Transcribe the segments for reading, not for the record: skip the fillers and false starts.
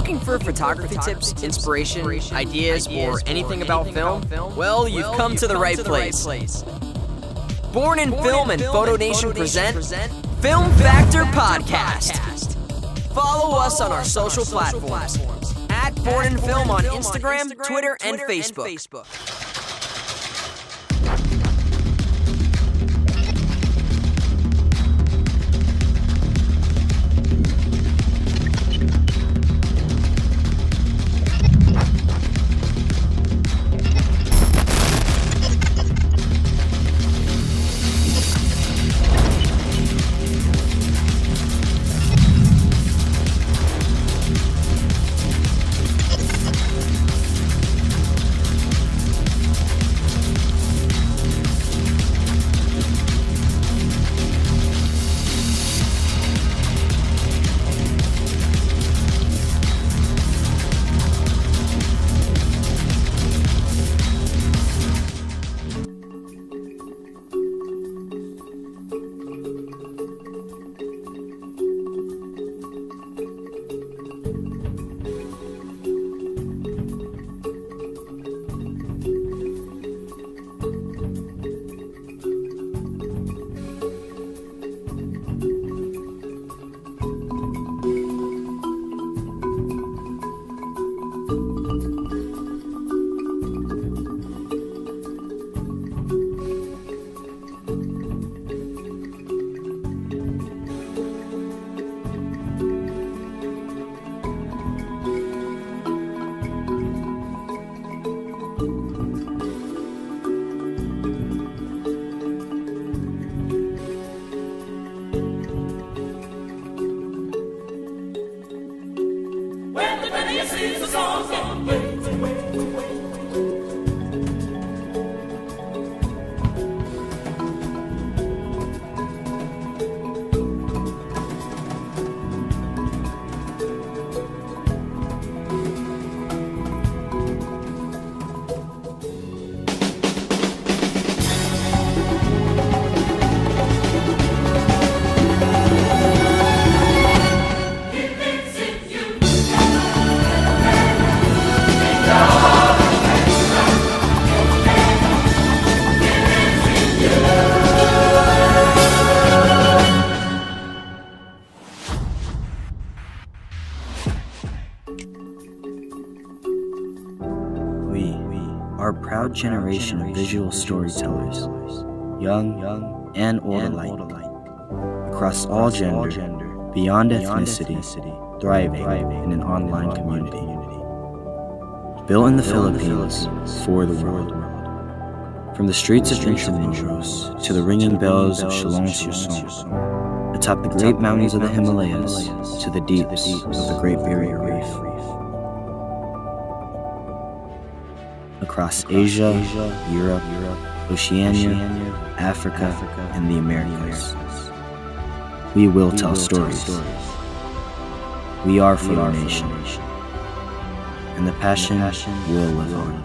Looking for photography tips, inspiration, ideas, or anything about film? Well, you've come to the right place. Born in Film and Photonation present Film Factor Podcast. Follow us on our social platforms at Born in Film on Instagram, Twitter, and Facebook. We are a proud generation of visual storytellers, young and old alike, across all gender, beyond ethnicity, thriving in an online community. Built in the Philippines for the world. From the streets of Intramuros to the ringing bells of Chalon-sur-Saône, atop the great mountains of the Himalayas to the deeps of the Great Barrier Reef. Across Asia, Europe, Oceania, Africa, and the Americas. We will tell stories. We are Photonation, and the passion will live on.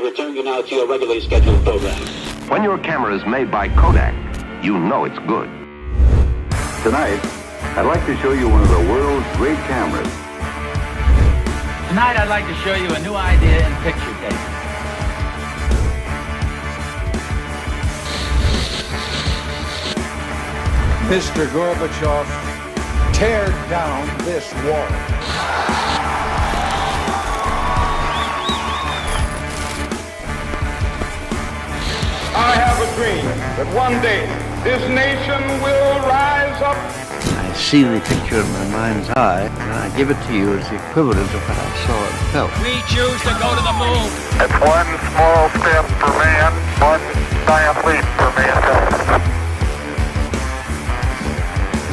to return you now to your regularly scheduled program. When your camera is made by Kodak, you know it's good. Tonight, I'd like to show you one of the world's great cameras. Tonight, I'd like to show you a new idea in picture taking. Mr. Gorbachev, tear down this wall. I have a dream that one day this nation will rise up. I see the picture in my mind's eye, and I give it to you as the equivalent of what I saw and felt. We choose to go to the moon. It's one small step for man, one giant leap for mankind.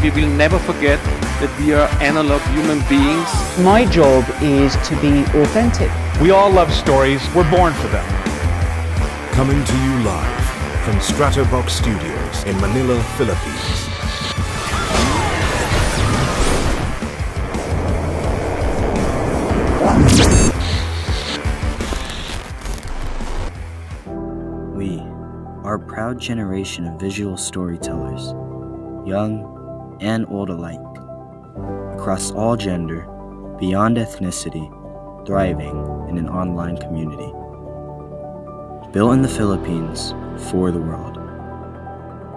We will never forget that we are analog human beings. My job is to be authentic. We all love stories. We're born for them. Coming to you live from Stratobox Studios in Manila, Philippines. We are a proud generation of visual storytellers, young and old alike, across all gender, beyond ethnicity, thriving in an online community. Built in the Philippines for the world.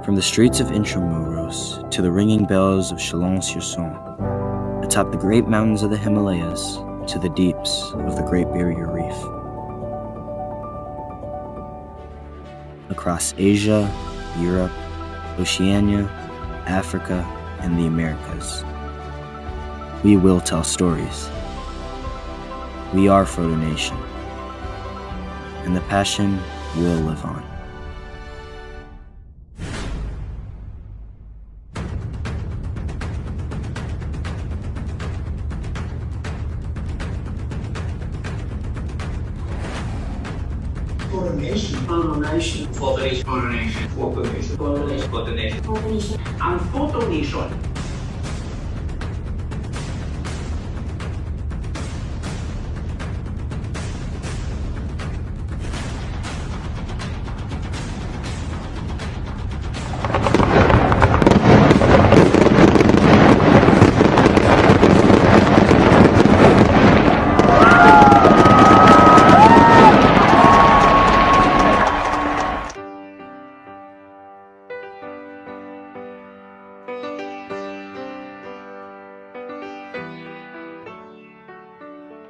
From the streets of Intramuros to the ringing bells of Chalon-sur-Saône, atop the great mountains of the Himalayas to the deeps of the Great Barrier Reef. Across Asia, Europe, Oceania, Africa, and the Americas. We will tell stories. We are Photonation. And the passion will live on. Photonation. Photonation. Photonation. Photonation. Photonation. Photonation. Photonation. And Photonation.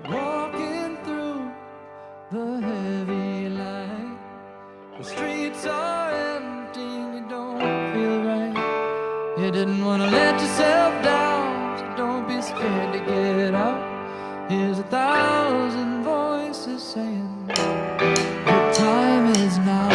Walking through the heavy light, the streets are empty and you don't feel right. You didn't want to let yourself down, so don't be scared to get out. Here's 1,000 voices saying the time is now.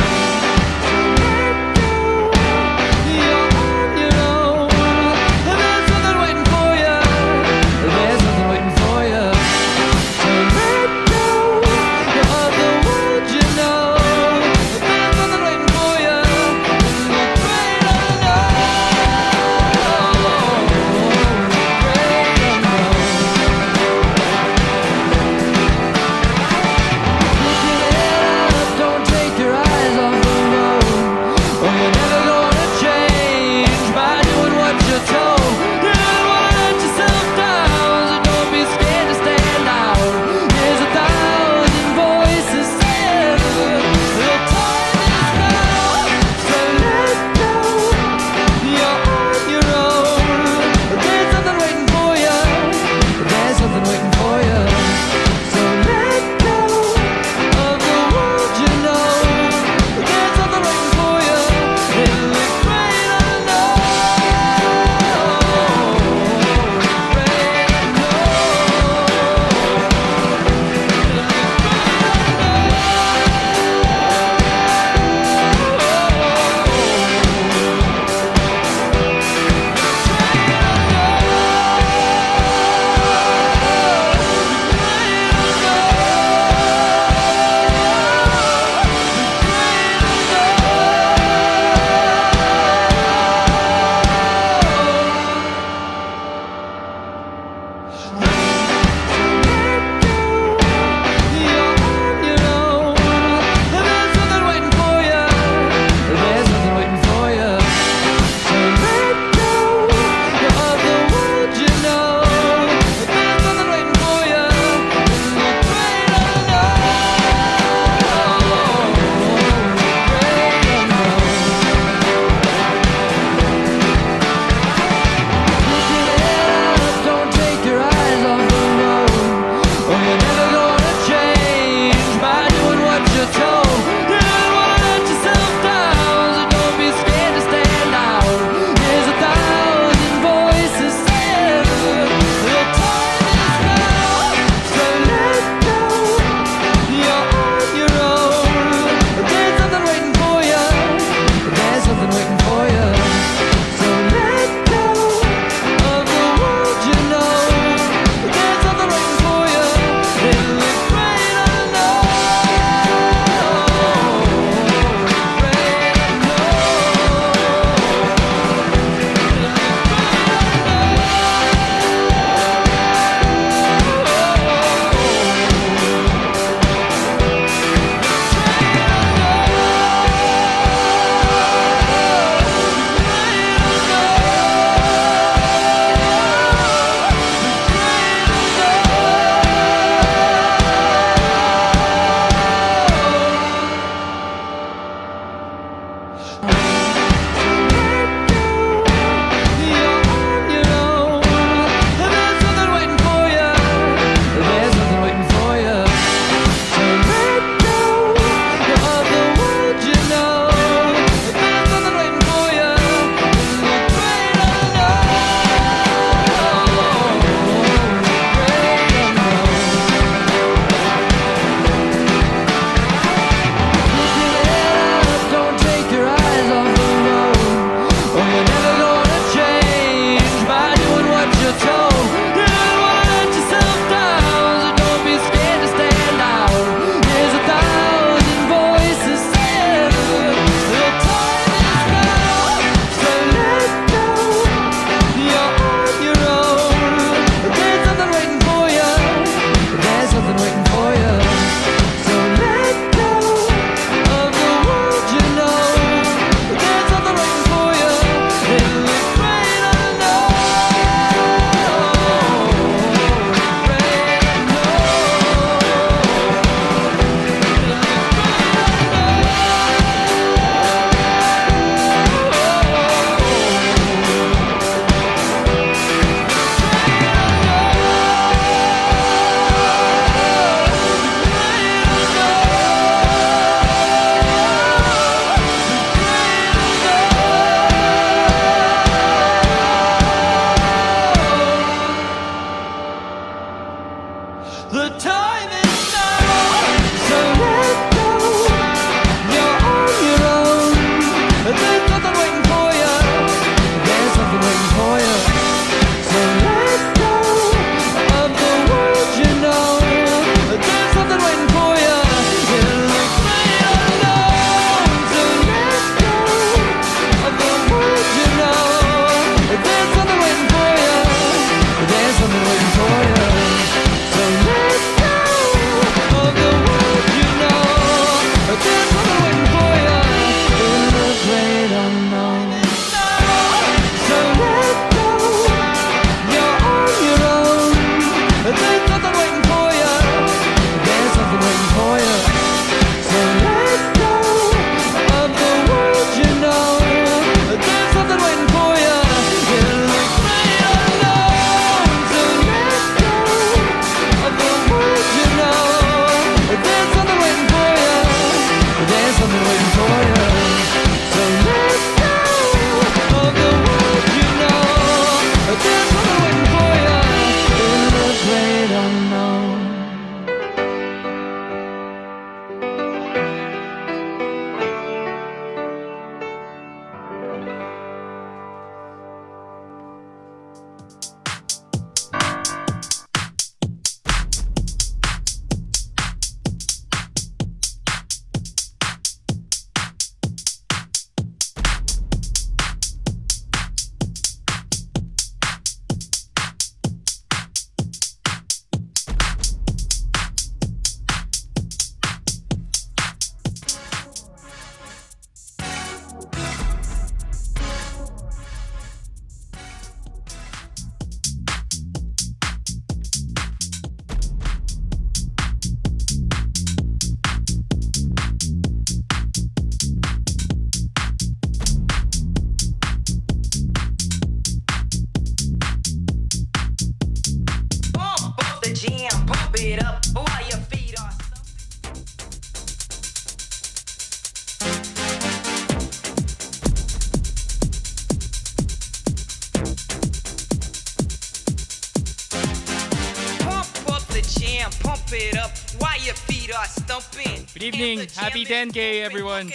Good evening. Happy 10K, everyone.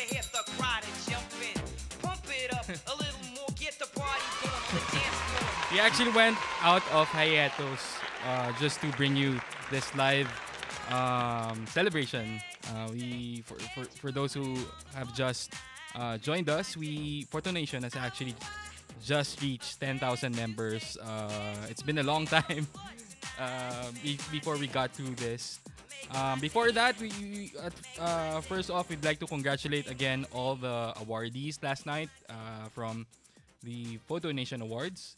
We actually went out of hiatus just to bring you this live celebration. We for those who have just joined us, Photonation has actually just reached 10,000 members. It's been a long time before we got to this. Before that, we first off, we'd like to congratulate again all the awardees last night from the Photonation Awards.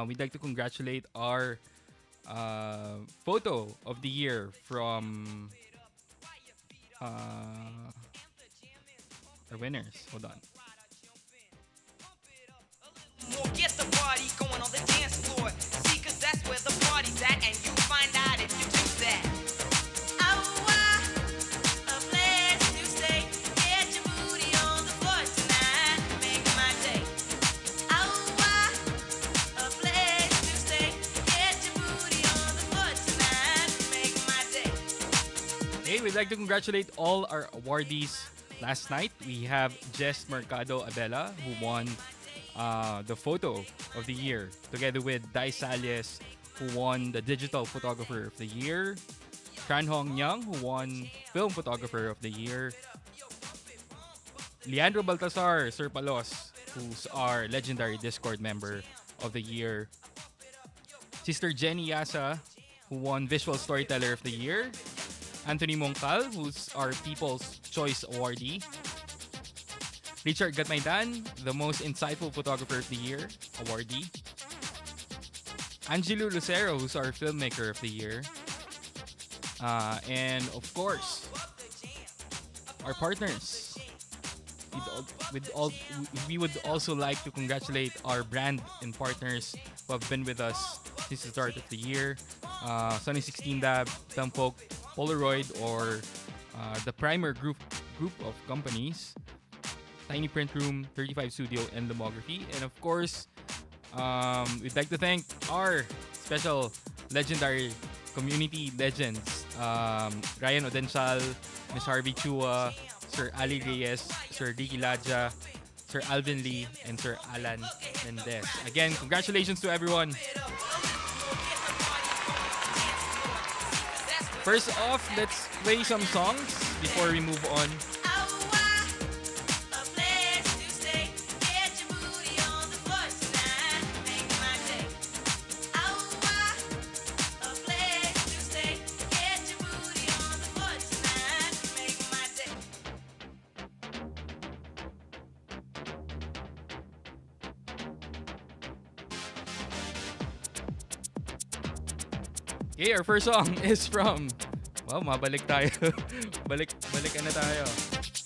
We'd like to congratulate our photo of the year from our winners. Hold on. more. Get the party going on the dance floor. See, 'cause that's where the party's at, and you find out if you do that. A place to stay. Get your booty on the floor tonight. Make my day. A place to stay. Get your booty on the floor tonight. Make my day. Hey, we'd like to congratulate all our awardees last night. We have Jess Mercado Abela, who won the Photo of the Year, together with Dai Salles, who won the Digital Photographer of the Year, Tran Hong Yang, who won Film Photographer of the Year, Leandro Baltasar, Sir Palos, who's our legendary Discord member of the year, Sister Jenny Yasa, who won Visual Storyteller of the Year, Anthony Mongcal, who's our People's Choice Awardee, Richard Gatmaidan, the Most Insightful Photographer of the Year awardee, Angelo Lucero, who's our Filmmaker of the Year, and of course, our partners. We would also like to congratulate our brand and partners who have been with us since the start of the year. Sunny 16 Dab, Thumbfolk, Polaroid, or the Primer group of companies, Tiny Print Room, 35 Studio, and Lomography. And of course, we'd like to thank our special legendary community legends, Ryan Odensal, Miss Harvey Chua, Sir Ali Reyes, Sir Ricky Ladja, Sir Alvin Lee, and Sir Alan Mendez. Again, congratulations to everyone. First off, let's play some songs before we move on. Okay, our first song is from... Wow, mabalik tayo. balik na tayo.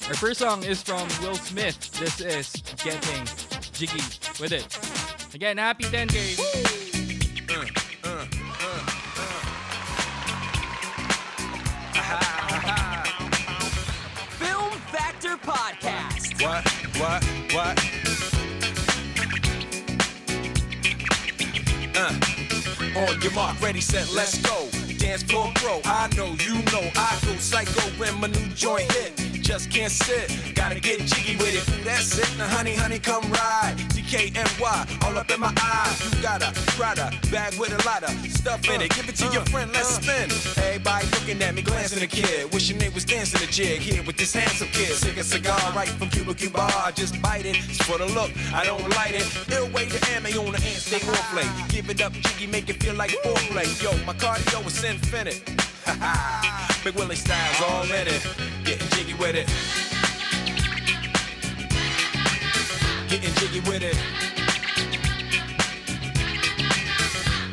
Our first song is from Will Smith. This is Getting Jiggy With It. Again, happy 10K. Film Factor Podcast. What? On your mark, ready, set, let's go. Dance floor pro, I know, you know, I go psycho when my new joint hit. Just can't sit, gotta get jiggy with it. That's it, now honey, come ride. DKNY, all up in my eyes. You got a Prada bag with a lot of stuff in it. Give it to your friend, let's spin. Everybody looking at me, glancing a kid. Wishing they was dancing a jig here with this handsome kid. Sick a cigar right from Cuba Cuba. I just bite it, it's for the look, I don't light it. Ill way to ammo on the hand, stay on play. Give it up, jiggy, make it feel like foreplay. Yo, my cardio is infinite. Big Willie style's all in it. Getting jiggy with it. Getting jiggy with it.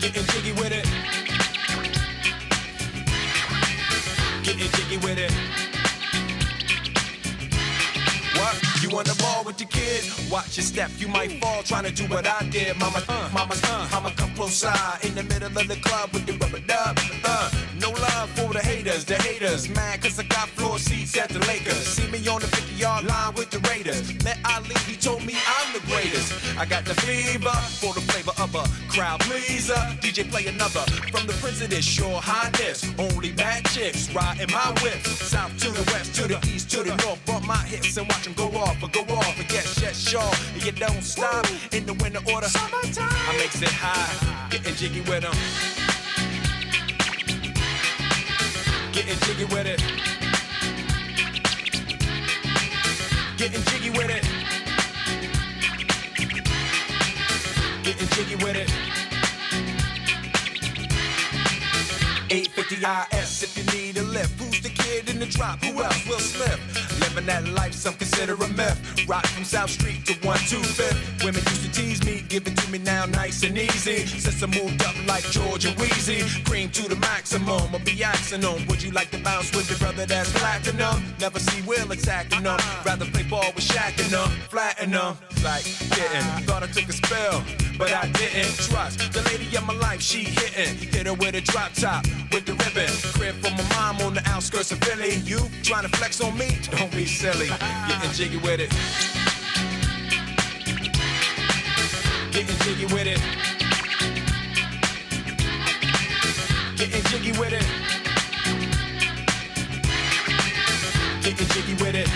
Getting jiggy with it. Getting jiggy with it. What? You on the ball with the kid? Watch your step, you might fall trying to do what I did. Mama, come close side in the middle of the club with the rubber dub. No love for the haters mad cause I got floor seats at the Lakers. See me on the 50-yard line with the Raiders. Met Ali, he told me I'm the greatest. I got the fever for the flavor of a crowd pleaser. DJ play another from the Prince of this Shore Highness. Only bad chicks riding my whip. South to the west, to the east, to the north. Bump my hips and watch them go off. And yes, sure, you don't stop in the winter order. Summertime. I makes it high, getting jiggy with them. Getting jiggy with it. Getting jiggy with it. Getting jiggy with it. 850 IS if you need a lift. Who's the kid in the drop? Who else? Will Smith. Living that life, some consider a myth. Rock from South Street to 125th. Women used to tease me, give it to me now nice and easy. Since I moved up like George and Wheezy, cream to the maximum. I'll be asking them, would you like to bounce with your brother that's platinum? Never see Will attacking them. Rather play ball with Shaq and them, flatten them. Like getting, thought I took a spell, but I didn't trust the lady of my life. She hitting, hit her with a drop top with the ribbon. Crib for my mom on the outskirts of Philly. You trying to flex on me? Don't be silly. Getting jiggy with it. Getting jiggy with it. Getting jiggy with it. Getting jiggy with it.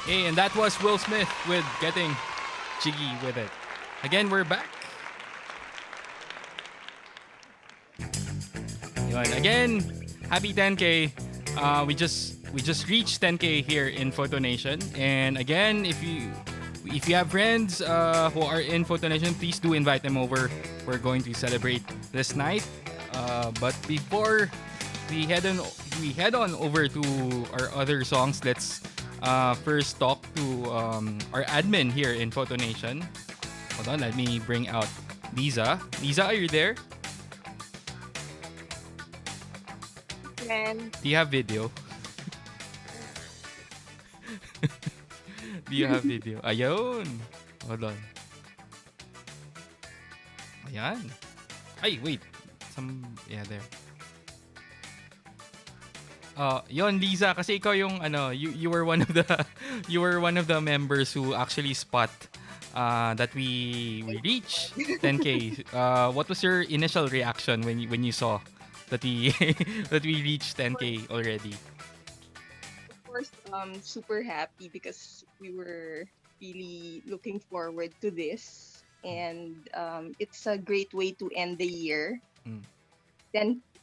Hey, and that was Will Smith with Getting Jiggy with It. Again, we're back. Yun. Again, happy 10K. We just reached 10K here in Photonation. And again, if you have friends who are in Photonation, please do invite them over. We're going to celebrate this night. But before we head on over to our other songs, let's first talk to our admin here in Photonation. Hold on, let me bring out Lisa. Lisa, are you there? Do you have video? Do you have video? Ayun. Hold on. Ayan. Ay, wait. There. Yon Lisa, kasi ikaw yung you were one of the members who actually spot that we reached 10K. What was your initial reaction when you saw that we that we reached 10K already? Of course, super happy because we were really looking forward to this, and it's a great way to end the year.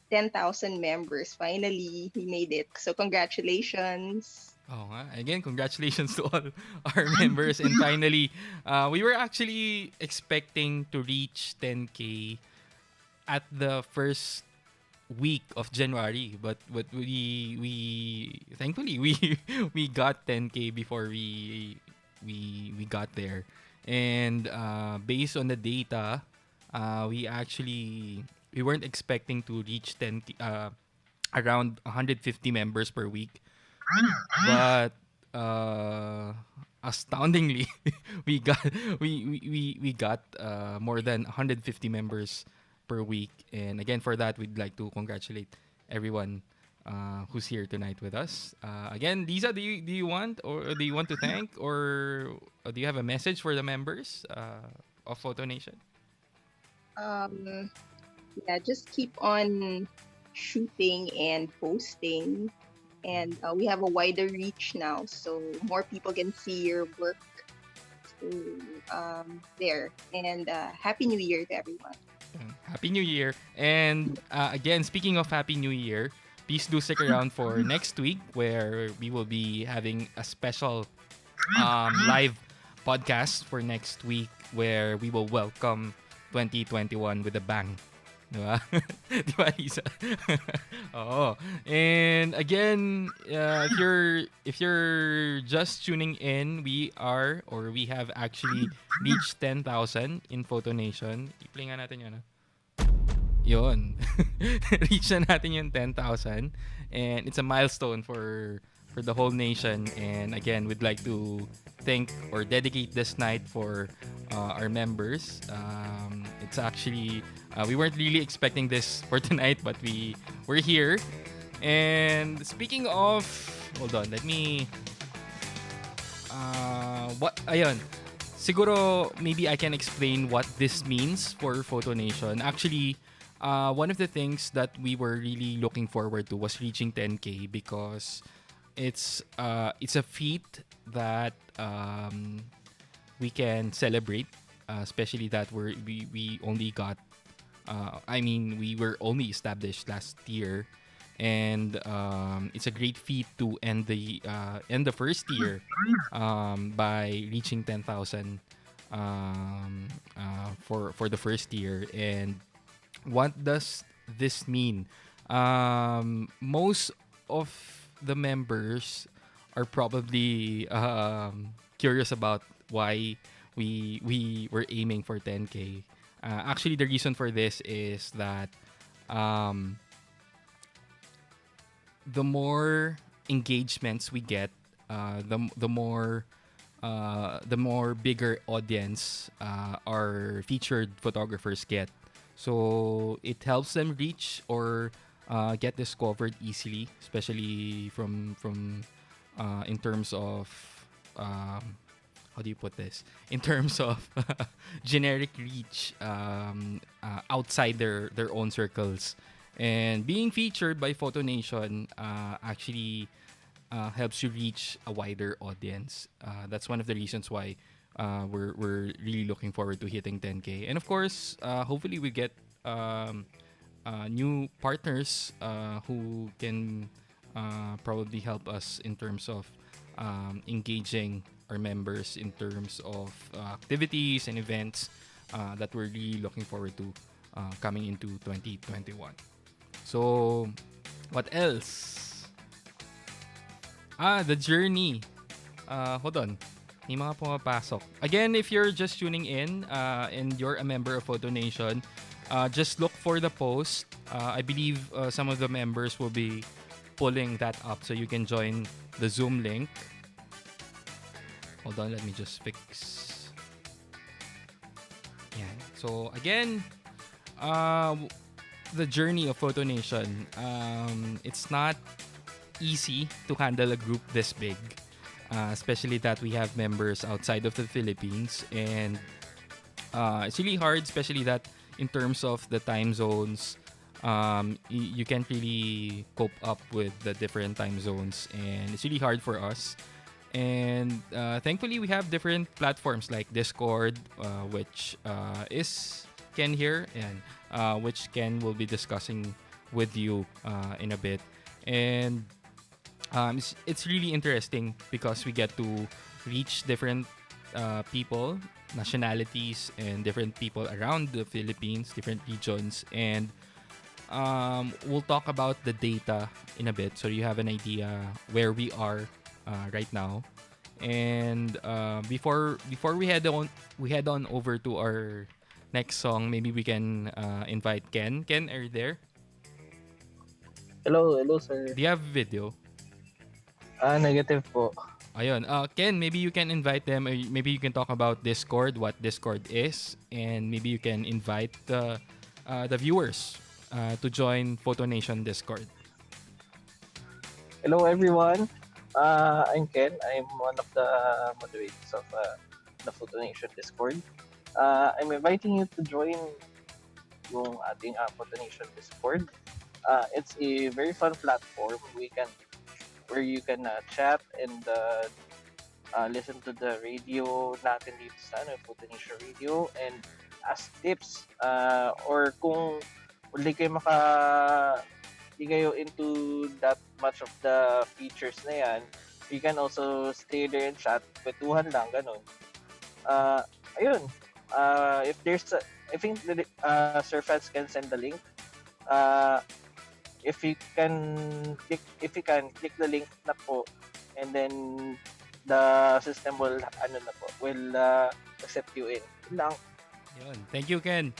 10,000 members. Finally, we made it. So congratulations. Oh, again, congratulations to all our members. And finally, we were actually expecting to reach 10K at the first week of January, but we thankfully we got 10K before we got there. And based on the data, we weren't expecting to reach 10 around 150 members per week, but astoundingly we got more than 150 members per week. And again, for that, we'd like to congratulate everyone who's here tonight with us. Again, Lisa, do you want to thank, or do you have a message for the members of Photonation? Yeah, just keep on shooting and posting, and we have a wider reach now, so more people can see your work. So there, and Happy New Year to everyone. Happy New Year. And again, speaking of Happy New Year, please do stick around for next week, where we will be having a special live podcast for next week, where we will welcome 2021 with a bang. Diba? Diba, Lisa? Oo. And again, if you're just tuning in, we have actually reached 10,000 in Photonation. I-play nga natin yun. Yun. Reach na natin yung 10,000. And it's a milestone for the whole nation. And again, we'd like to thank or dedicate this night for our members. It's actually we weren't really expecting this for tonight, but we're here And speaking of, hold on, let me ayun. Siguro maybe I can explain what this means for Photonation. Actually, one of the things that we were really looking forward to was reaching 10K because it's a feat that we can celebrate, especially that we only got we were only established last year, and it's a great feat to end the first year by reaching 10,000 for the first year. And what does this mean? Most of the members are probably curious about why we were aiming for 10K. Actually, the reason for this is that the more engagements we get, the more bigger audience our featured photographers get. So it helps them reach or get discovered easily, especially from in terms of how do you put this? In terms of generic reach outside their own circles. And being featured by Photonation actually helps you reach a wider audience. That's one of the reasons why we're really looking forward to hitting 10K. And of course, hopefully we get new partners who can probably help us in terms of engaging our members in terms of activities and events that we're really looking forward to coming into 2021. So, what else? The journey. Hold on. May mga pumapasok. Again, if you're just tuning in and you're a member of Photonation, just look for the post. I believe some of the members will be pulling that up so you can join the Zoom link. Hold on, let me just fix. Yeah. So again, the journey of Photonation. It's not easy to handle a group this big, especially that we have members outside of the Philippines, and it's really hard, especially that in terms of the time zones, you can't really cope up with the different time zones, and it's really hard for us. And thankfully, we have different platforms like Discord, which is Ken here, and which Ken will be discussing with you in a bit. And it's really interesting because we get to reach different people, nationalities, and different people around the Philippines, different regions. And we'll talk about the data in a bit so you have an idea where we are right now. And before we head on over to our next song, maybe we can invite Ken. Ken, are you there? Hello, sir. Do you have video? Negative po. Ayun. Ken, maybe you can invite them. Or maybe you can talk about Discord, what Discord is, and maybe you can invite the viewers to join Photonation Discord. Hello, everyone. I'm Ken. I'm one of the moderators of the Photonation Discord. I'm inviting you to join yung ating Photonation Discord. It's a very fun platform where you can chat and listen to the radio natin dito sa Photonation Radio, and ask tips or kung hindi kayo into that much of the features na yan, you can also stay there and chat, kwentuhan lang, ganun. Ayun. If there's I think Sir Fats can send the link. If you can click the link na po, and then the system will accept you in. Yun lang. Yun. Thank you, Ken.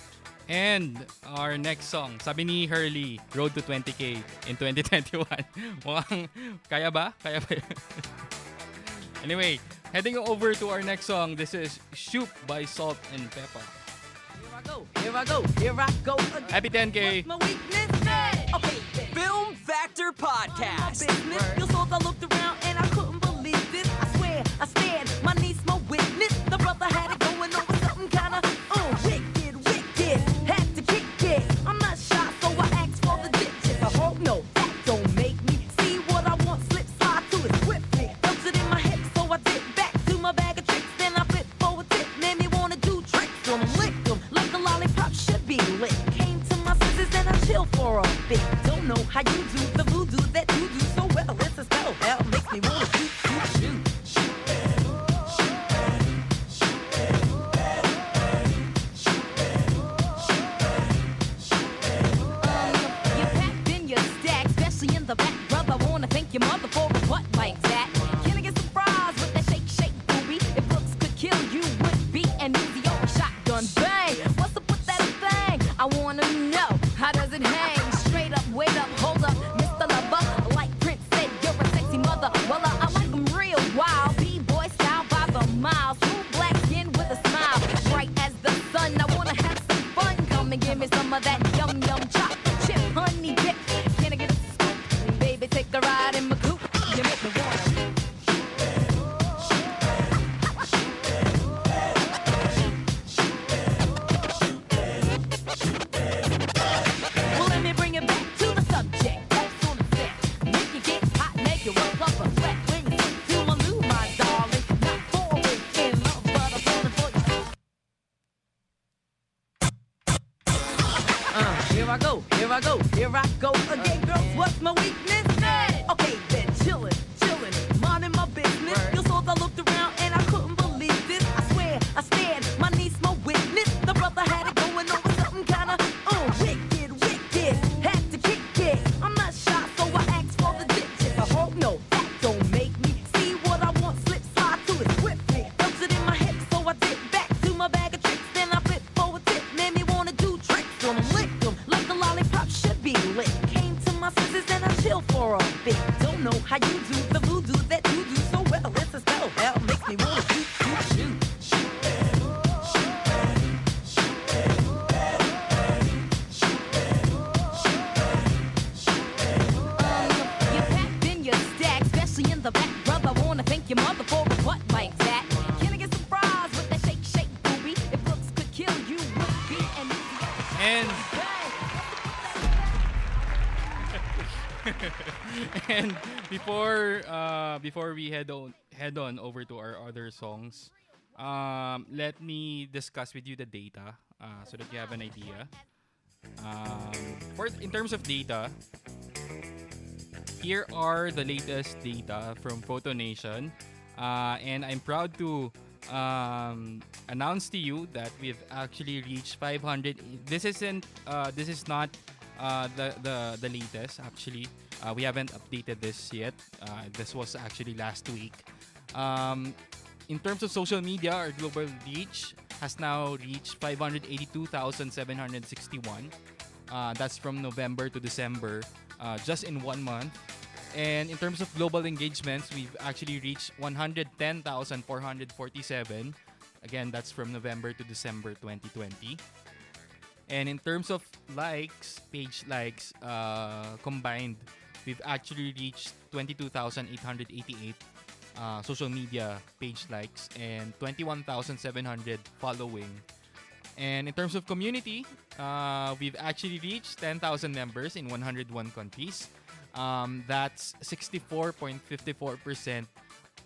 And our next song, sabi ni Hurley, Road to 20K in 2021. Mukhang, kaya ba? Kaya ba yun? Anyway, heading over to our next song. This is Shoop by Salt and Pepper. Here I go. Happy 10K. Okay, Film Fact After podcast. Your souls, I looked around and I couldn't believe this. I swear, I stared, my niece, my witness. The brother had it going on with something kinda wicked, wicked. Had to kick it. I'm not shy, so I asked for the digits. I hope no, that don't make me see what I want. Slip slide to it swiftly. Felt it in my head, so I dip back to my bag of tricks. Then I flip forward, tip, made me wanna do tricks on them, lick them like a lollipop should be lit. Came to my senses and I chill for a bit. Don't know how you do the voodoo that you do so well. It's a spell, hell makes me wanna shoot, shoot, shoot. You packed in your stack, especially in the back, brother. Wanna thank your mother for a butt like that. Can I get some fries with that shake, shake, booby? If looks could kill you, would be an easy or a shotgun bang. What's up with that thing? I wanna know, how does it hang? Straight up, wait up, hold up, Mr. Lover. Like Prince said, you're a sexy mother. Well, I like them real wild. B-boy style by the mile. Smooth black skin with a smile. Bright as the sun, I wanna have some fun. Come and give me some of that yum yum chocolate chip honey dip. Can I get a scoop? Baby, take a ride in my coupe. You make me wanna. Well, let me bring it back to the subject. That's on the set. Make you get hot, make you work up a sweat. When you sit to my loo, my darling. Not falling in love, but I'm falling for you. Here I go, here I go, here I go again, girls. What's my weakness? Okay, then chillin', chillin', minding my business. Your souls, I looked around and I couldn't believe this. I swear, I stared, my niece, my witness. The brother had it going on with something kinda wicked, wicked. Had to kick it. I'm not shy, so I asked for the digits. I hope no, that don't make me see what I want. Slip slide to it swiftly. Felt it in my head, so I dip back to my bag of tricks. Then I flip forward, tip, made me wanna do tricks on them, lick them like a lollipop should be lit. Came to my senses and I chill for a bit. Don't know how you do the voodoo that you do so well. It's a spell, hell makes me wanna shoot, shoot, shoot. You packed in your stack, especially in the back, brother. Wanna thank your mother for a butt like that. Can I get some fries with that shake, shake, booby? If looks could kill you, would be an easy And and before we head on over to our other songs, let me discuss with you the data so that you have an idea. In terms of data, here are the latest data from Photonation, and I'm proud to announce to you that we've actually reached 500. This is not the latest. Actually, we haven't updated this yet. This was actually last week. In terms of social media, our global reach has now reached 582,761. That's from November to December, just in 1 month. And in terms of global engagements, we've actually reached 110,447. Again, that's from November to December 2020. And in terms of likes, page likes combined, we've actually reached 22,888 social media page likes and 21,700 following. And in terms of community, we've actually reached 10,000 members in 101 countries. That's 64.54%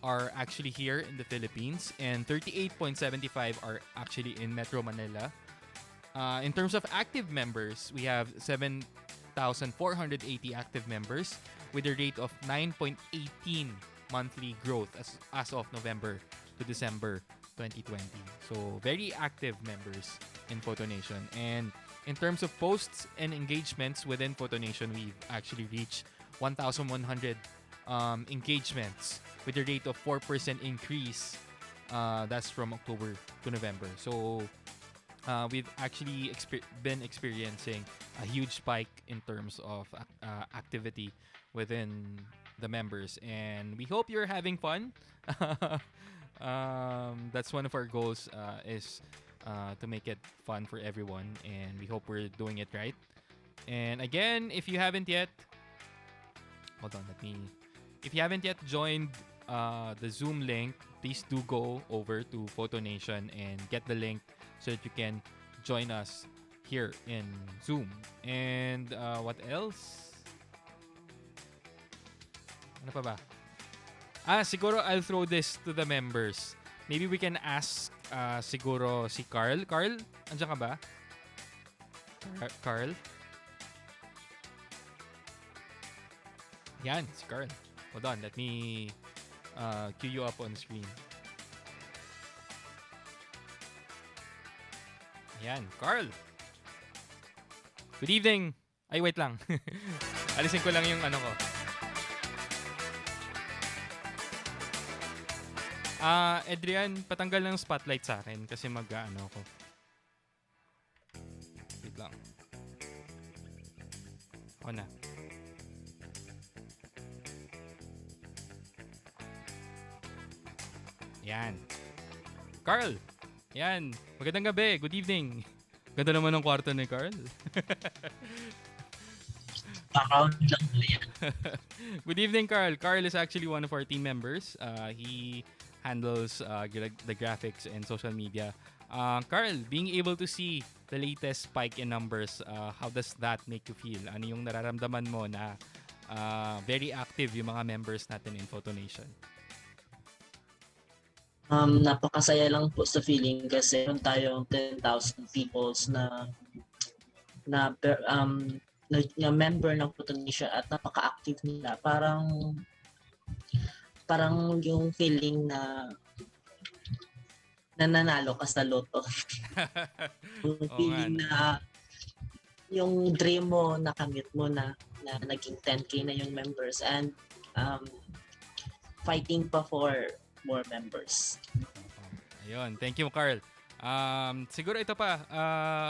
are actually here in the Philippines, and 38.75 are actually in Metro Manila. In terms of active members, we have 7,480 active members with a rate of 9.18 monthly growth as of November to December 2020. So very active members in Photonation. And in terms of posts and engagements within Photonation, we've actually reached 1,100 engagements with a rate of 4% increase. That's from October to November. So we've actually been experiencing a huge spike in terms of activity within the members, and we hope you're having fun. That's one of our goals, is to make it fun for everyone, and we hope we're doing it right. And again, if you haven't yet, Hold on, let me... If you haven't yet joined the Zoom link, please do go over to Photonation and get the link so that you can join us here in Zoom. And what else? Ano pa ba? Siguro I'll throw this to the members. Maybe we can ask siguro si Carl. Carl, andiyan ka ba? Carl? Yan, si Carl. Hold on, let me cue you up on screen. Ayan, Carl. Good evening. Ay, wait lang. Alisin ko lang yung ano ko. Adrian, patanggal ng spotlight sa akin kasi mag-ano ako. Wait lang. Ako na. Yan. Carl! Yan. Magandang gabi. Good evening. Ganda naman ng kwarto ni Carl. Good evening, Carl. Carl is actually one of our team members. He handles the graphics and social media. Carl, being able to see the latest spike in numbers, how does that make you feel? Ano yung nararamdaman mo na very active yung mga members natin in Photonation? Napakasaya lang po sa feeling kasi meron tayong 10,000 peoples na member ng Photonation at napaka-active nila. Parang yung feeling na nananalo ka sa loto. Yung feeling na yung dream mo nakamit mo na naging 10K na yung members and fighting pa for more members. Ayun, thank you, Carl. Siguro ito pa,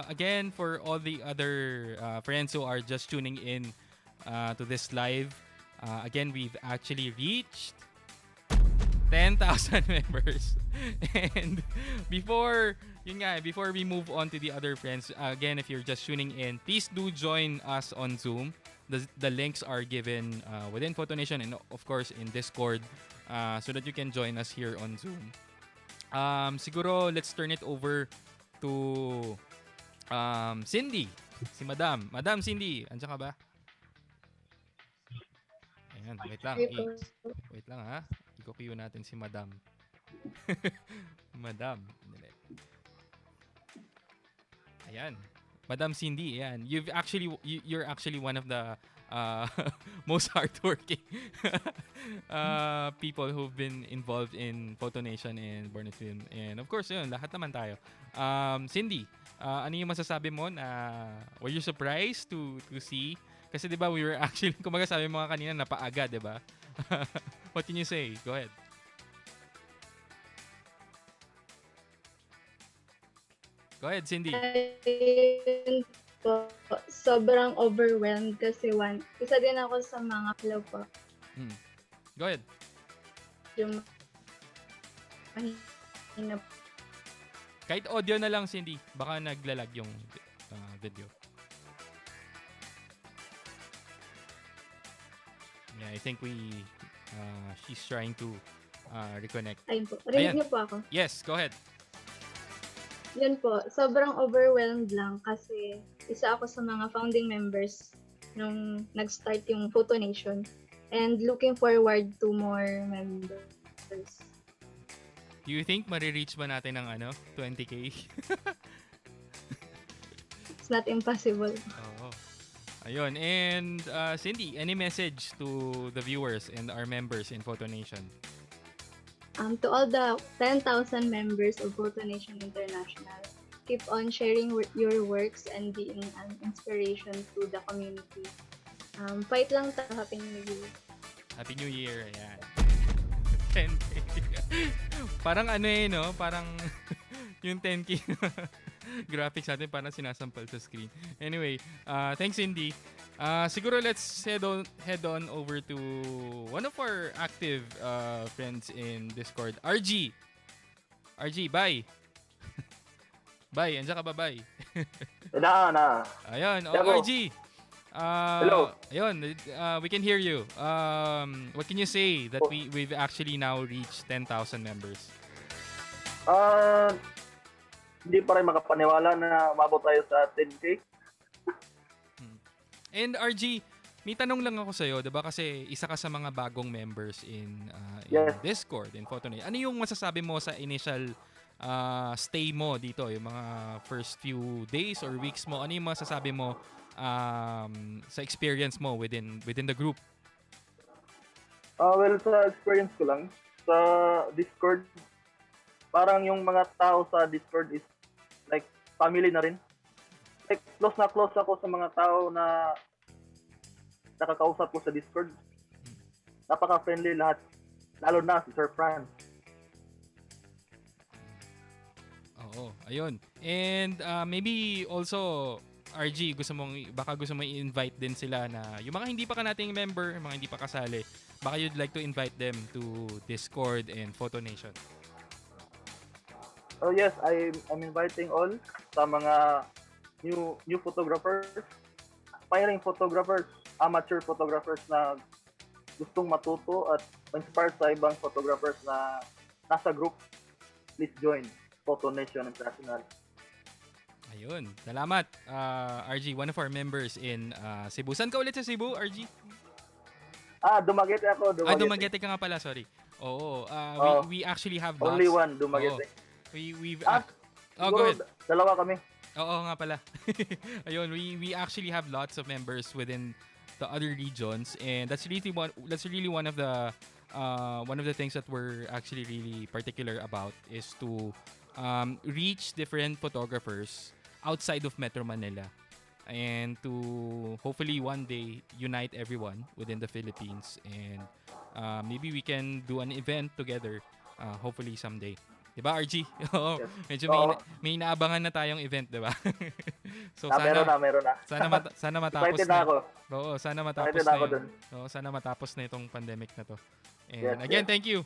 again, for all the other friends who are just tuning in to this live, again, we've actually reached 10,000 members. And before we move on to the other friends, again, if you're just tuning in, please do join us on Zoom. The links are given within Photonation and of course in Discord so that you can join us here on Zoom. Siguro let's turn it over to Cindy, si Madam. Madam Cindy, andiyan ka ba? Ayan, wait lang. Wait lang ha. I-cue natin si Madam. Madam. Ayan. Madam Cindy, ayan. You're actually one of the most hardworking people who've been involved in Photonation and Born in Film. And of course, yun, lahat naman tayo. Cindy, ano yung masasabi mo na were you surprised to see? Kasi 'di ba we were actually kumaga sabi mo kanina napaaga, 'di ba? What can you say? Go ahead. Go ahead, Cindy. Ayun po, sobrang overwhelmed kasi isa din ako sa mga flow po. Go ahead. Yung mahina. Kahit audio na lang, Cindy. Baka naglalag yung video. Yeah, I think she's trying to reconnect. Ayun po. Rinig niyo po ako? Yes, go ahead. Yun po, sobrang overwhelmed lang kasi isa ako sa mga founding members nung nag-start yung Photonation and looking forward to more members. Do you think marireach ba natin ng 20K? It's not impossible. Oo. Ayun. And Cindy, any message to the viewers and our members in Photonation? To all the 10,000 members of Photonation International, keep on sharing your works and being an inspiration to the community. Fight lang tayo. Happy New Year. Happy New Year. Ayan. 10K. Parang no? Parang yung 10K graphics natin parang sinasampal sa screen. Anyway, thanks Cindy. Siguro let's head on over to one of our active friends in Discord, RG. RG, bye. Bye, andiyan ka ba, bye? Na. Ayun, Yabo. RG. Hello. Ayun, we can hear you. What can you say that we've actually now reached 10,000 members? Hindi pa rin makapaniwala na umabot tayo sa 10K. And RG, may tanong lang ako sa'yo, diba? Kasi isa ka sa mga bagong members in Yes. Discord, in Photonation. Ano yung masasabi mo sa initial stay mo dito? Yung mga first few days or weeks mo? Ano yung masasabi mo sa experience mo within the group? Well, sa experience ko lang, sa Discord, parang yung mga tao sa Discord is like family na rin. Like, close na close ako sa mga tao na nakakausap ko sa Discord. Napaka-friendly lahat. Lalo na si Sir Fran. Oo, ayun. And maybe also, RG, baka gusto mong i-invite din sila na yung mga hindi pa ka nating member, mga hindi pa kasali, baka you'd like to invite them to Discord and Photonation. Oh yes, I'm inviting all sa mga new photographers, aspiring photographers, amateur photographers na gustong matuto at inspired sa ibang photographers na nasa group. Please join Photonation International. Ayun. Salamat, RG, one of our members in Cebu. Saan ka ulit sa Cebu, RG? Dumaguete ako. Dumaguete ka nga pala, sorry. Oo. We actually have lots. Only one, Dumaguete. Go ahead. Dalawa kami. Oo nga pala. Ayun, we actually have lots of members within the other regions, and that's really one of the things that we're actually really particular about is to reach different photographers outside of Metro Manila and to hopefully one day unite everyone within the Philippines, and maybe we can do an event together hopefully someday. Diba, RG? Oo. Medyo may inaabangan na tayong event, diba? So meron na. Sana matapos Excited na ako. Oo, sana matapos Excited na ako yun. dun. Oo, sana matapos na itong pandemic na to. And Yes, again, yes. thank you.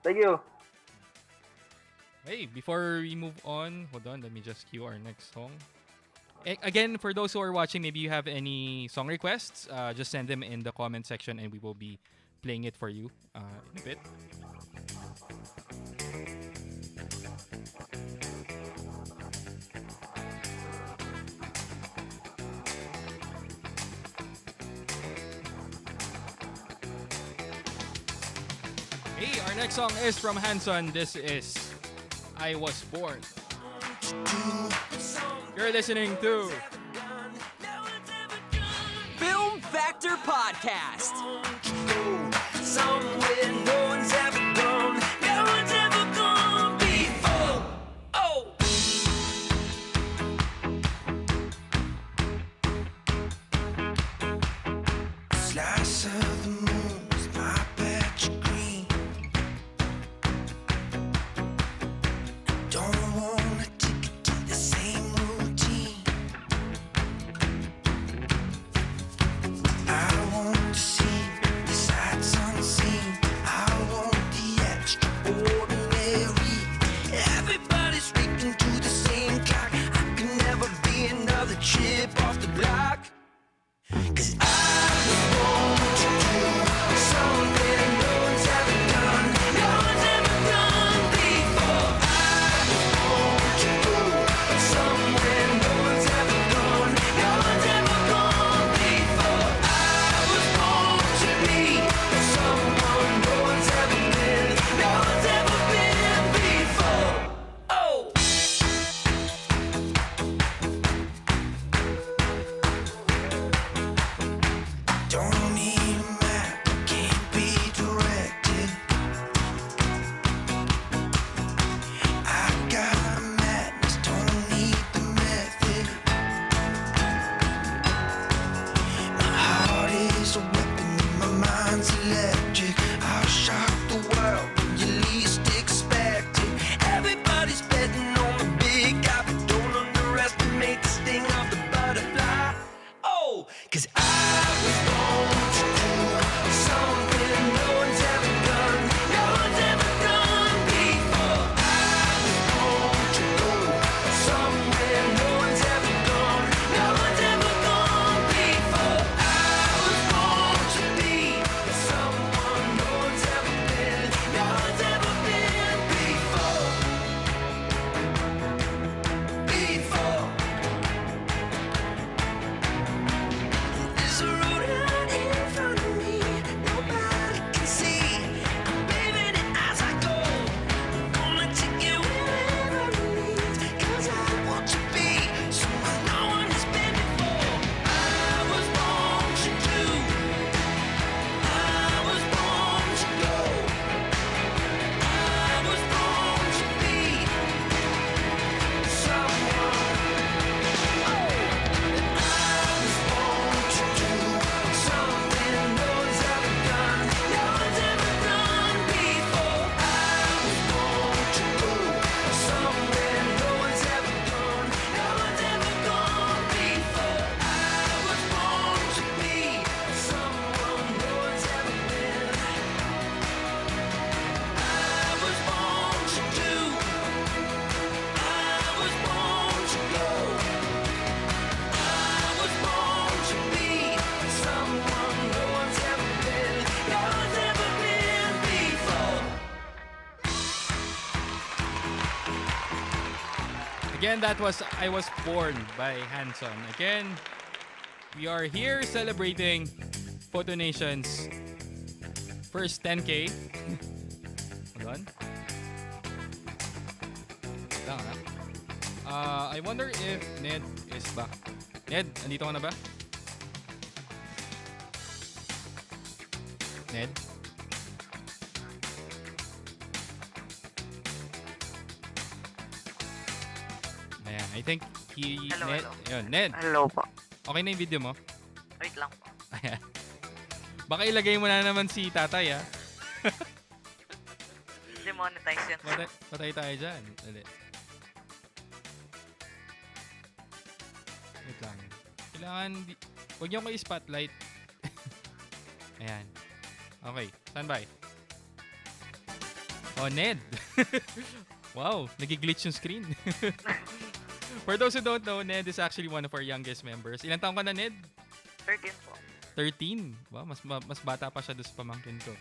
Thank you. Hey, before we move on, hold on, let me just cue our next song. Again, for those who are watching, maybe you have any song requests, just send them in the comment section and we will be playing it for you in a bit. Hey, our next song is from Hanson. This is I Was Born. You're listening to Film Factor Podcast. Somewhere no one's ever gone, no one's ever gone before. Oh. Slice of the moon is my patch of green. Don't wanna take it to the same routine. I want to see the sights unseen. I want the Again, that was I Was Born by Hanson. Again, we are here celebrating Photonation's first 10K. Hold on. I wonder if Ned is back. Ned, andito ka na ba? Ned? Ayan, I think Hello, Ned, hello. Yun, Ned. Hello po. Okay na yung video mo? Wait lang po. Ayan. Baka ilagay mo na naman si tatay, ha? Demonetize yun. Patay tayo dyan. Dali. Wait lang. Kailangan, huwag niyo kayo spotlight. Ayan. Okay, standby. Oh, Ned. Wow, nag-glitch yung screen. For those who don't know, Ned is actually one of our youngest members. Ilang taong ka na, Ned? 13 po. 13? Wow, mas bata pa siya doon sa pamangkin ko.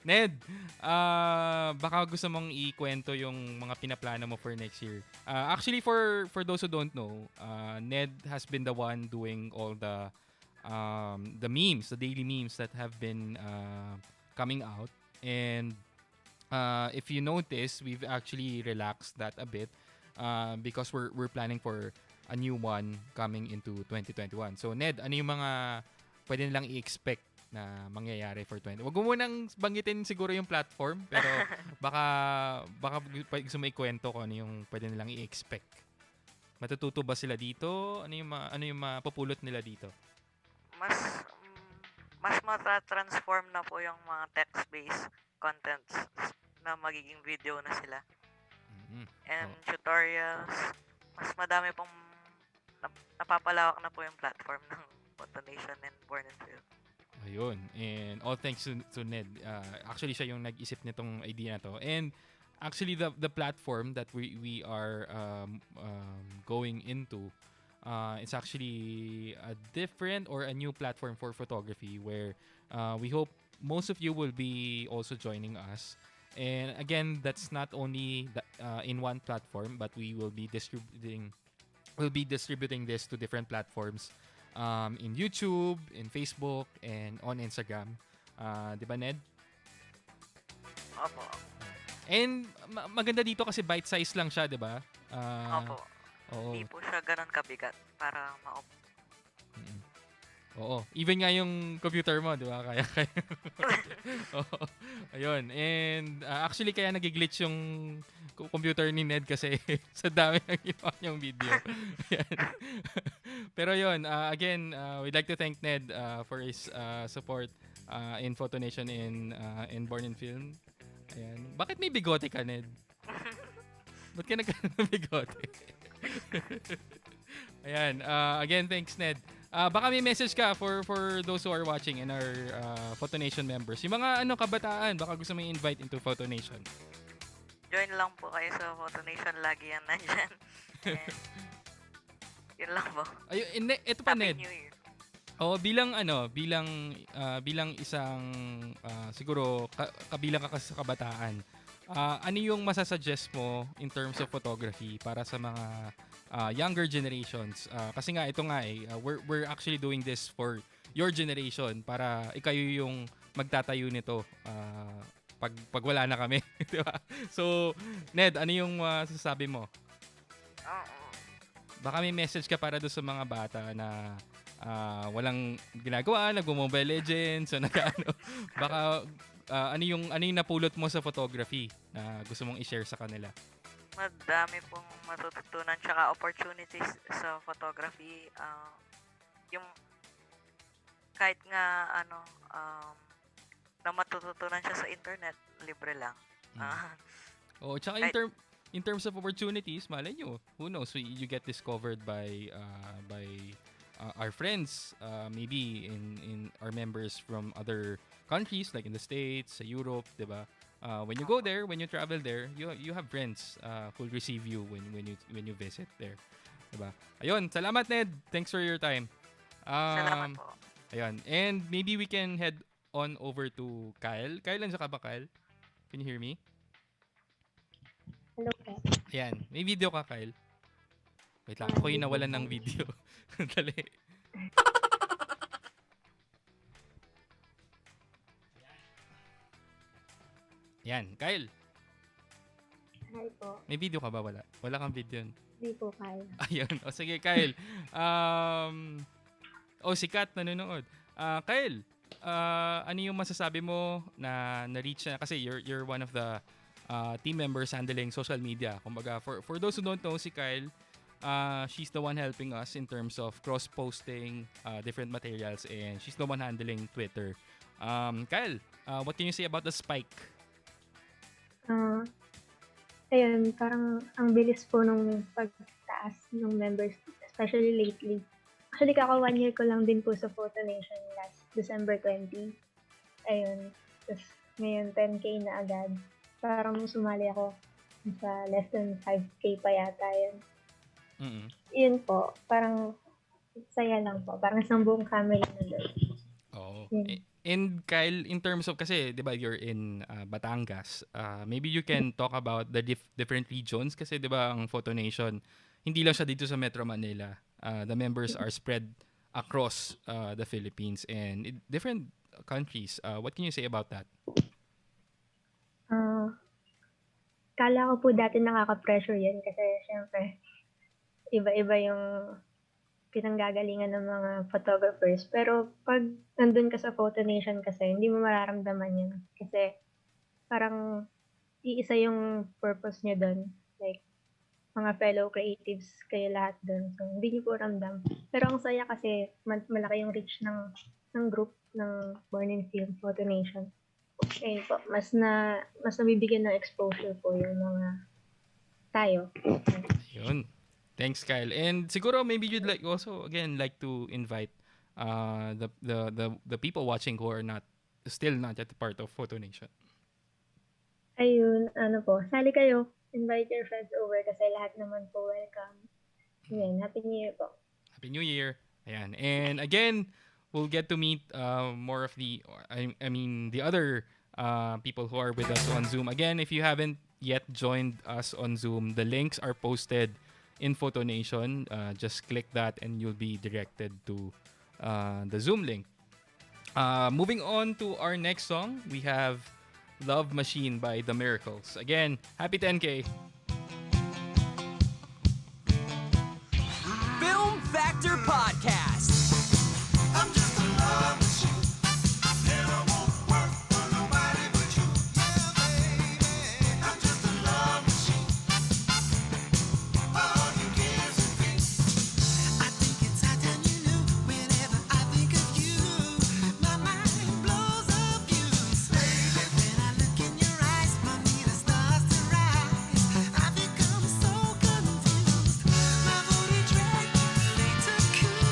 Ned, baka gusto mong ikwento yung mga pinaplano mo for next year. Actually, for those who don't know, Ned has been the one doing all the memes, the daily memes that have been coming out. And if you notice, we've actually relaxed that a bit because we're planning for a new one coming into 2021. So Ned, ano yung mga pwede nilang i-expect na mangyayari for 20? Wag mo munang banggitin siguro yung platform, pero baka gusto mo ikwento ko ano yung pwede nilang i-expect. Matututo ba sila dito? Ano yung mapupulot nila dito? Mas mata-transform na po yung mga text-based contents na magiging video na sila. And tutorials, mas madami pong napapalawak na po yung platform ng Photonation and Born and Film. Ayun. And all thanks to Ned. Actually, siya yung nag-isip nitong idea na to. And actually, the platform that we are going into, it's actually a different or a new platform for photography where we hope most of you will be also joining us. And again, that's not only in one platform, but we will be distributing this to different platforms in YouTube, in Facebook, and on Instagram. Di ba, Ned? Opo. And maganda dito kasi bite-size lang siya, di ba? Opo. Oo. Hindi po siya ganun kabigat para Oo. Even nga yung computer mo, di ba? Kaya. Oo. Ayun. And actually, kaya nag-glitch yung computer ni Ned kasi sa dami ng ginawa niyang video. Pero yun, again, we'd like to thank Ned for his support in Photonation and Born in Film. Ayan. Bakit may bigote ka, Ned? Ba't ka nagkaroon ng bigote? Ayan. Again, thanks, Ned. Baka may message ka for those who are watching and our Photonation members. Yung mga kabataan, baka gusto mo i-invite into Photonation. Join lang po kayo sa Photonation. Lagi yan nandyan. Yun lang po. Ayun, ito pa, Ned. Happy New Year. Bilang isang siguro kabilang ka sa kabataan. Ano yung masasuggest mo in terms of photography para sa mga younger generations? Kasi nga ito nga we're actually doing this for your generation para ikayo yung magtatayo nito pag wala na kami, di ba? So, Ned, ano yung sasabi mo? Baka may message ka para doon sa mga bata na walang ginagawa, nagmo-Mobile Legends, so baka ano yung napulot mo sa photography na gusto mong i-share sa kanila? Madami pong matututunan tsaka opportunities sa photography. Yung kahit nga na matututunan siya sa internet, libre lang. Tsaka in terms of opportunities, malay nyo, who knows, you get discovered by our friends, maybe in our members from other countries like in the States, sa Europe, diba? When you go there, when you travel there, you have friends who'll receive you when you visit there, diba? Ayun, salamat, Ned. Thanks for your time. Salamat po. Ayun, and maybe we can head on over to Kyle. Kyle, nandiyan ka ba, Kyle? Can you hear me? Hello po. Ayan. May video ka, Kyle. Wait lang. Ako yung nawalan ng video. Dali. Yan. Kyle. Hi po. May video ka ba? Wala. Wala kang video. Hindi po kaya. Ayun. O sige, Kyle. Si Kat nanonood. Kyle, ano yung masasabi mo na na-reach na? Kasi you're one of the team members handling social media. Kumbaga, for those who don't know, si Kyle, she's the one helping us in terms of cross-posting different materials, and she's the one handling Twitter. Kyle, what can you say about the spike? Ayun, parang ang bilis po nung pagtaas ng members, especially lately. Actually, 1 year ko lang din po sa Photonation last December 20. Ayun. Tapos ngayon 10K na agad. Parang nung sumali ako sa less than 5K pa yata yun. Mm-hmm. Yun po, parang saya lang po. Parang isang buong family na doon. Oh. And Kyle, in terms of, kasi, di ba, you're in Batangas. Maybe you can talk about the different regions. Kasi, di ba, ang Photonation, hindi lang siya dito sa Metro Manila. The members are spread across the Philippines and in different countries. What can you say about that? Kala ko po dati nakaka-pressure yan kasi, syempre, iba-iba yung pinanggagalingan ng mga photographers. Pero pag nandun ka sa Photonation kasi, hindi mo mararamdaman yun. Kasi parang iisa yung purpose nyo dun. Like, mga fellow creatives kayo lahat dun. So, hindi nyo po ramdam. Pero ang saya kasi malaki yung reach ng group ng Born in Film Photonation. Okay po. Mas nabibigyan ng exposure po yung mga tayo. Yun. Thanks, Kyle. And siguro maybe you'd like to invite the people watching who are still not yet part of Photonation. Ayun, sali kayo. Invite your friends over kasi lahat naman po welcome. Ayan, Happy New Year po. Happy New Year. Ayan. And again, we'll get to meet more of the other people who are with us on Zoom. Again, if you haven't yet joined us on Zoom, the links are posted in Photonation. Just click that and you'll be directed to the Zoom link. Moving on to our next song, we have Love Machine by The Miracles. Again, happy 10K. Film Factor Podcast. I'm just a love machine. Cool.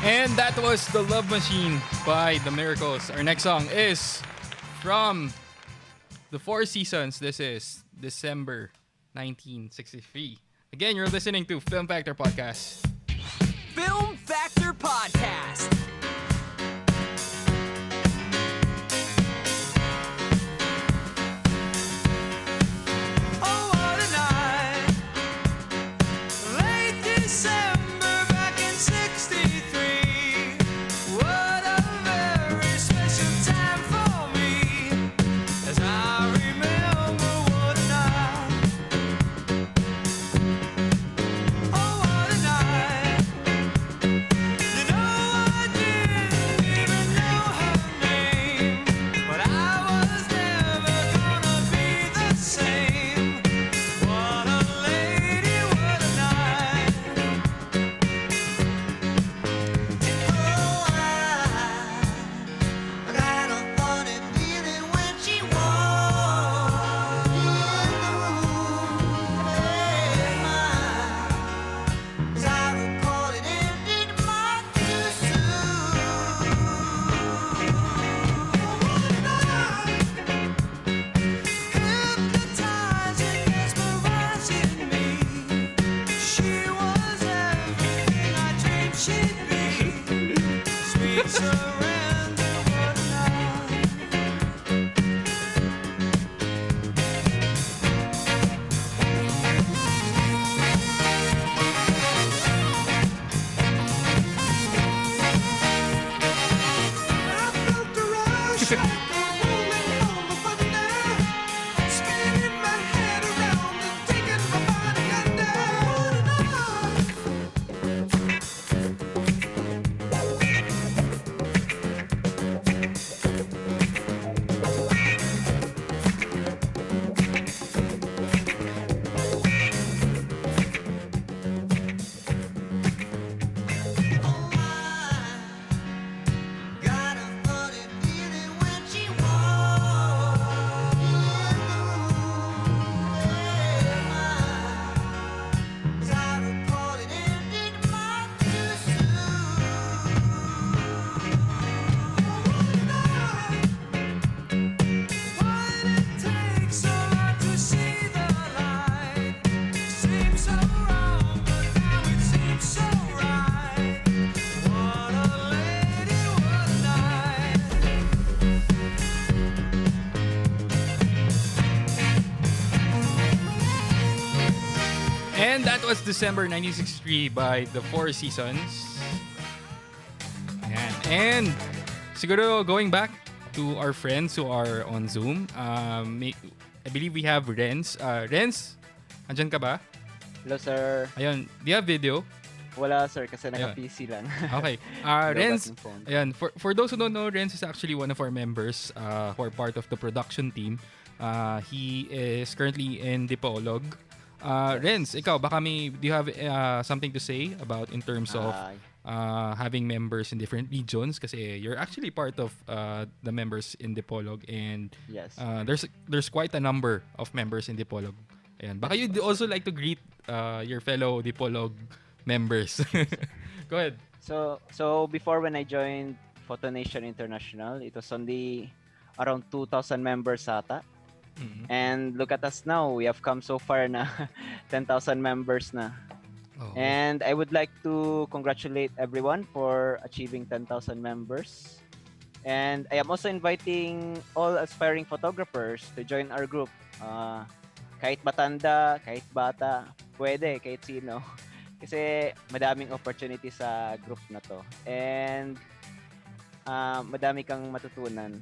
And that was The Love Machine by The Miracles. Our next song is from The Four Seasons. This is December 1963. Again, you're listening to Film Factor Podcast. Film Factor Podcast. Oh, what a night. Late December back in 63. What a very special time for me. As I remember what a night. Oh, what a night. You know I didn't even know her name. But I was never gonna be the same. What a lady, what a night. Oh, I got a funny feeling when she walked in the room. Hey, as I recall it ended much too soon. Hypnotizing, mesmerizing me. She was everything I dreamed she'd be. Sweet surrender, what a night. I felt the rush like a rolling on the thunder, spinning my head around and taking my body under. Got a funny feeling when she walked in the room. As I recall it ended much too soon. Why did it take so long to see the light? Seems so wrong, but now it seems so right. What a lady, what a night. And that was December 1963 by The Four Seasons. Ayan. And siguro going back to our friends who are on Zoom, I believe we have Renz. Renz, andyan ka ba? Hello, sir. Ayun, do you have video? Wala, sir, kasi Ayun. naka-PC lang. Okay. Low Renz, button phone. ayan, for those who don't know, Renz is actually one of our members who are part of the production team. He is currently in Dipolog. Renz, ikaw, baka do you have something to say about in terms of having members in different regions? Kasi you're actually part of the members in Dipolog, and Yes. there's quite a number of members in Dipolog. Ayan. Baka you'd also like to greet your fellow Dipolog members. Go ahead. So before, when I joined Photonation International, it was only around 2,000 members ata. Mhm. And look at us now. We have come so far na 10,000 members na. Oh. And I would like to congratulate everyone for achieving 10,000 members. And I am also inviting all aspiring photographers to join our group. Kahit matanda, kahit bata, pwede, kahit sino. Kasi madaming opportunity sa group na to. And madami kang matutunan.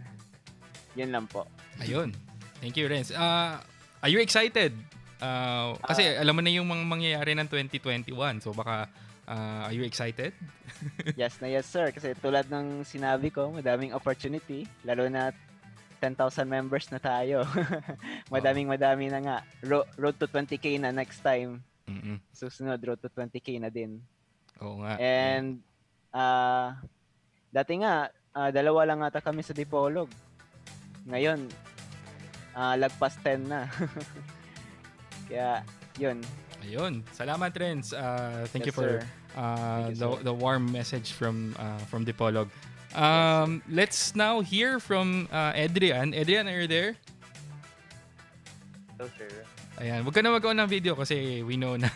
Yun lang po. Ayun. Thank you, Renz. Are you excited? Kasi alam mo na yung mga mangyayari ng 2021. So baka, are you excited? Yes na yes, sir. Kasi tulad ng sinabi ko, madaming opportunity. Lalo na 10,000 members na tayo. Madami na nga. Road to 20K na next time. Mm-mm. Susunod, road to 20K na din. Oo nga. And dati nga, dalawa lang ata kami sa Dipolog. Ngayon, lagpas 10 na. Kaya, yun. Ayun. Salamat, Renz. Thank you Yes, for sir. Thank you, sir. the warm message from Dipolog. Let's now hear from Adrian. Adrian, are you there? Hello, sir. Ayan, wag ka na mag-on ng video kasi we know na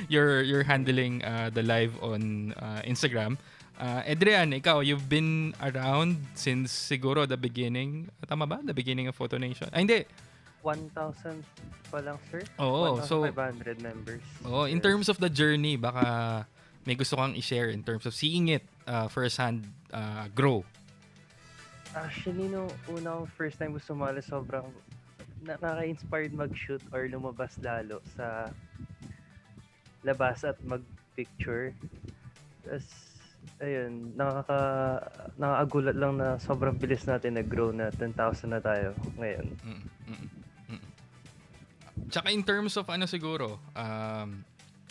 you're handling the live on Instagram. Adrian, ikaw, you've been around since siguro the beginning. Tama ba? The beginning of Photonation. Hindi. 1,000 pa lang, sir. Oo, so 1,500 members. in terms of the journey, baka may gusto kang i-share in terms of seeing it firsthand grow. Actually, nung una kong first time ko sumali, sobrang nakaka-inspired mag-shoot or lumabas lalo sa labas at mag-picture. Tapos, ayun, nakakagulat lang na sobrang bilis natin nag-grow na 10,000 na tayo ngayon. Tsaka in terms of siguro,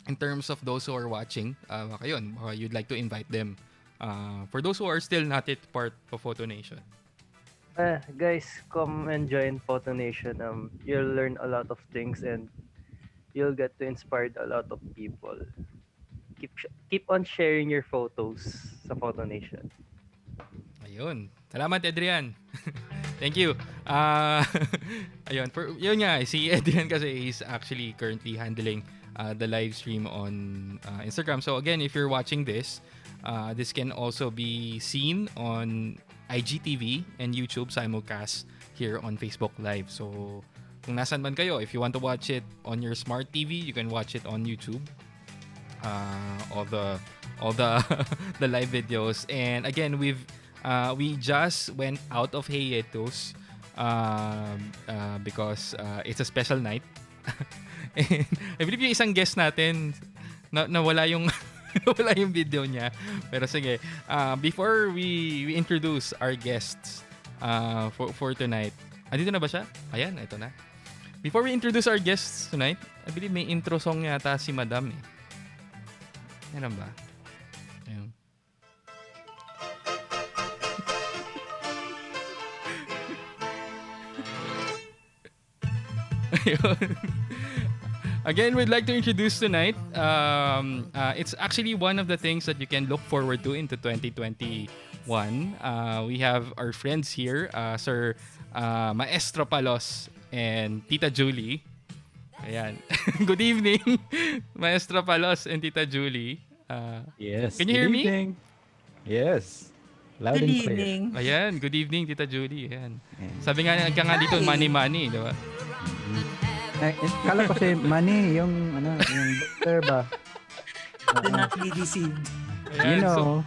in terms of those who are watching, baka yun, baka you'd like to invite them. For those who are still not yet part of Photonation. Guys, come and join Photonation. You'll learn a lot of things and you'll get to inspire a lot of people. Keep on sharing your photos sa Photonation. Ayun. Salamat, Adrian. Thank you. Ayun, yun nga, si Adrian kasi is actually currently handling the live stream on Instagram. So again, if you're watching this, this can also be seen on IGTV and YouTube simulcast here on Facebook Live. So kung nasan man kayo, if you want to watch it on your smart TV, you can watch it on YouTube. All the the live videos. And again, we just went out of hiatus because it's a special night. And I believe yung isang guest natin nawala yung wala yung video niya. Pero sige, before we introduce our guests for tonight. Andito na ba siya? Ayan, ito na. Before we introduce our guests tonight, I believe may intro song yata si Madam eh. Meron ba? Ayun. Again, we'd like to introduce tonight. It's actually one of the things that you can look forward to into 2021. We have our friends here, Sir Maestro Palos and Tita Julie. Ayan. Good evening, Maestro Palos and Tita Julie. Yes. Can you hear me? Evening. Yes. Loud Good and clear. evening. Ayan, good evening, Tita Julie. Ayan. Sabi nga dito, money, di ba? Kala ko si Manny, yung doctor ba? Do not be deceived. You know,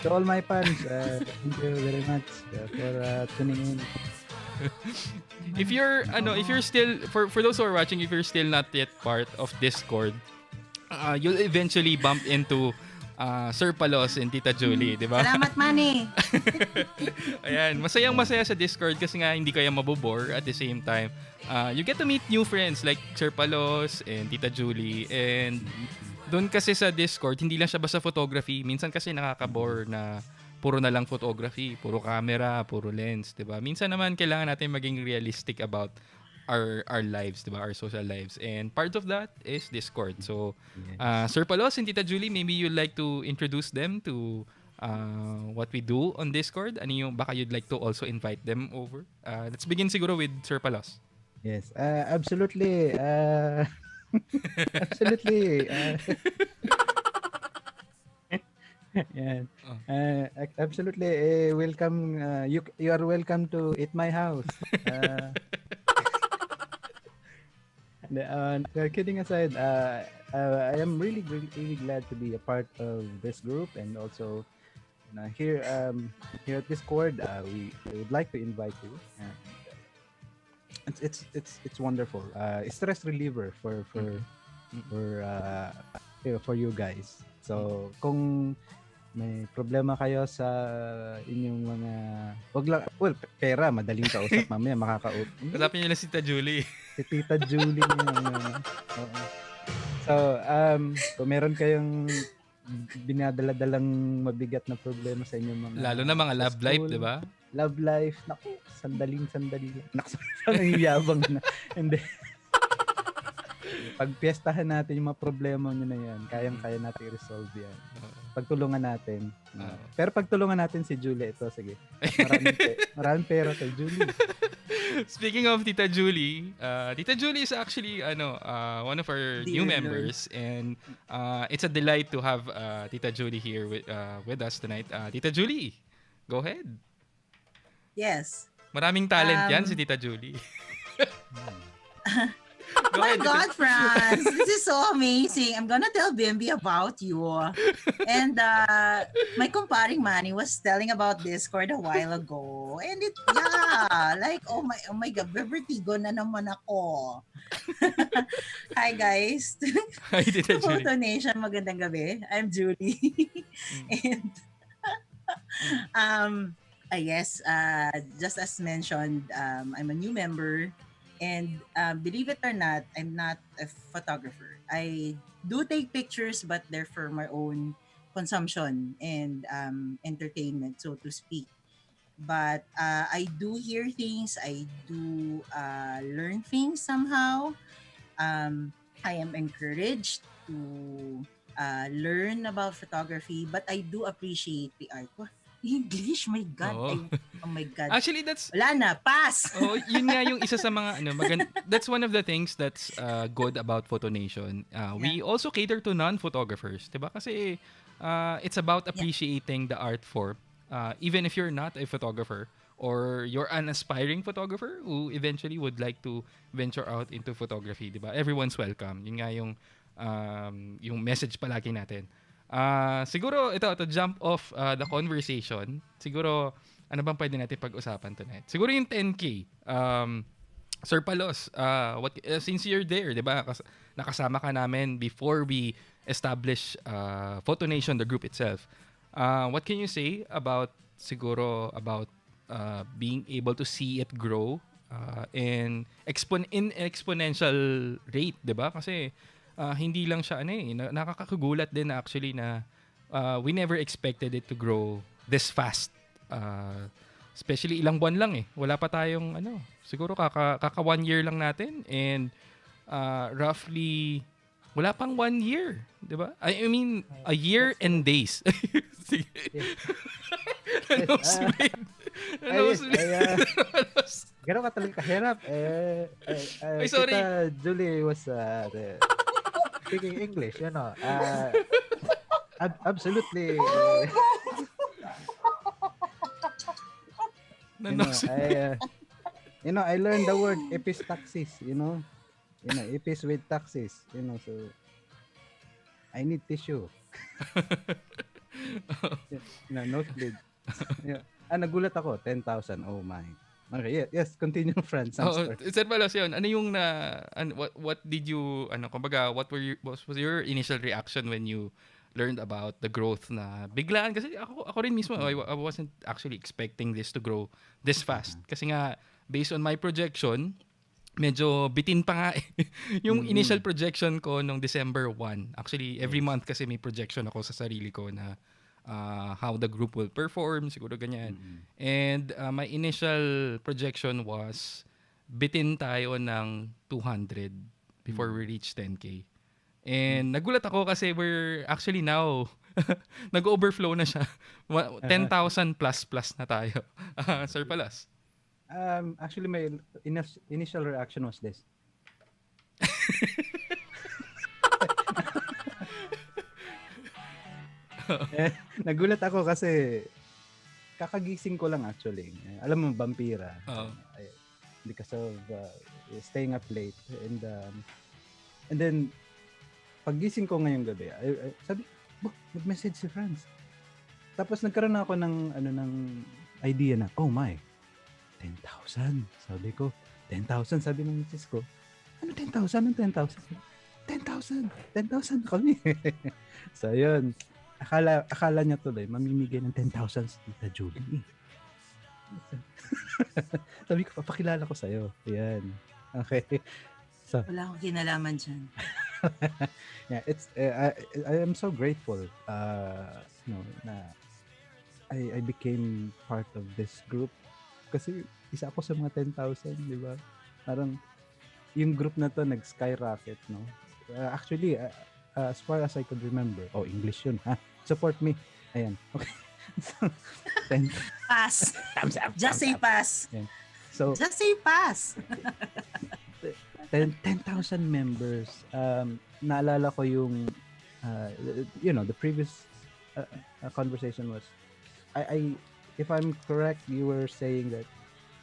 to all my fans, thank you very much for tuning in. If you're still for those who are watching, if you're still not yet part of Discord, you'll eventually bump into Sir Palos and Tita Julie, di ba? Salamat, Manny! Ayan, masayang-masaya sa Discord kasi nga hindi kayo mabobore at the same time. You get to meet new friends like Sir Palos and Tita Julie, and doon kasi sa Discord, hindi lang siya basta photography. Minsan kasi nakaka-bore na puro na lang photography, puro camera, puro lens, di ba? Minsan naman kailangan natin maging realistic about our lives, diba? Our social lives. And part of that is Discord. So, Sir Palos and Tita Julie, maybe you'd like to introduce them to what we do on Discord. Ano yung baka you'd like to also invite them over? Let's begin siguro with Sir Palos. Yes, absolutely. Absolutely. Yeah. Absolutely. Welcome. You are welcome to eat my house. Kidding aside, I am really glad to be a part of this group, and also here at Discord, we would like to invite you. It's wonderful. Stress reliever for you guys. So kung may problema kayo sa inyong mga pera, madaling kausap mamaya, makakausap. Kasapin niyo lang si Tita Julie. Si Tita Julie So, kung meron kayong binadala-dalang mabigat na problema sa inyong mga lalo na mga love life, di ba? Love life, naku, sandali lang. Naku, ang yabang na. Hindi. pagpiestahan natin yung mga problema nyo na yan, kayang-kaya natin i-resolve yan. Pagtulungan natin. Pero pagtulungan natin si Julie, ito, sige. Maraming pera kay Julie. Speaking of Tita Julie is actually one of our Dear new Lord. members, and it's a delight to have Tita Julie here with us tonight. Tita Julie, go ahead. Yes. Maraming talent yan si Tita Julie. Oh my God, Franz, this is so amazing. I'm gonna tell Bimby about you. And my comparing Manny was telling about Discord a while ago. And oh my God, vertigo na naman ako. Hi guys. Hi, Tita Julie. Photonation, magandang gabi. I'm Julie. And yes, just as mentioned, I'm a new member. And believe it or not, I'm not a photographer. I do take pictures, but they're for my own consumption and entertainment, so to speak. But I do hear things. I do learn things somehow. I am encouraged to learn about photography, but I do appreciate the art. English, my God. Oo. Oh my God. Actually, that's... Wala na, pass! Yun nga yung isa sa mga that's one of the things that's good about Photonation. We also cater to non-photographers, 'di ba? Kasi it's about appreciating the art form. Even if you're not a photographer or you're an aspiring photographer who eventually would like to venture out into photography, 'di ba? Everyone's welcome. Yun nga yung message palagi natin. Siguro ito to jump off the conversation. Siguro ano bang pwede natin pag-usapan tonight? Siguro yung 10K. Sir Palos, since you're there, 'di ba? Nakasama ka namin before we establish Photonation, the group itself. What can you say about being able to see it grow in exponential rate, 'di ba? Kasi hindi lang siya nakakagulat din actually na we never expected it to grow this fast. Especially ilang buwan lang wala pa tayong siguro kaka 1 year lang natin, and roughly wala pang 1 year, 'di ba? I mean a year and days. Gano'n ka talaga kahirap. Sorry. Tita Julie was speaking English, absolutely. I learned the word epistaxis, epis with taxis, so I need tissue. Nosebleed. Nagulat ako, 10,000. Oh my. Okay, yes, continue, Franz. Sir Palos, yun. Ano yung what did you kumbaga, what was your initial reaction when you learned about the growth na biglaan? Kasi ako rin mismo, I wasn't actually expecting this to grow this fast. Kasi nga based on my projection, medyo bitin pa nga yung initial projection ko nung December 1. Actually, every month kasi may projection ako sa sarili ko na how the group will perform, siguro ganyan. And my initial projection was bitin tayo ng 200 before we reach 10K. And nagulat ako kasi we're actually now nag-overflow na siya. 10,000 plus na tayo. Sir Palas. Actually, my initial reaction was this. Nagulat ako kasi kakagising ko lang actually. Alam mo, vampira. Because of staying up late. And then, paggising ko ngayong gabi, sabi, mag-message si Franz. Tapos nagkaroon ako ng idea na, oh my, 10,000. Sabi ko, 10,000. Sabi ng misis ko, ano 10,000? Ano 10,000? 10,000 kami. So, yun. Akala niya tuloy, mamimigay ng 10,000 si Tita Julie. Sabi ko, papakilala ko sa'yo. Yan. Okay. So, wala akong kinalaman dyan. Yeah, I am so grateful na I became part of this group kasi isa ako sa mga 10,000, di ba? Parang yung group na to nag-skyrocket, no? Actually, as far as I could remember, English yun, ha? Support me. Ayan. Okay. So, 10, Pass. thumbs up. Just say pass. Ayan. So, Just say pass. 10,000 members. Naalala ko yung, the previous conversation was, I, if I'm correct, you were saying that,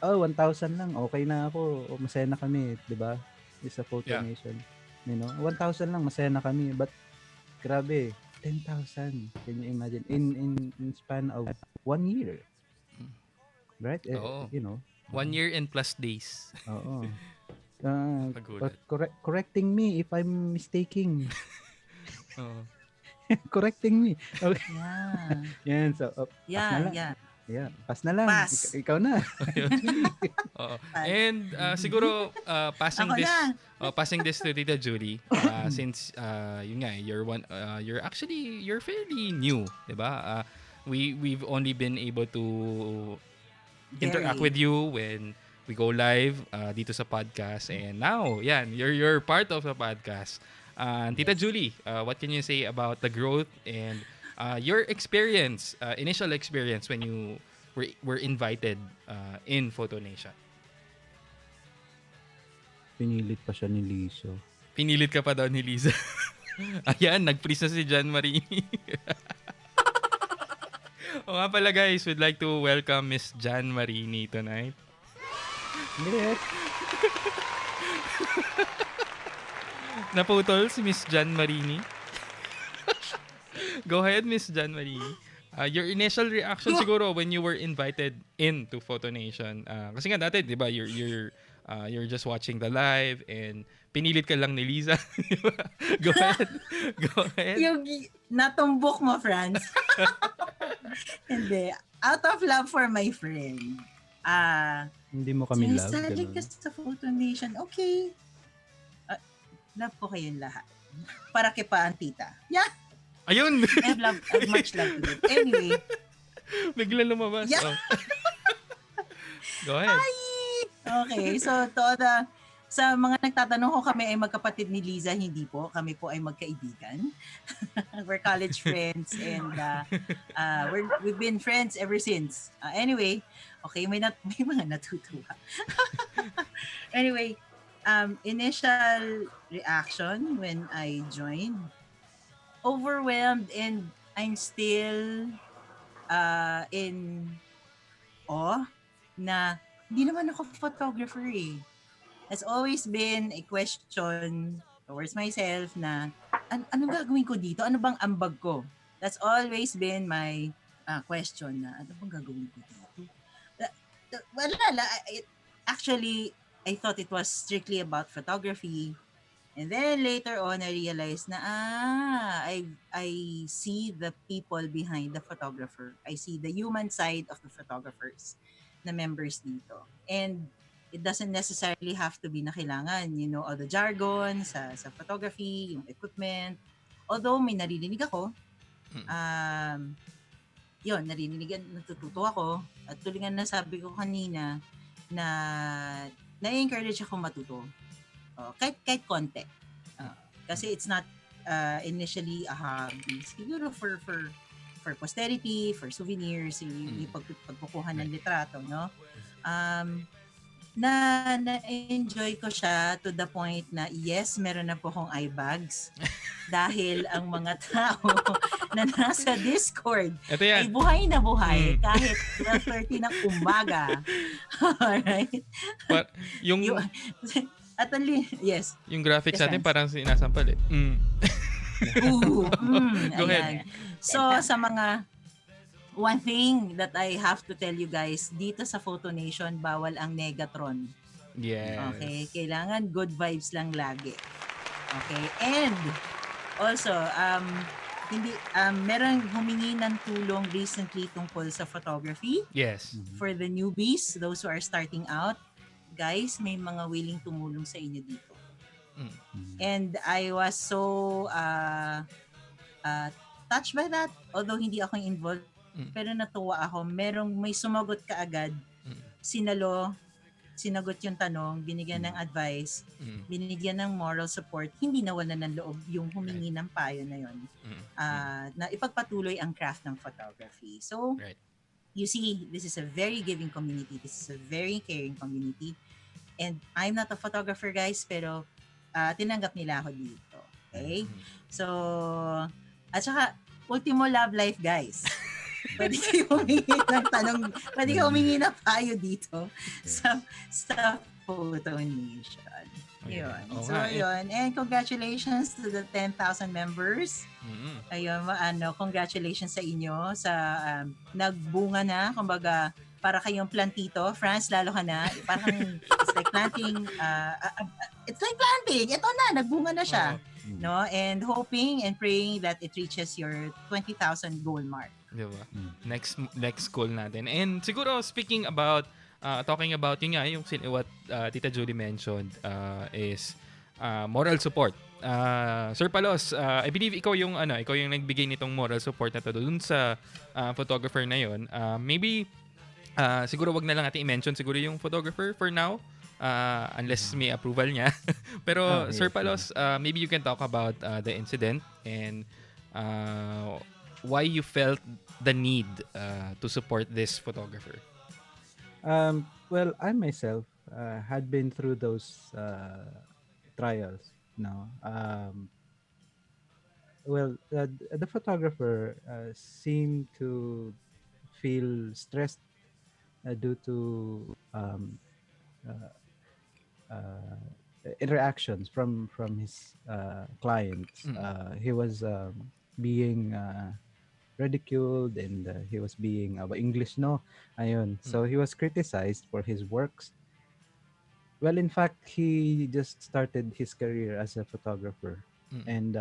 1,000 lang, okay na ako. Masaya na kami, di ba? Isa Photonation. You know, 1,000 lang, masaya na kami. But, grabe, 10,000. Can you imagine? In span of 1 year. Right? Oo. 1 year and plus days. Oo. Pagulat. Correcting me if I'm mistaking. Oo. Correcting me. Okay. Yeah. Yan. So, pass na lang. Yeah. Pass na lang. Pass. Ikaw na. Oo. And siguro passing this to Tita Julie since yun nga you're fairly new, 'di ba? We've only been able to interact with you when we go live dito sa podcast, and now you're part of the podcast. Tita Julie, what can you say about the growth and your experience, initial experience when you were invited in Photonation? Pinilit pa siya ni Liso. Pinilit ka pa daw ni Liza. Ayan, nag-freeze na si John Marini. O nga pala guys, we'd like to welcome Miss Jan Marini tonight. Yes. Naputol si Miss Jan Marini. Go ahead, Miss Jan Marini. Your initial reaction siguro when you were invited into Photonation. Kasi nga dati, di ba, you're just watching the live and pinilit ka lang ni Liza. Go ahead. Go ahead. Yung natumbok mo, Franz. Hindi. Out of love for my friend. Hindi mo kami love. Sinasali ka sa Photonation. Okay. Love ko kayong lahat. Para kay pa ang tita. Yeah. Ayun. I have much love to give. Anyway. Bigla lumabas. Yeah. Oh. Go ahead. Hi! Okay. So, sa mga nagtatanong ko, kami ay magkapatid ni Liza, hindi po. Kami po ay magkaibigan. We're college friends and we've been friends ever since. Anyway, okay, may mga natutuwa. Anyway, initial reaction when I joined, overwhelmed, and I'm still in awe na hindi naman ako photographer eh. Has always been a question towards myself na anong gagawin ko dito? Ano bang ambag ko? That's always been my question na ano bang gagawin ko dito? Actually, I thought it was strictly about photography. And then later on, I realized na I see the people behind the photographer. I see the human side of the photographers na members dito. And it doesn't necessarily have to be na kailangan, all the jargon sa photography, yung equipment. Although may naririnig ako, natututo ako. At tuloy nga nasabi ko kanina na na-encourage ako matuto. Kahit konti. Kasi it's not initially a hobby. Siguro for posterity, for souvenirs, yung pagkukuha ng litrato, no? Na-enjoy ko siya to the point na yes, meron na po akong eye bags dahil ang mga tao na nasa Discord ay buhay na buhay kahit 12:30 ng umaga. Alright? Yes. Yung graphics natin parang sinasampal eh. Go ahead. So, sa mga one thing that I have to tell you guys, dito sa Photonation, bawal ang Negatron. Yes. Okay? Kailangan good vibes lang lagi. Okay? And, also, meron humingi ng tulong recently tungkol sa photography. Yes. For the newbies, those who are starting out, guys, may mga willing tumulong sa inyo dito. And I was so touched by that, although hindi ako involved, pero natuwa ako. May sumagot kaagad, sinalo, sinagot yung tanong, binigyan ng advice, binigyan ng moral support, hindi nawalan ng loob yung humingi ng payo na yun. Na ipagpatuloy ang craft ng photography. So, you see, this is a very giving community. This is a very caring community. And I'm not a photographer, guys, pero tinanggap nila ako dito. Okay? So, at saka, ultimo love life, guys. Pwede kayo humingi ng tanong, pwede kayo humingi ng payo dito sa Photonation. Yun. So, yun. And congratulations to the 10,000 members. Ayun, congratulations sa inyo sa nagbunga na, kumbaga, para kayong plantito. France, lalo ka na. Parang it's like planting. It's like planting. Ito na, nagbunga na siya. No? And hoping and praying that it reaches your 20,000 goal mark. Diba? Next goal natin. And siguro, speaking about, talking about yun nga, yung what Tita Julie mentioned is moral support. Sir Palos, I believe ikaw yung nagbigay nitong moral support na to dun sa photographer na yun. Maybe siguro wag na lang natin i-mention siguro yung photographer for now, unless may approval niya. Pero Sir Palos, maybe you can talk about the incident and why you felt the need to support this photographer. Well, I myself had been through those trials. No. Well, the photographer seemed to feel stressed due to interactions from his clients. He was being ridiculed and he was being English no ayun. So he was criticized for his works. Well, in fact, he just started his career as a photographer and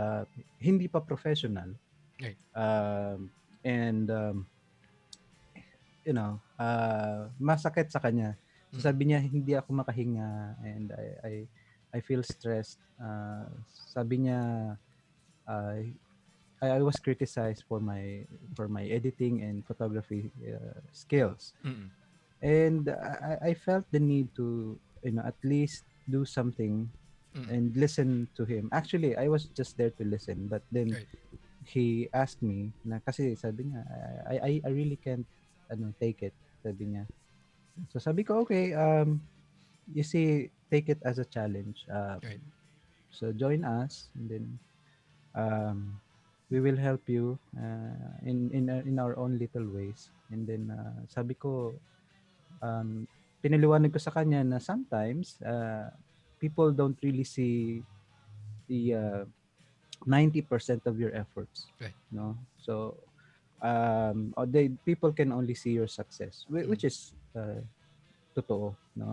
hindi pa professional. Right. And masakit sa kanya. So sabi niya, hindi ako makahinga and I feel stressed. Sabi niya, I was criticized for my editing and photography skills. And I felt the need to at least do something and listen to him. Actually, I was just there to listen, but then he asked me na kasi sabi niya I really can't take it, sabi niya. So sabi ko, okay, you see, take it as a challenge. So join us and then we will help you in our own little ways. And then sabi ko, pinaliwanag ko sa kanya na sometimes people don't really see the 90% of your efforts. Right. No? So people can only see your success, which is totoo. No?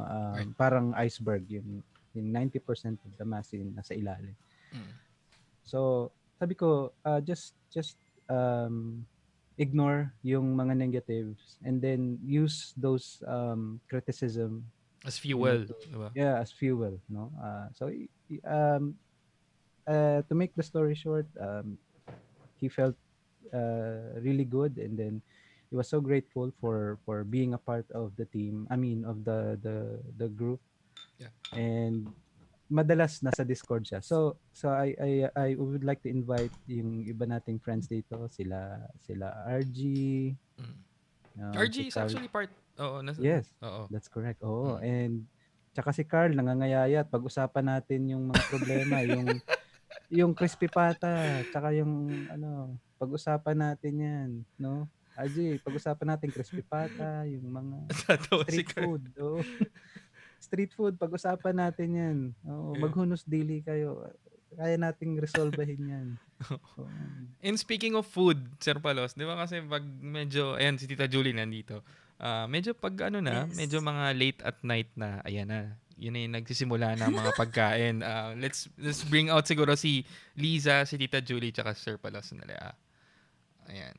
Parang iceberg, yung 90% of the mass yung nasa ilalim. So sabi ko, just ignore yung mga negatives and then use those criticism as fuel. As fuel, no? So to make the story short, he felt really good and then he was so grateful for being a part of the team. I mean, of the group. Yeah. And madalas nasa Discord siya. So I would like to invite yung iba nating friends dito, sila RG. RG is actually part. Yes. That's correct. And tsaka si Carl nangangayaya at pag-usapan natin yung mga problema, yung crispy pata, tsaka yung pag-usapan natin 'yan, no? RG, pag-usapan natin crispy pata, yung mga street food. Street food, pag-usapan natin yan. Maghunos dili kayo. Kaya nating resolbahin yan. And speaking of food, Sir Palos, di ba kasi pag medyo, ayan, si Tita Julie nandito. Medyo pag medyo mga late at night na, ayan na, yun na yung nagsisimula ng mga pagkain. Let's bring out siguro si Liza, si Tita Julie, tsaka Sir Palos. Ayan.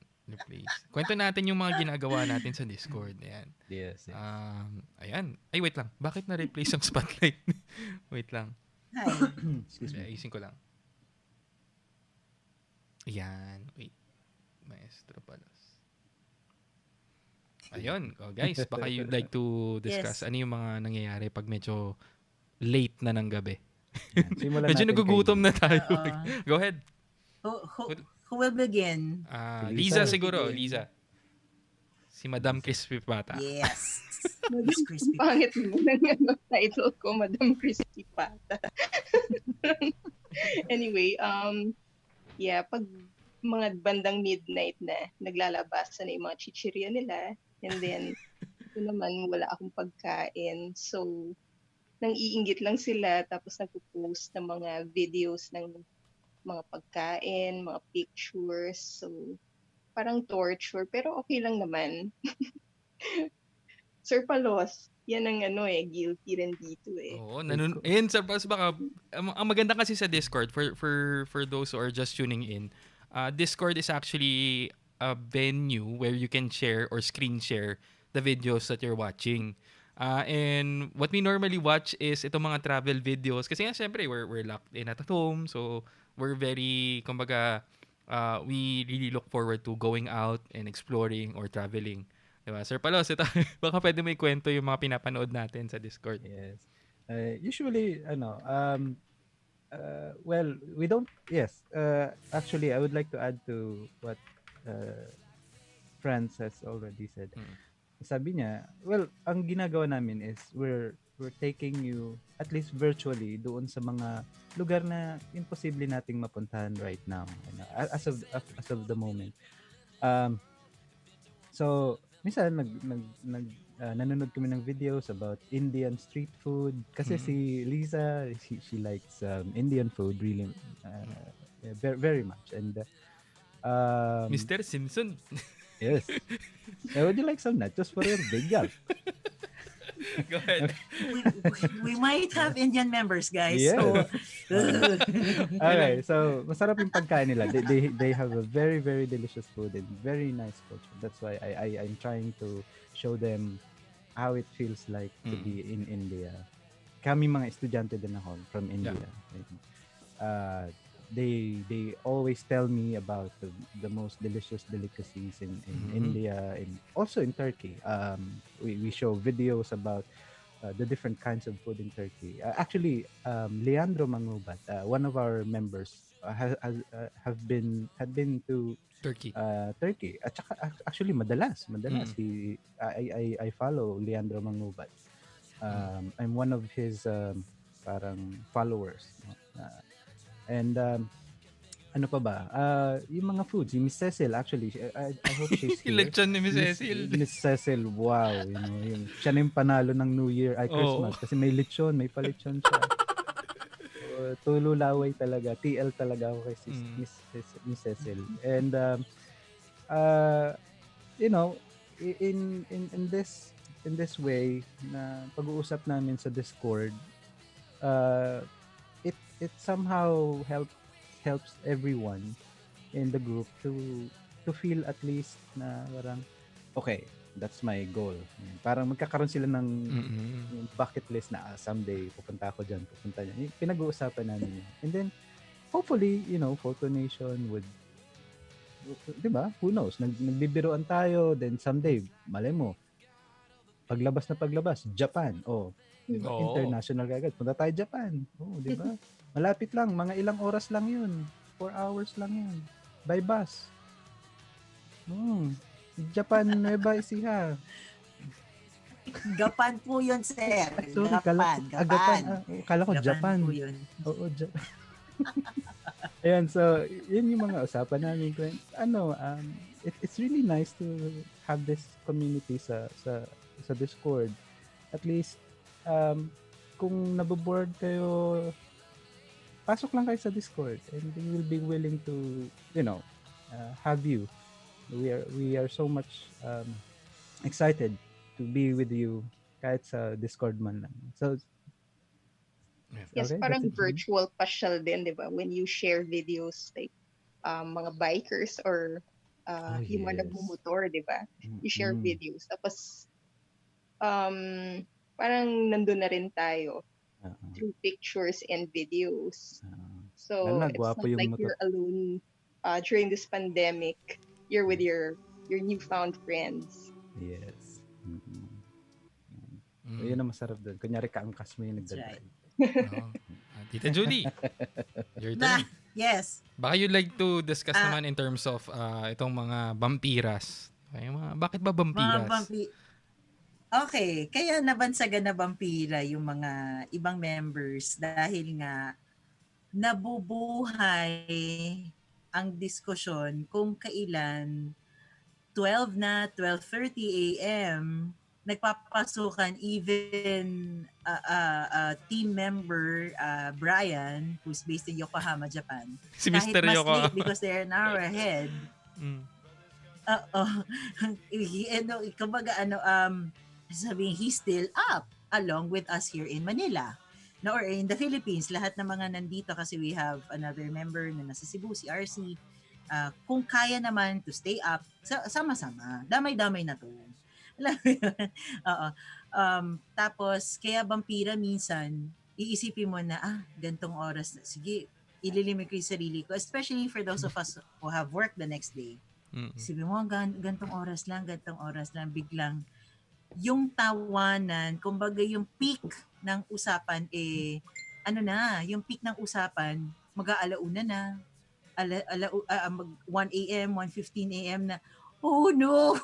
Please. Kwento natin yung mga ginagawa natin sa Discord. Ayan. Yes. Ayan. Ay, wait lang. Bakit na-replace ang spotlight? Wait lang. Excuse me. Ayusin ko lang. Ayan. Wait. Maestro Palos. Ayun. Oh, guys, baka you'd like to discuss Yes. ano yung mga nangyayari pag medyo late na ng gabi. Simulan Medyo natin nagugutom kay na tayo. Oo. Go ahead. Who, who, who will begin? Liza Lisa. siguro, Begin. Liza. Si Madam Crispy Pata. Yes. Madam, Miss Crispy. pangit mo ng title ko, Madam Crispy Pata. Anyway, yeah, pag mga bandang midnight na, naglalabasan na yung mga chichirya nila. And then, ito naman, wala akong pagkain. So, nang iinggit lang sila, tapos nagpo-post ng mga videos ng mga pagkain, mga pictures. So, parang torture, pero okay lang naman. Sir Palos, yan ang guilty rin dito eh. Oo, ayun, Pals, baka, ang maganda kasi sa Discord, for those who are just tuning in, Discord is actually a venue where you can share or screen share the videos that you're watching. And what we normally watch is itong mga travel videos. Kasi nga, syempre, we're locked in at home. So, we're very, kumbaga, we really look forward to going out and exploring or traveling. Diba? Sir Palos, ito, baka pwede mo ikwento yung mga pinapanood natin sa Discord. Yes. Usually, well, we don't, yes. Actually, I would like to add to what Franz has already said. Sabi niya, well, ang ginagawa namin is we're taking you at least virtually doon sa mga lugar na imposible nating mapuntahan right now, as of the moment. So minsan nanonood kami ng videos about Indian street food kasi si Lisa, she likes Indian food really very, very much. And Mr. Simpson. Yes. Would you like some nachos for your big gulp? Go ahead. We might have Indian members, guys. Yeah. So, okay, so masarap yung pagkain nila. They have a very, very delicious food and very nice culture. That's why I'm trying to show them how it feels like to be in India. Kami mga estudyante din ako from India. Yeah. They always tell me about the most delicious delicacies in India and also in Turkey. We show videos about the different kinds of food in Turkey. Actually, Leandro Mangubat, one of our members, had been to Turkey. Turkey. At saka, actually madalas. I follow Leandro Mangubat. I'm one of his parang followers. And ano pa ba? Yung mga foods, yung Miss Cecil actually, I hope she's here. Yung lechon ni Miss Cecil. Miss Cecil, wow, yung siya na yung panalo ng New Year ay Christmas kasi may lechon, may palechon siya. Tulo laway talaga, TL talaga ako kay Miss Cecil. And in this way na pag-uusap namin sa Discord, it somehow helps everyone in the group to feel at least na parang okay, that's my goal. Parang magkakaroon sila ng bucket list na someday pupunta ako diyan, pupunta diyan. Pinag-uusapan namin yun. And then hopefully, Photonation would, 'di ba? Who knows? Nagbibiroan tayo, then someday, malay mo, paglabas, Japan. Diba? International agad. Punta tayo Japan. Diba? Malapit lang. Mga ilang oras lang yun. 4 hours lang yun. By bus. Japan, Nueva Ecija. Gapan po yun, sir. Sorry, Gapan. Kala ko Japan. Po yun. Oo, Japan. Ayan, so, yun yung mga usapan namin. It's really nice to have this community sa Discord. At least, kung naboboard kayo, pasok lang kayo sa Discord and we will be willing to, have you. We are so much excited to be with you kahit sa Discord man lang. So, yes, okay, parang virtual pasyal din, di ba? When you share videos like mga bikers or yung mga nagmumotor, di ba? You share videos. Tapos, parang nandun na rin tayo through pictures and videos. So, it's not like you're alone during this pandemic. You're with your newfound friends. Yes. Yun ang masarap doon. Kunyari kaangkas mo yung nagdadrive. Tita Julie, your turn. Yes. Baka you'd like to discuss naman in terms of itong mga vampiras. Bakit ba vampiras? Okay, kaya nabansagan na vampira yung mga ibang members dahil nga nabubuhay ang diskusyon kung kailan 12 na 12:30 a.m. nagpapasukan even team member Brian, who's based in Yokohama, Japan. Si Kahit Mr. mas Yokohama. late because they're an hour ahead. Oo. Kumbaga sabihin, he's still up along with us here in Manila. No, or in the Philippines, lahat ng mga nandito kasi we have another member na nasa Cebu, si RC. Kung kaya naman to stay up, sama-sama. Damay-damay na to. Alam mo yun? Oo. Tapos, kaya vampira minsan, iisipin mo na, gantong oras na. Sige, ililimit ko yung sarili ko. Especially for those of us who have work the next day. Isipin mo, gantong oras lang, biglang yung tawanan, kumbaga yung peak ng usapan yung peak ng usapan, mag-aalauna na, 1 a.m., 1:15 a.m. na, oh no!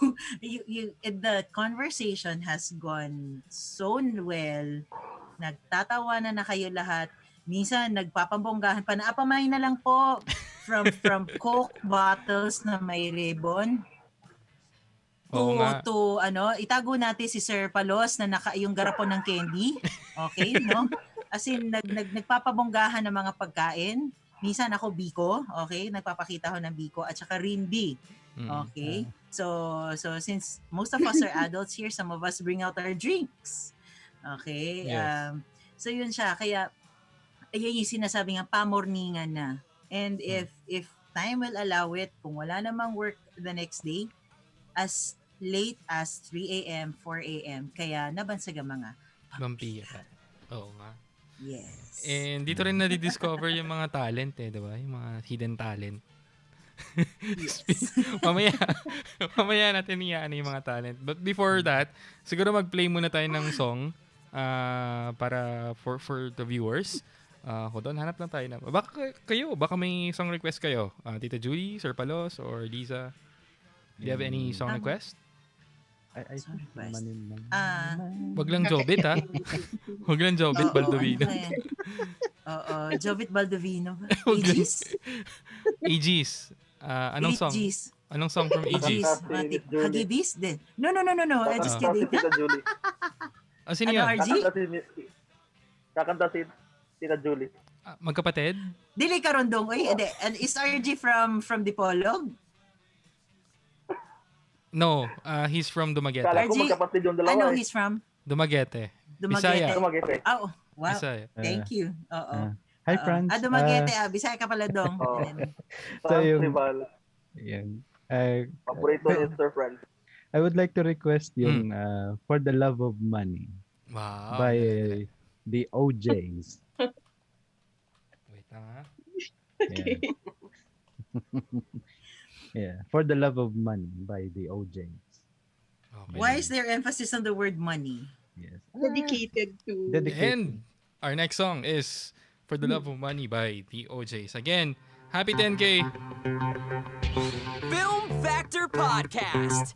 The conversation has gone so well, nagtatawanan na kayo lahat, minsan nagpapambonggahan pa na, apamay na lang po, from Coke bottles na may ribbon, to itago natin si Sir Palos na yung garapon ng candy. Okay, no? As in, nagpapabonggahan ng mga pagkain. Minsan ako biko, okay? Nagpapakita ako ng biko at saka rimbi. Okay? So since most of us are adults here, some of us bring out our drinks. Okay? Yes. So yun siya. Kaya, ayun yung sinasabi nga, pamorningan na. And if time will allow it, kung wala namang work the next day, as late as 3 a.m., 4 a.m. Kaya nabansaga mga vampira. Oo nga. Yes. And dito rin na-discover yung mga talent di ba? Yung mga hidden talent. Yes. mamaya natin yung mga talent. But before that, siguro mag-play muna tayo ng song para for the viewers. Hold on, hanap lang tayo na. Baka may song request kayo. Tita Julie, Sir Palos, or Liza. Do you have any song request? I song request. Wag lang Jobit, ha? Wag lang Jobit Baldovino. Oo, Jobit Baldovino. Aegis? Aegis. Anong song? Aegis. Anong song from Aegis? Hagibis din. No. I'm just kidding. Tita Julie. Sino yan? RG? Kakanta si Tita Julie. Magkapatid? Dili karondong. And is RG from Dipolog? No, he's from Dumaguete. Kala ko magkapatid yung dalawa. I know he's from Dumaguete. Bisaya. Dumaguete. Oh, wow. Bisaya. Thank you. Oo. Hi, Franz. Dumaguete. Bisaya ka pala, Dong. So yung, Rival. yan. Paborito ni Sir Franz. I would like to request yung For the Love of Money. Wow. By the OJs. Wait lang, ha? Okay. Yeah, For the Love of Money by the OJs. Okay. Why is there emphasis on the word money? Yes. Dedicated to... And our next song is For the Love of Money by the OJs. Again, happy 10K! Film Factor Podcast.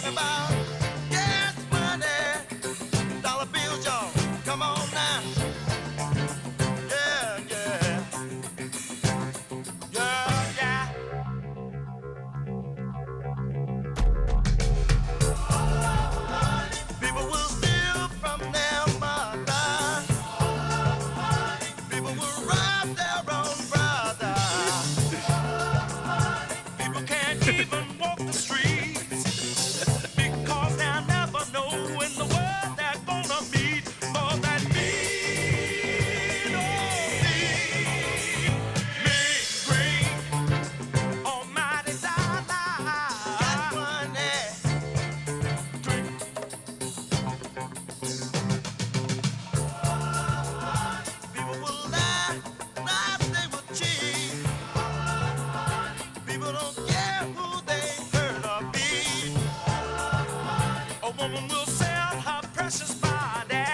about gas money, dollar bills, y'all. Come on now. Yeah, yeah. Yeah, yeah. People will steal from their mother. People will rob their own brother. People can't even walk the streets because they'll never know in the world they're gonna meet. For that mean, green, almighty dollar. Got money. People will lie, they will cheat. People don't care who they hurt or beat. A woman will sell her precious body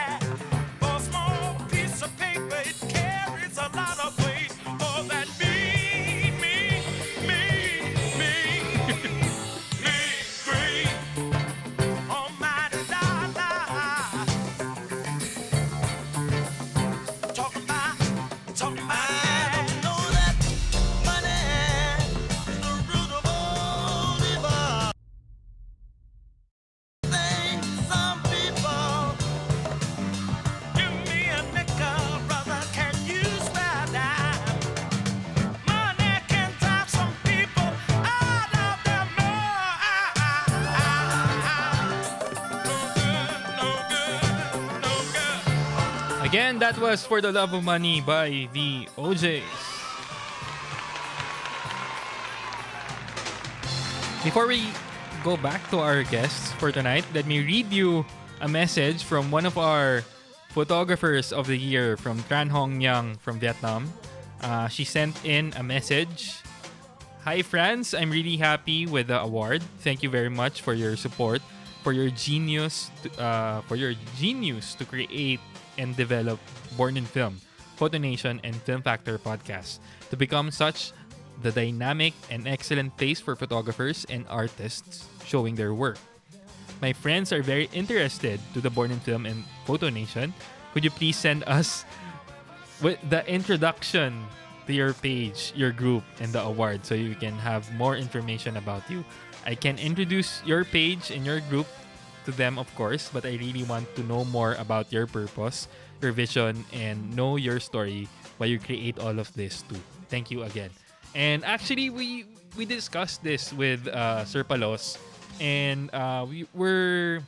for a small piece of paper. It carries a lot of weight. For that me, green, almighty dollar. Talk about, I don't know that money is the root of all evil. Think some people give me a nickel, brother. Can you spare that? Money can drive some people out of their mind. No good, no good. Again, that was For the Love of Money by the OJs. Before we go back to our guests for tonight, let me read you a message from one of our photographers of the year from Tran Hong Yang from Vietnam. She sent in a message. Hi, friends. I'm really happy with the award. Thank you very much for your support, for your genius to create and develop Born in Film, Photonation, and Film Factor podcasts to become such the dynamic and excellent place for photographers and artists showing their work. My friends are very interested to the Born in Film and Photonation. Could you please send us with the introduction to your page, your group, and the award so you can have more information about you? I can introduce your page and your group to them, of course, but I really want to know more about your purpose, your vision, and know your story while you create all of this too. Thank you again. And actually, we discussed this with Sir Palos, and we were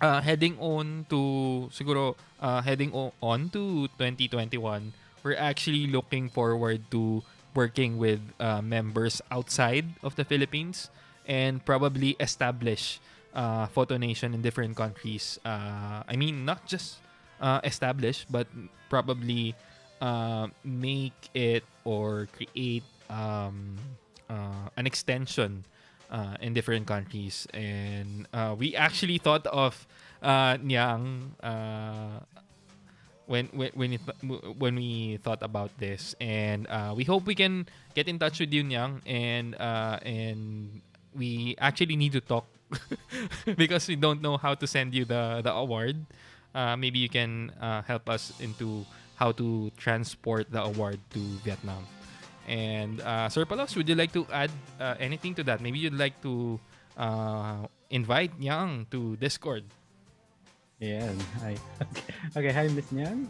heading on to on to 2021. We're actually looking forward to working with members outside of the Philippines and probably establish Photonation in different countries. I mean, not just establish, but probably make it or create an extension in different countries. And we actually thought of Nyang when we thought about this, and we hope we can get in touch with you, Nyang, and we actually need to talk because we don't know how to send you the award. Maybe you can help us into how to transport the award to Vietnam. And Sir Palos, would you like to add anything to that? Maybe you'd like to invite Yang to Discord. Yeah. Hi. Okay. Hi, Miss Nyan.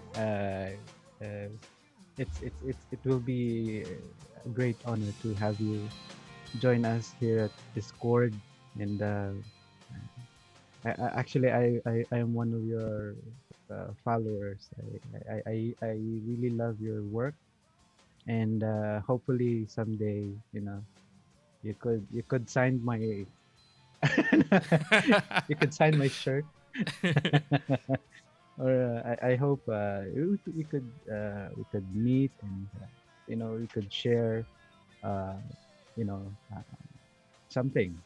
It will be a great honor to have you join us here at Discord. And I am one of your followers. I really love your work, and hopefully someday, you could sign my you could sign my shirt. Or I hope we could meet, and we could share uh, you know something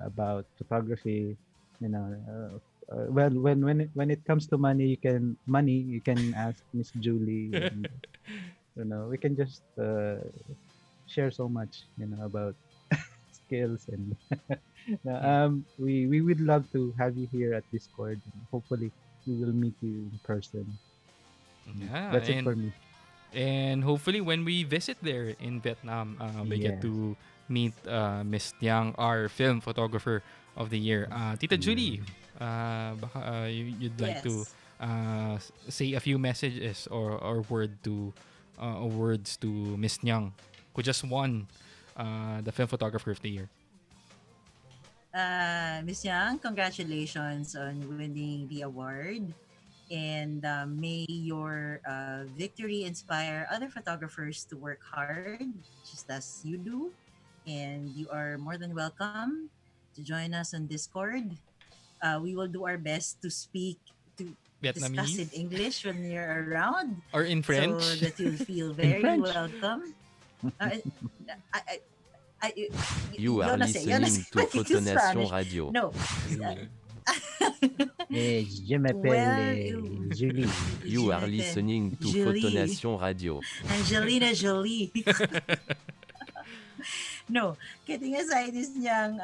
about photography. Well, when it comes to money, you can ask Miss Julie. And, we can just share so much about skills, and we would love to have you here at Discord. And hopefully, we will meet you in person. Yeah, That's it for me. And hopefully, when we visit there in Vietnam, we get Yes. to meet Miss Tiang, our film photographer of the year. Tita Julie, baka, you'd like to Yes. say a few messages or words to Miss Tiang, who just won the film photographer of the year. Miss Yang, congratulations on winning the award. And may your victory inspire other photographers to work hard, just as you do. And you are more than welcome to join us on Discord. We will do our best to speak, to discuss in Vietnamese English when you're around, or in so French. that you'll feel In very French. welcome. I, I, I, You are listening to Photonation Radio. No. Je m'appelle Julie. You are listening to Julie. Photonation Radio. Angelina Jolie. No, kidding aside, is niyang,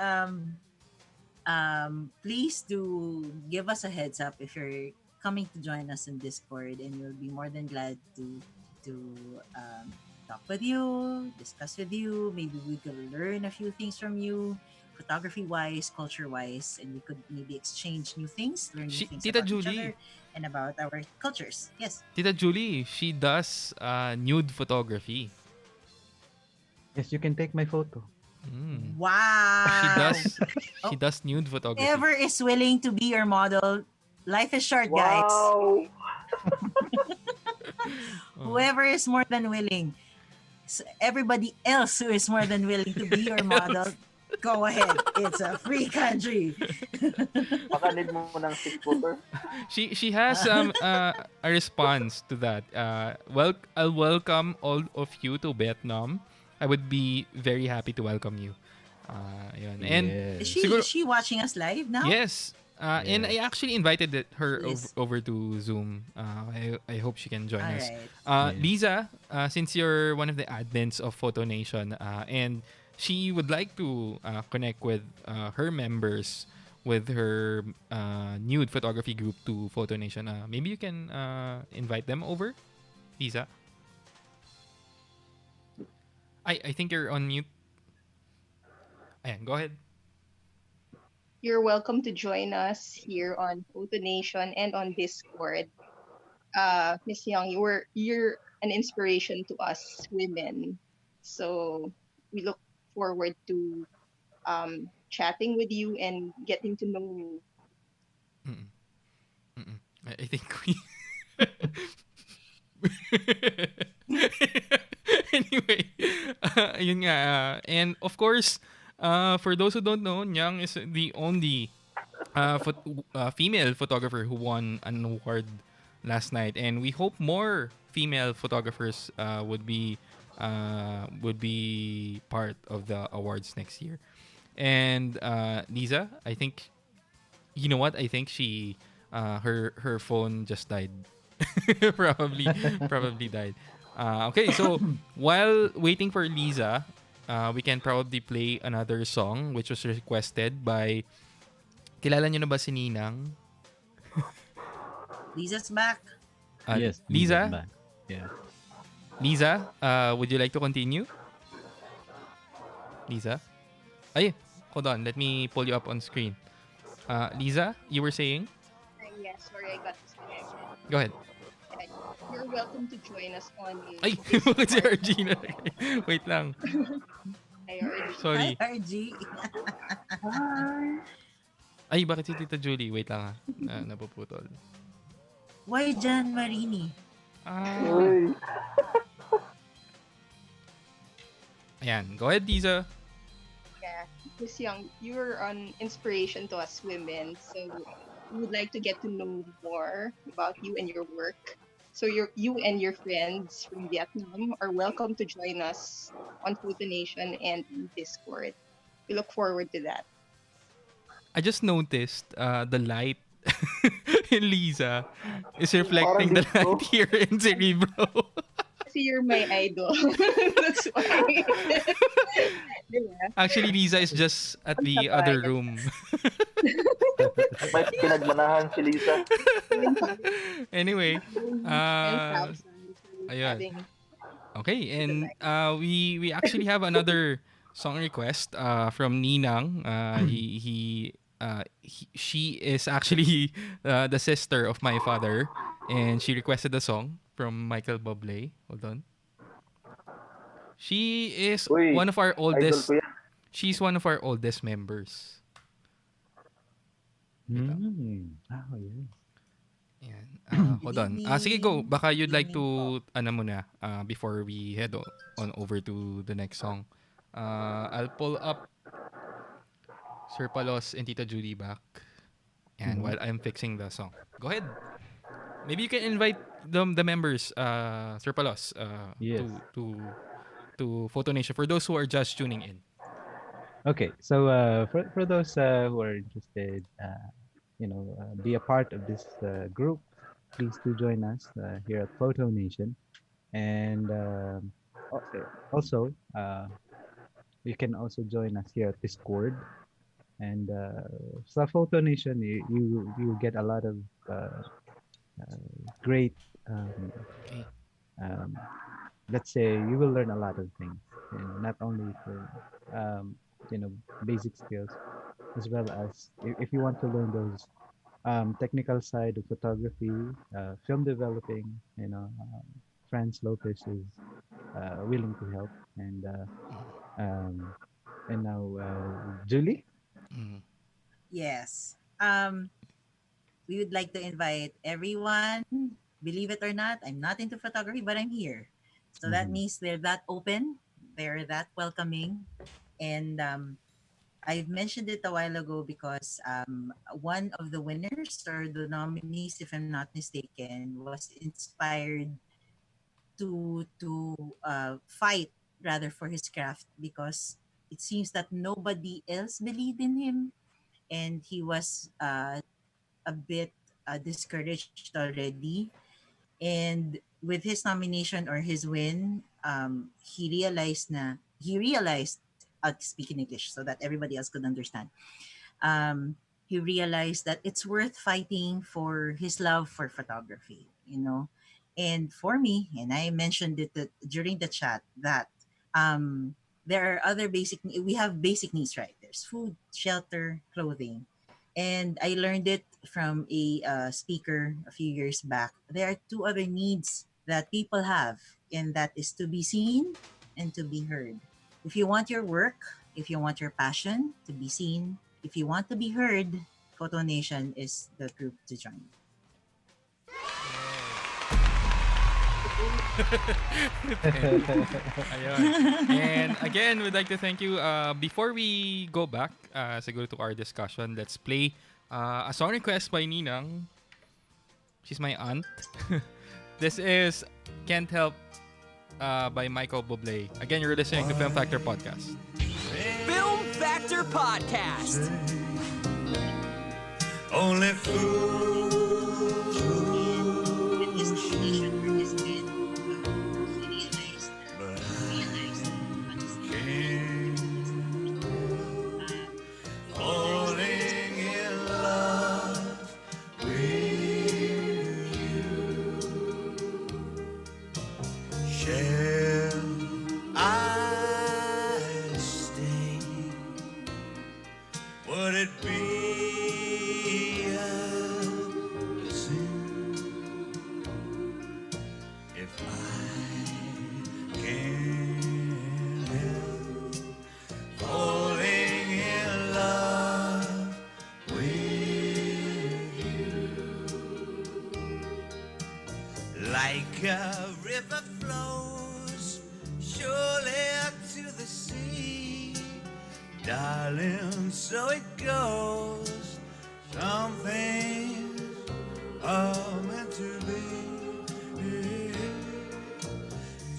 please do give us a heads up if you're coming to join us in Discord, and we'll be more than glad to talk with you, discuss with you. Maybe we could learn a few things from you, photography wise, culture wise, and we could maybe exchange new things, learn new things Tita about each Julie. other and about our cultures. Yes. Tita Julie, she does nude photography. Yes, you can take my photo. Wow. She does nude photography. Whoever is willing to be your model, life is short, Wow. guys. Whoever is more than willing. Everybody else who is more than willing to be your model, go ahead. It's a free country. Baka need mo ng 6-footer. She has a response to that. I'll welcome all of you to Vietnam. I would be very happy to welcome you. Yun. And Is she watching us live now? yes. And I actually invited her over to Zoom. I hope she can join us. Alright. Lisa, since you're one of the admins of Photonation, and she would like to connect with her members with her nude photography group to Photonation, maybe you can invite them over, Lisa. I think you're on mute. Ayan, go ahead. You're welcome to join us here on Photonation and on Discord. Miss Young, you're an inspiration to us women. So we look forward to chatting with you and getting to know you. I think we... Anyway, yun nga. And of course, for those who don't know, Nyang is the only female photographer who won an award last night, and we hope more female photographers would be part of the awards next year. And Lisa, I think, you know what? I think she her phone just died. probably died. Okay, so while waiting for Lisa, we can probably play another song which was requested by... Kilala niyo na ba si Ninang? Lisa's back. Yes, Lisa? back. Yeah. Lisa, would you like to continue? Lisa? Ay, hold on. Let me pull you up on screen. Lisa, you were saying? Yeah, sorry, I got disconnected. Go ahead. You're welcome to join us on Ay, bakit si RG na? Wait lang. Hi, RG. Sorry. Hi, RG. Ay, bakit si Tita Julie? Wait lang ha. Napuputol. Why Jan Marini? Ayan. Go ahead, Lisa. Yeah, Miss Young, you're an inspiration to us women. So we would like to get to know more about you and your work. So you and your friends from Vietnam are welcome to join us on Photonation and in Discord. We look forward to that. I just noticed the light in Lisa is reflecting the light here in Cerebro. Kasi you're my idol. That's why. Diba? Actually, Lisa is just at the other room. May pinagmanahan si Lisa. Anyway, 10,000 ayun. having Okay, the and mic. we actually have another song request from Ninang. She is actually the sister of my father, and she requested a song from Michael Bublé. Hold on. She is Uy, one of our idol oldest. ko yan. She's one of our oldest members. Wait lang. Oh, yes. Yan. Good Hold on. Sige, go. evening. Baka you'd Good like evening po. to, muna, before we head on over to the next song. I'll pull up Sir Palos and Tita Judy back. And while I'm fixing the song. Go ahead. Maybe you can invite the members, Sir Palos, Yes. to Photonation for those who are just tuning in. Okay, so for those who are interested, be a part of this group, please do join us here at Photonation. And also, you can also join us here at Discord. And sa Photonation, you get a lot of great, Okay. um, let's say, you will learn a lot of things, not only for um, basic skills, as well as if you want to learn those technical side of photography, film developing, Franz Lopez is willing to help. And now Julie. Yes. We would like to invite everyone. Believe it or not, I'm not into photography, but I'm here. So that means they're that open, they're that welcoming. And I've mentioned it a while ago because one of the winners or the nominees, if I'm not mistaken, was inspired to fight rather for his craft because it seems that nobody else believed in him, and he was a bit discouraged already. And with his nomination or his win, he realized, speaking English so that everybody else could understand. He realized that it's worth fighting for his love for photography, And for me, and I mentioned it during the chat that there are other we have basic needs, right? There's food, shelter, clothing. And I learned it from a speaker a few years back. There are two other needs that people have, and that is to be seen and to be heard. If you want your work, if you want your passion to be seen, if you want to be heard, Photo Nation is the group to join. Ayun. And again, we'd like to thank you. Before we go back, siguro to our discussion, let's play a song request by Ninang. She's my aunt. This is Can't Help by Michael Bublé. Again, you're listening to Film Factor Podcast. Film Factor Podcast. Only fools but falling in love with you. Shall I stay? Would it be a sin if I can't help falling in love with you? Like a river flows surely to the sea, darling, so it goes. Some things are meant to be.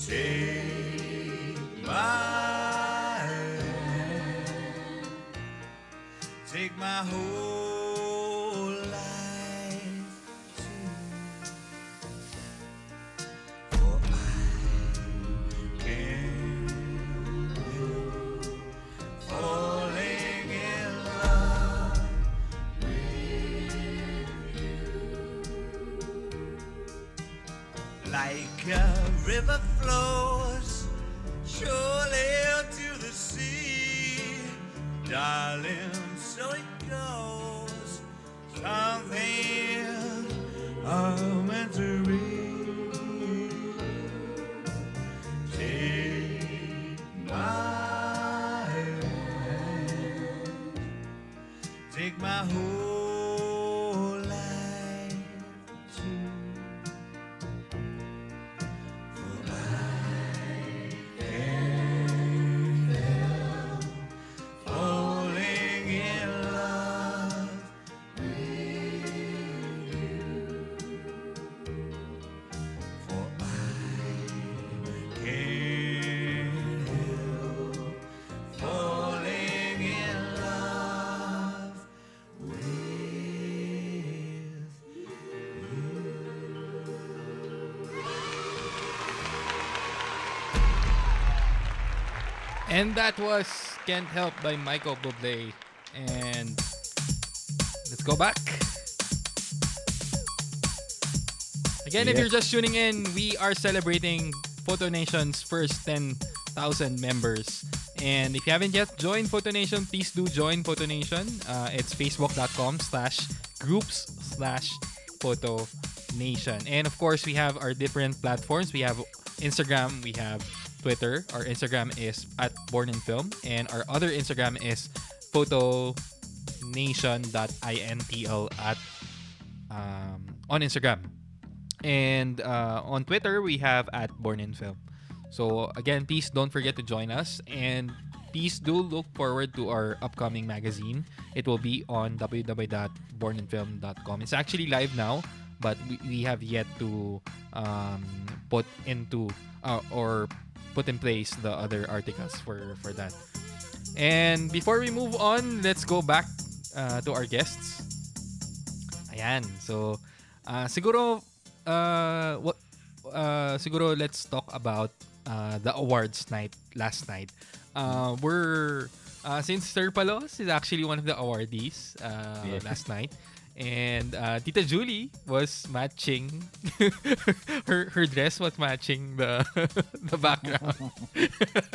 Take my hand, take my whole life too, for I can't help river flows surely to the sea, darling, so it goes. Something are meant to be. Take my hand, take my whole life too. Falling in love with you, for I can't help falling in love with you. And that was Can't Help by Michael Bublé. And let's go back. Again, if Yes. you're just tuning in, we are celebrating Photonation's first 10,000 members. And if you haven't yet joined Photonation, please do join Photonation. It's facebook.com/groups/Photonation. And of course, we have our different platforms. We have Instagram, we have Twitter. Our Instagram is at Born in Film. And our other Instagram is photonation.intl on Instagram. And on Twitter, we have at Born in Film. So again, please don't forget to join us. And please do look forward to our upcoming magazine. It will be on www.borninfilm.com. It's actually live now, but we have yet to put into or put in place the other articles for that. And before we move on, let's go back to our guests. Ayan. So, siguro, siguro let's talk about the awards night last night. Since Sir Palos is actually one of the awardees last night, and Tita Julie was matching her dress was matching the background.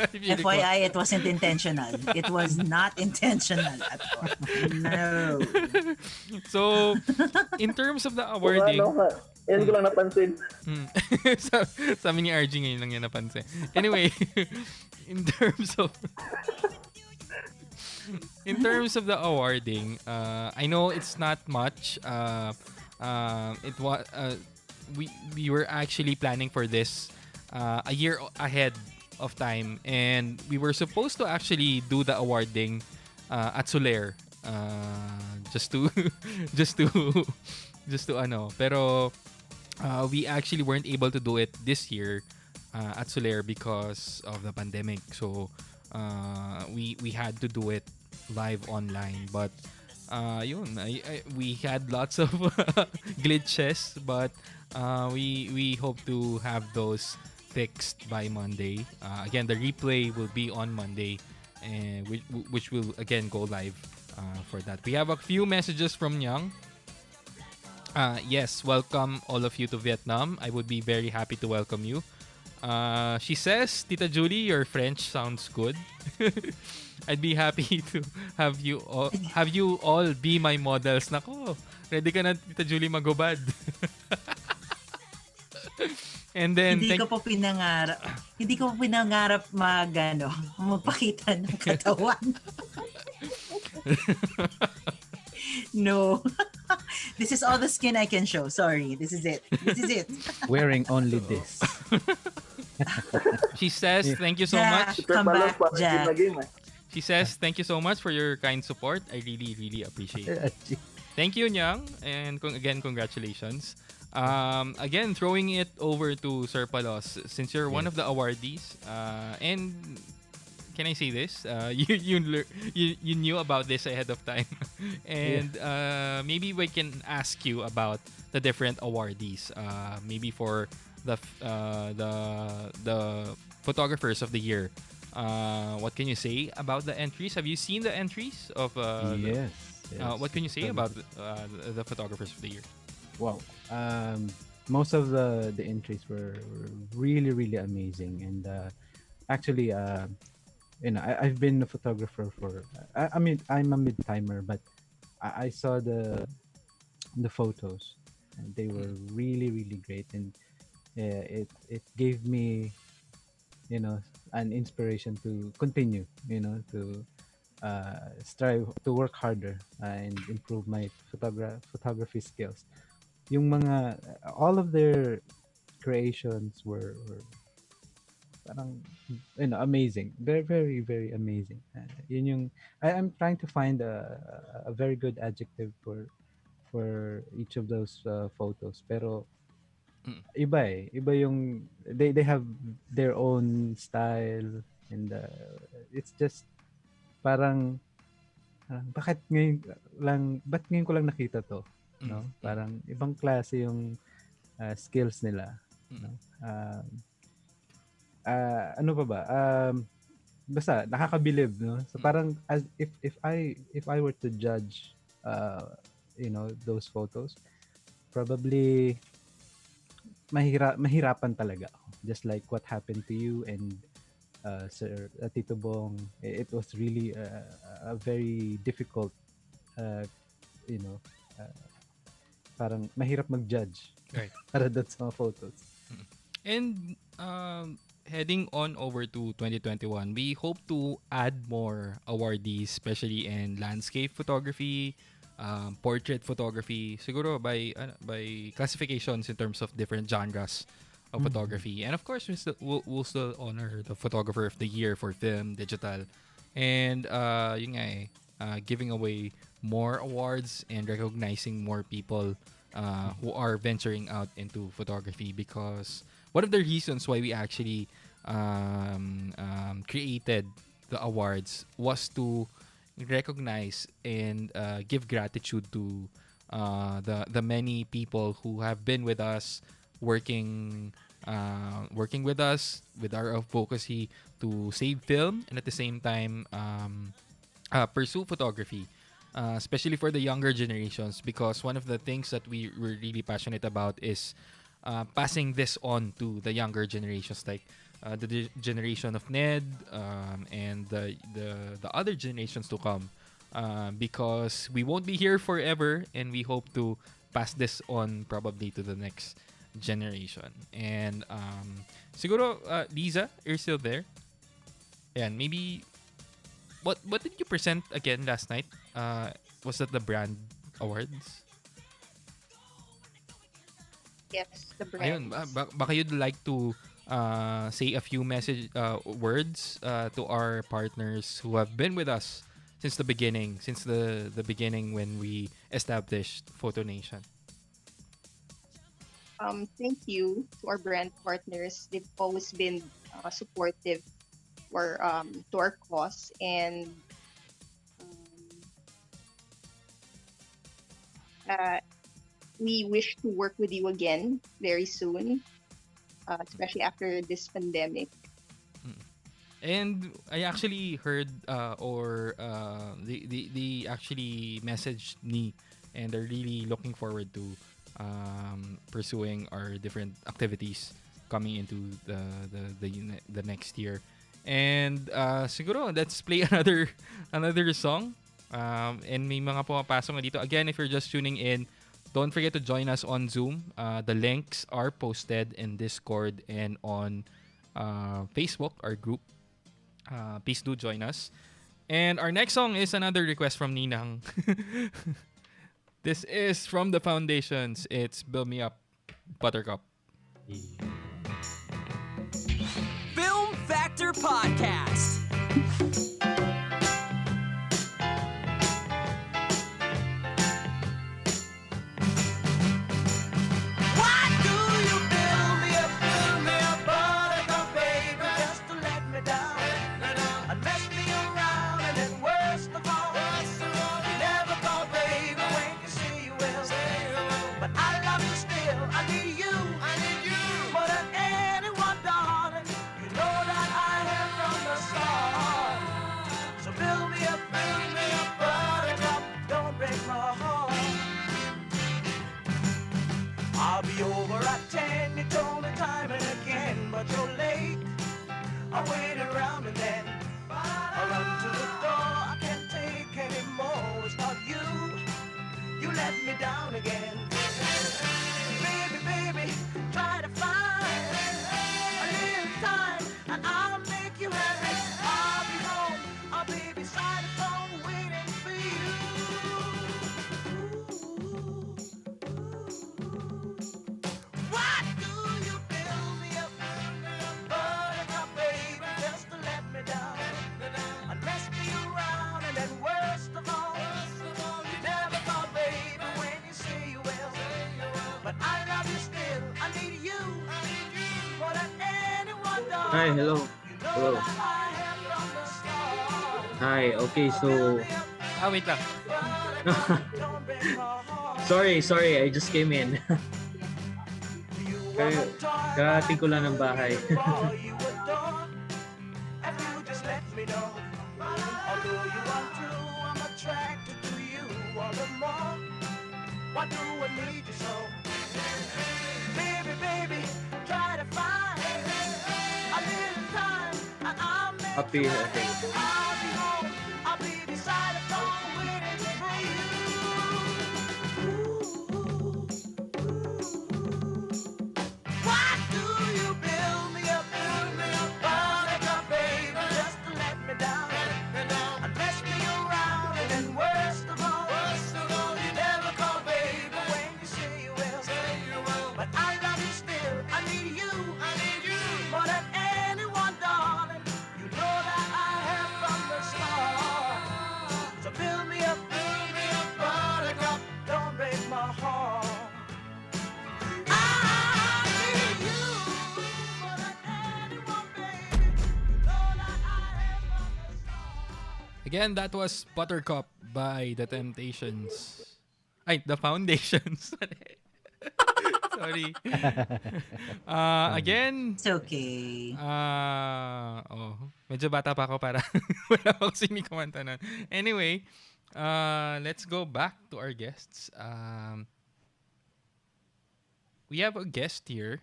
FYI, it wasn't intentional. It was not intentional at all. No. So, in terms of the awarding, Yan ko lang napansin. Sabi ni RG ngayon lang yan napansin. Anyway, in terms of the awarding, I know it's not much. It was we were actually planning for this a year ahead of time, and we were supposed to actually do the awarding at Soler, just to pero we actually weren't able to do it this year at Soler because of the pandemic. So we had to do it live online, but we had lots of glitches, but we hope to have those fixed by Monday. Again, the replay will be on Monday, and which will again go live for that. We have a few messages from Young. Yes, welcome all of you to Vietnam. I would be very happy to welcome you. She says, Tita Julie, your French sounds good. I'd be happy to have you all be my models. Nako, ready ka na, Tita Julie, magubad. And then Hindi ko po pinangarap magpakita ng katawan. No. This is all the skin I can show. Sorry. This is it. Wearing only this. She says, thank you so much. Come back, Jack. She says, thank you so much for your kind support. I really, really appreciate it. Thank you, Nyang. And again, congratulations. Again, throwing it over to Sir Palos, since you're one of the awardees, and can I say this? You knew about this ahead of time, and maybe we can ask you about the different awardees. Maybe for the photographers of the year. What can you say about the entries? Have you seen the entries of? Yes. What can you say about the photographers of the year? Wow. most of the entries were really really amazing. And actually, I've been a photographer for. I mean, I'm a mid timer, but I saw the photos, and they were really really great. And it gave me, an inspiration to continue, to strive to work harder, and improve my photography skills. Yung mga all of their creations were parang, amazing, very very very amazing. Yun yung I'm trying to find a very good adjective for each of those photos, pero iba yung they have their own style. And it's just parang, bakit ngayon ko lang nakita to, no? Parang ibang klase yung skills nila, no? Ano pa ba? Basta nakakabilib, no? So parang, as if I were to judge those photos, probably mahirapan talaga ako. Just like what happened to you and Sir Tito Bong. It was really a very difficult, uh, you know, uh, parang mahirap mag-judge. Right. Para doon sa mga photos. And heading on over to 2021, we hope to add more awardees, especially in landscape photography, portrait photography, siguro by classifications in terms of different genres of photography. And of course, we'll still honor the photographer of the year for film, digital, and yun nga giving away more awards and recognizing more people who are venturing out into photography, because one of the reasons why we actually created the awards was to recognize and give gratitude to the many people who have been with us, working with us with our advocacy to save film, and at the same time pursue photography, especially for the younger generations, because one of the things that we're really passionate about is passing this on to the younger generations, like the generation of Ned, and the other generations to come, because we won't be here forever, and we hope to pass this on probably to the next generation. And siguro, Liza, you're still there, and maybe what did you present again last night? Was that the brand awards? Yes, the Ayun, brands. baka you'd like to say a few words to our partners who have been with us since the beginning, when we established Photonation. Thank you to our brand partners. They've always been supportive to our cause, and we wish to work with you again very soon, especially after this pandemic. And I actually heard they actually messaged me, and they're really looking forward to pursuing our different activities coming into the next year. And siguro let's play another song. And may mga pumapasok na dito. Again, if you're just tuning in, don't forget to join us on Zoom. The links are posted in Discord and on Facebook, our group. Please do join us. And our next song is another request from Ninang. This is from the Foundations. It's Build Me Up, Buttercup. Film Factor Podcast. Hi, hello. Hello. Hi, okay, so... Wait lang. sorry, I just came in. Karating ko lang ng bahay. Why do I need you so? Baby, baby, try to find a little time and I'll make Happy, you okay. I'll be home, I'll be beside the phone waiting for you. Why do you build me up, buttercup, baby, just to let me down, and mess me around, and then worst of all, you never call, baby, when you say you will, but I love you still, I need you, more than anyone, darling, you know that I have from the start, so build me up, buttercup, don't break my heart. Again, that was Buttercup by The Temptations. Ay, The Foundations. Sorry. Again. It's okay. Medyo bata pa ako para wala pa kasi may kumanta nun. Anyway, let's go back to our guests. We have a guest here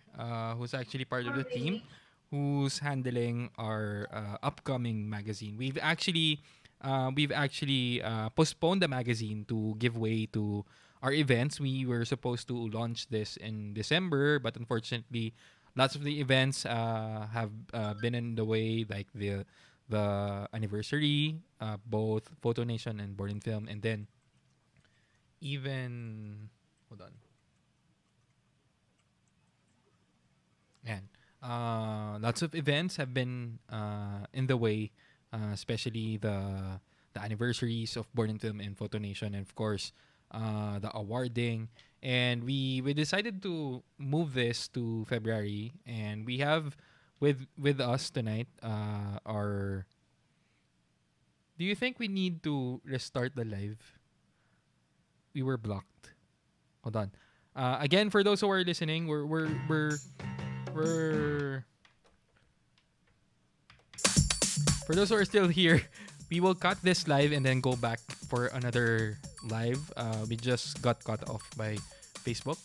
who's actually part of the team who's handling our upcoming magazine. We've actually postponed the magazine to give way to our events. We were supposed to launch this in December, but unfortunately, lots of the events have been in the way, like the anniversary, both Photonation and Born in Film, and then even hold on. And lots of events have been in the way, especially the anniversaries of Born in Film and Photonation, and of course, the awarding. And we decided to move this to February, and we have with us tonight our. Do you think we need to restart the live? We were blocked. Hold on. Again, for those who are listening, we're for those who are still here, we will cut this live and then go back for another live. We just got cut off by Facebook.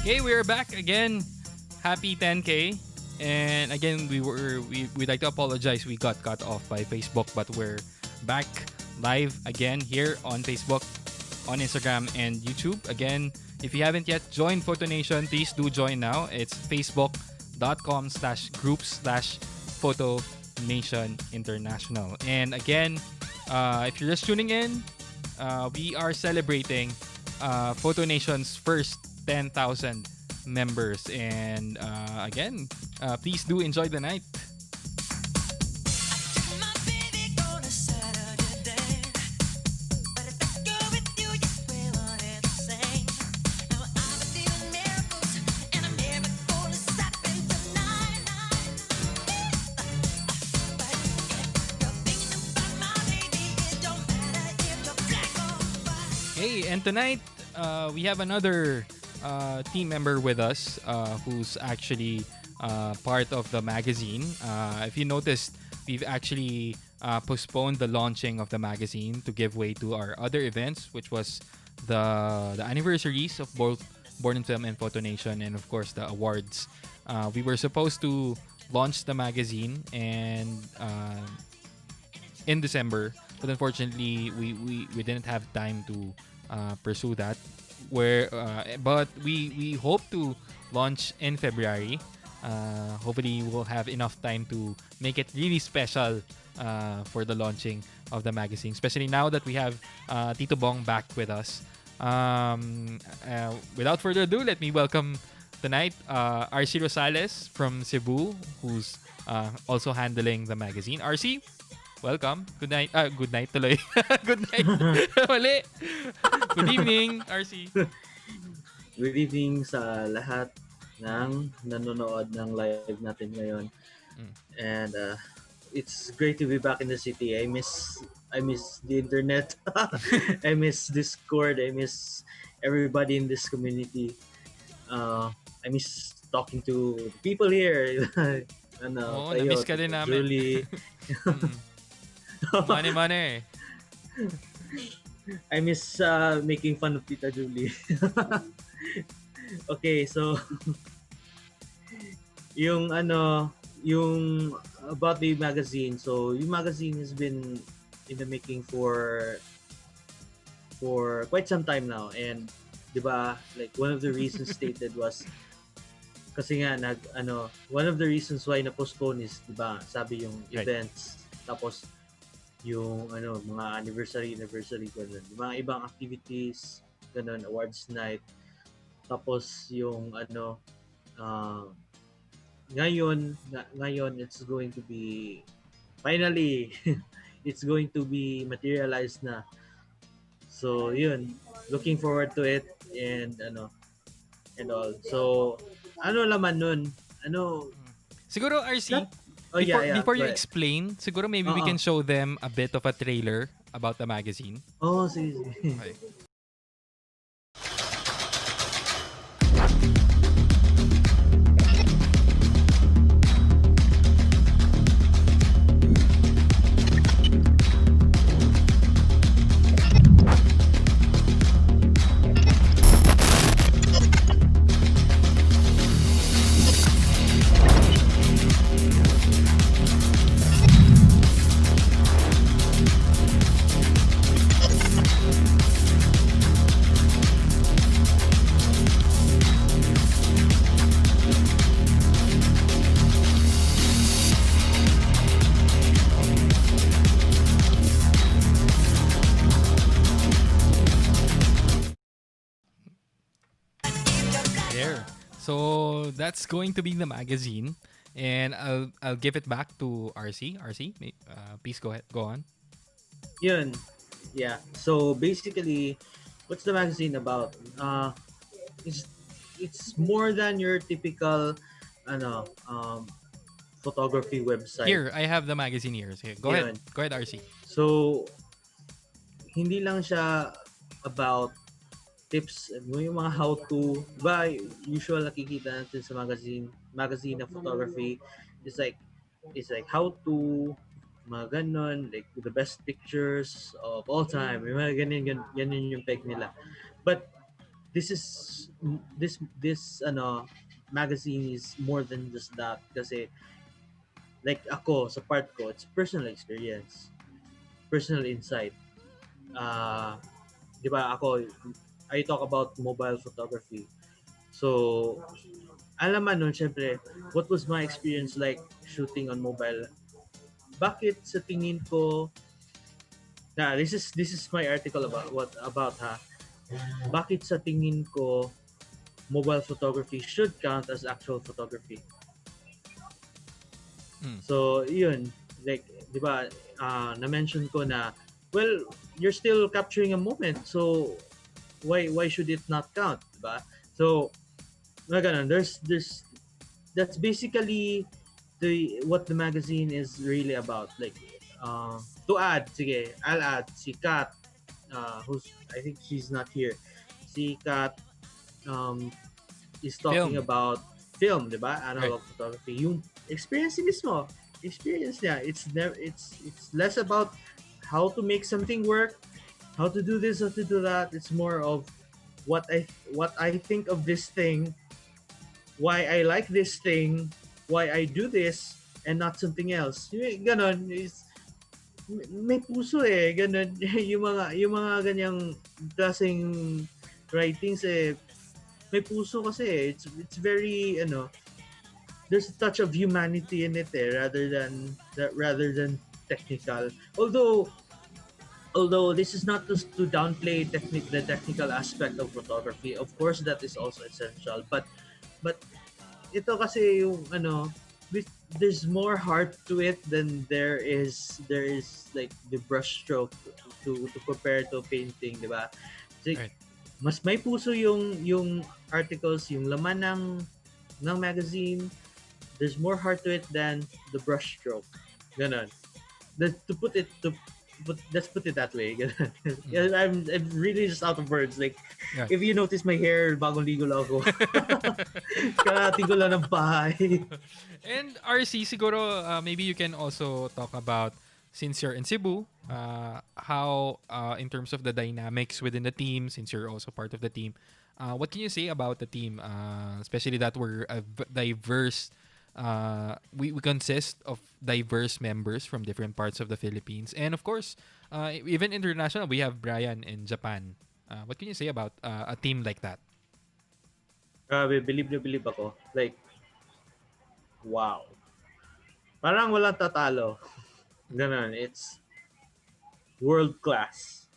Okay, we're back again. Happy 10K. And again, we'd like to apologize. We got cut off by Facebook, but we're back live again here on Facebook, on Instagram, and YouTube. Again, if you haven't yet joined Photonation, please do join now. It's facebook.com/groups/Photonation International. And again, if you're just tuning in, we are celebrating Photonation's first 10,000 members. And again, please do enjoy the night. Okay, and tonight we have another team member with us who's actually part of the magazine. If you noticed, we've actually postponed the launching of the magazine to give way to our other events, which was the anniversaries of both Born in Film and Photonation, and of course the awards. We were supposed to launch the magazine and in December, but unfortunately we didn't have time to pursue that. But we hope to launch in February. Hopefully we'll have enough time to make it really special for the launching of the magazine, especially now that we have Tito Bong back with us. Without further ado, let me welcome tonight RC Rosales from Cebu, who's also handling the magazine. RC, welcome. Good night. Good night tuloy. Good night. Mali. Good evening, RC. Good evening sa lahat ng nanonood ng live natin ngayon. And it's great to be back in the city. I miss the internet. I miss Discord. I miss everybody in this community. I miss talking to people here. Oo, na-miss ka din namin. Julie. Mane. I miss making fun of Tita Julie. Okay, so yung about the magazine. So yung magazine has been in the making for quite some time now, and 'di ba, like one of the reasons stated was kasi nga one of the reasons why na-postpone is 'di ba, sabi yung events, tapos yung mga anniversary ganun, yung mga ibang activities ganun, awards night, tapos yung ngayon it's going to be finally it's going to be materialized na. So yun, looking forward to it, and all. So laman nun? Siguro RC, before you explain, siguro maybe we can show them a bit of a trailer about the magazine. Oh, sige. Okay. So that's going to be the magazine, and I'll give it back to RC. RC, please go ahead. Go on. Yun. Yeah. So basically, what's the magazine about? It's more than your typical photography website. Here, I have the magazine here. Sige, go ahead. Go ahead, RC. So hindi lang siya about tips, yung mga how-to, diba, usual nakikita natin sa magazine na photography, it's like how-to, mga ganon, like the best pictures of all time, yung mga ganyan yung peg nila. But this is this magazine is more than just that kasi like ako sa part ko it's personal experience, personal insight. uh di ba ako I talk about mobile photography. So alam man nun syempre what was my experience like shooting on mobile. Bakit sa tingin ko na this is my article about what about ha. Bakit sa tingin ko mobile photography should count as actual photography. So, yun, like, di ba, na-mention ko na, well, you're still capturing a moment, so why should it not count, di ba? So, na ganun, there's that's basically what the magazine is really about. Like, to add, sige, I'll add si Kat, who's I think she's not here. Si Kat um, is talking Film. about film, 'di ba? Right. Analog photography. Yung experience mismo, experience niya. It's less about how to make something work, how to do this, how to do that. It's more of what I think of this thing, why I like this thing, why I do this and not something else. Ganon is may puso ganon yung mga ganyang klaseng writings may puso kasi it's very there's a touch of humanity in it rather than technical. Although this is not to downplay the technical aspect of photography. Of course that is also essential, but ito kasi yung there's more heart to it than there is like the brush stroke to compare to painting, di ba? Like, Right. mas may puso yung articles, yung laman ng magazine. There's more heart to it than the brush stroke. Ganon. Let's put it that way. I'm really just out of words. Like, Yeah. if you notice my hair, bagong ligo lang ako. Karating ko lang ng bahay. And RC, siguro maybe you can also talk about, since you're in Cebu, how in terms of the dynamics within the team, since you're also part of the team, what can you say about the team, especially that we're a diverse. We consist of diverse members from different parts of the Philippines, and of course, even international. We have Brian in Japan. What can you say about a team like that? Grabe, believe na believe ako. Like, wow. Parang walang tatalo. Ganon. It's world class,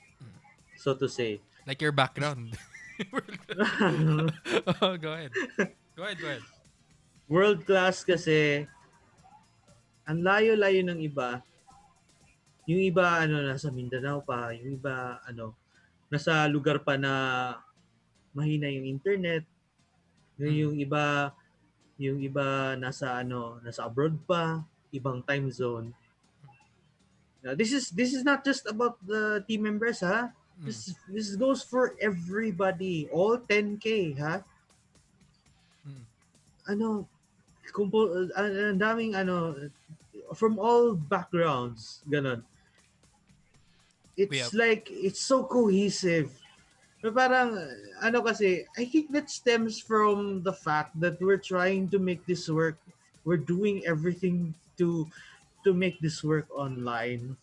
so to say. Like your background. Oh, go ahead. Go ahead. Go ahead. World class kasi ang layo-layo ng iba. Yung iba nasa Mindanao pa, yung iba nasa lugar pa na mahina yung internet. Yung iba nasa abroad pa, ibang time zone. Now, this is not just about the team members, ha. This goes for everybody, all 10K, ha. Ang daming from all backgrounds, ganon. It's like it's so cohesive. Parang kasi I think that stems from the fact that we're trying to make this work. We're doing everything to make this work online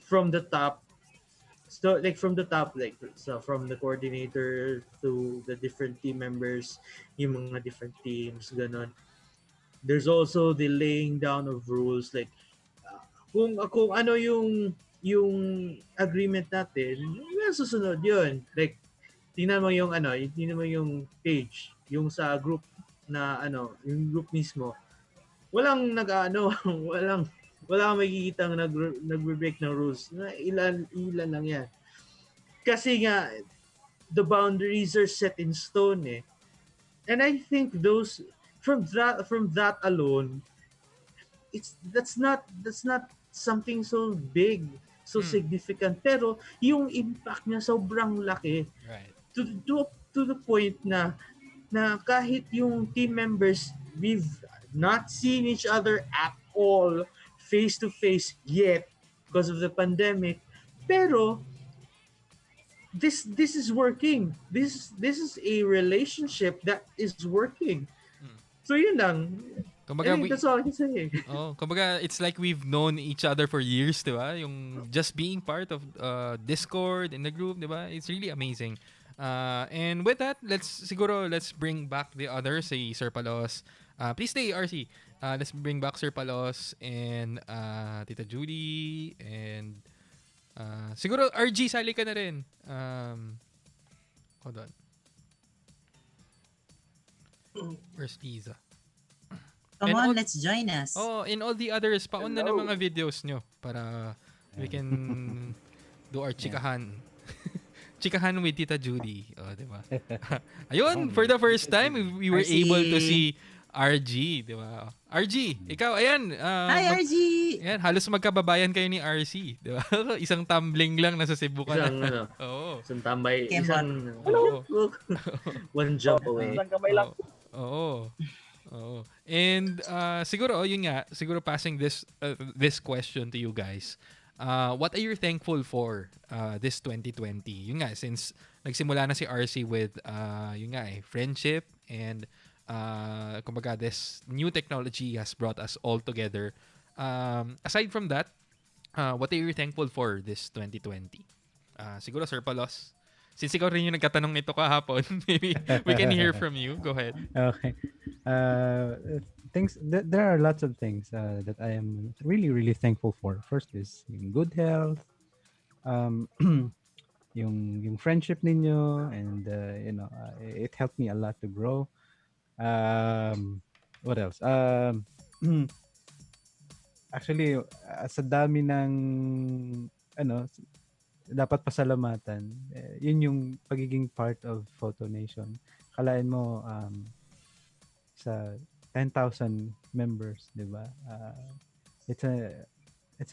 from the top. So like from the top, like so from the coordinator to the different team members, yung mga different teams, ganon. There's also the laying down of rules, like kung ano yung agreement natin, yung susunod yun. Like tingnan mo yung page, yung sa group na yung group mismo. Walang wala kang makikita nagbe-break ng rules. Ilan lang yan. Kasi nga the boundaries are set in stone eh. And I think those from that alone, that's not something so big, so significant, pero yung impact niya sobrang laki. Right. To the point na kahit yung team members, we've not seen each other at all face to face yet because of the pandemic, pero this is working. This is a relationship that is working. So yun lang. I Kumbaga, think that's all I can say. kumbaga, it's like we've known each other for years, di ba? Yung just being part of Discord in the group, di ba? It's really amazing. And with that, let's bring back the others, si Sir Palos. Please stay, RC. Let's bring back Sir Palos and Tita Judy and siguro RG, sali ka na rin. Hold on. Where's Liza? Come And on, all, let's join us. and all the others, paon na ng mga videos nyo para we can do our chikahan. Chikahan with Tita Judy. Oh, di ba? Ayun, for the first time, we were RC. able to see RG, di ba? RG, ikaw, ayan. Hi, RG! Ayan, halos magkababayan kayo ni RC, di ba? Isang tumbling lang, nasa Cebu ka Isang, na. isang tambay, Kembot. one jump away. Isang kamay lang. Oo. Oo. And siguro yun nga, siguro passing this question to you guys. What are you thankful for this 2020? Yun nga, since nagsimula na si RC with yun nga friendship and kumbaga this new technology has brought us all together. Aside from that, what are you thankful for this 2020? Siguro Sir Palos, since ikaw rin yung nagkatanong nito kahapon, maybe we can hear from you. Go ahead. Okay. There are lots of things that I am really, really thankful for. First is yung good health, yung friendship ninyo, and it helped me a lot to grow. What else? Actually, sa dami ng dapat pasalamatan, yun yung pagiging part of Photonation. Kalain mo sa 10,000 members, 'di ba? It's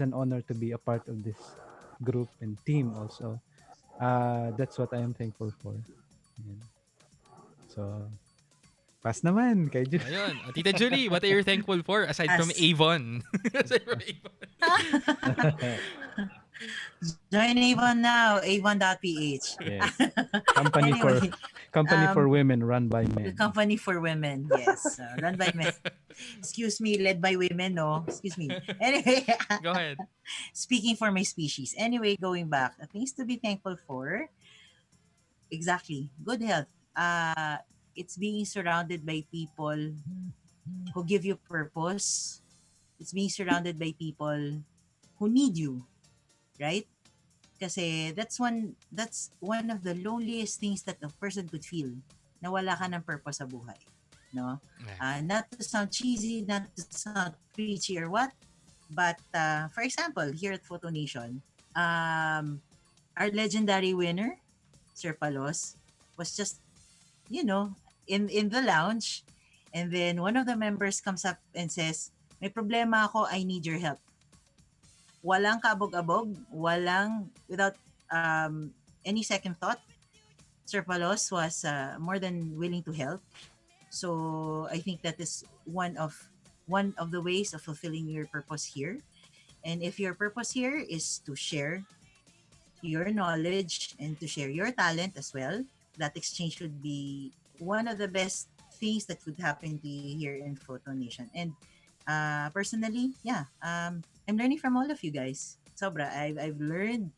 an honor to be a part of this group and team also. That's what I am thankful for. Yan. So, pass naman kay Julie. Ayun. Tita Julie, what are you thankful for aside from Avon? Aside from Avon. Join Avon now, avon.ph. Yes. Company for women run by men. Company for women, yes. Run by men. Excuse me, led by women, no? Excuse me. Anyway. Go ahead. Speaking for my species. Anyway, going back, things to be thankful for. Exactly. Good health. It's being surrounded by people who give you purpose. It's being surrounded by people who need you. Right? Kasi that's one of the loneliest things that a person could feel, na wala ka ng purpose sa buhay, no? Not to sound cheesy, not to sound preachy or what, but for example, here at Photonation, our legendary winner, Sir Palos, was just in the lounge, and then one of the members comes up and says, "May problema ako, I need your help." Walang kabog-abog, without any second thought, Sir Palos was more than willing to help. So I think that is one of the ways of fulfilling your purpose here. And if your purpose here is to share your knowledge and to share your talent as well, that exchange would be one of the best things that could happen to you here in Photonation. And personally, I'm learning from all of you guys. Sobra. I've learned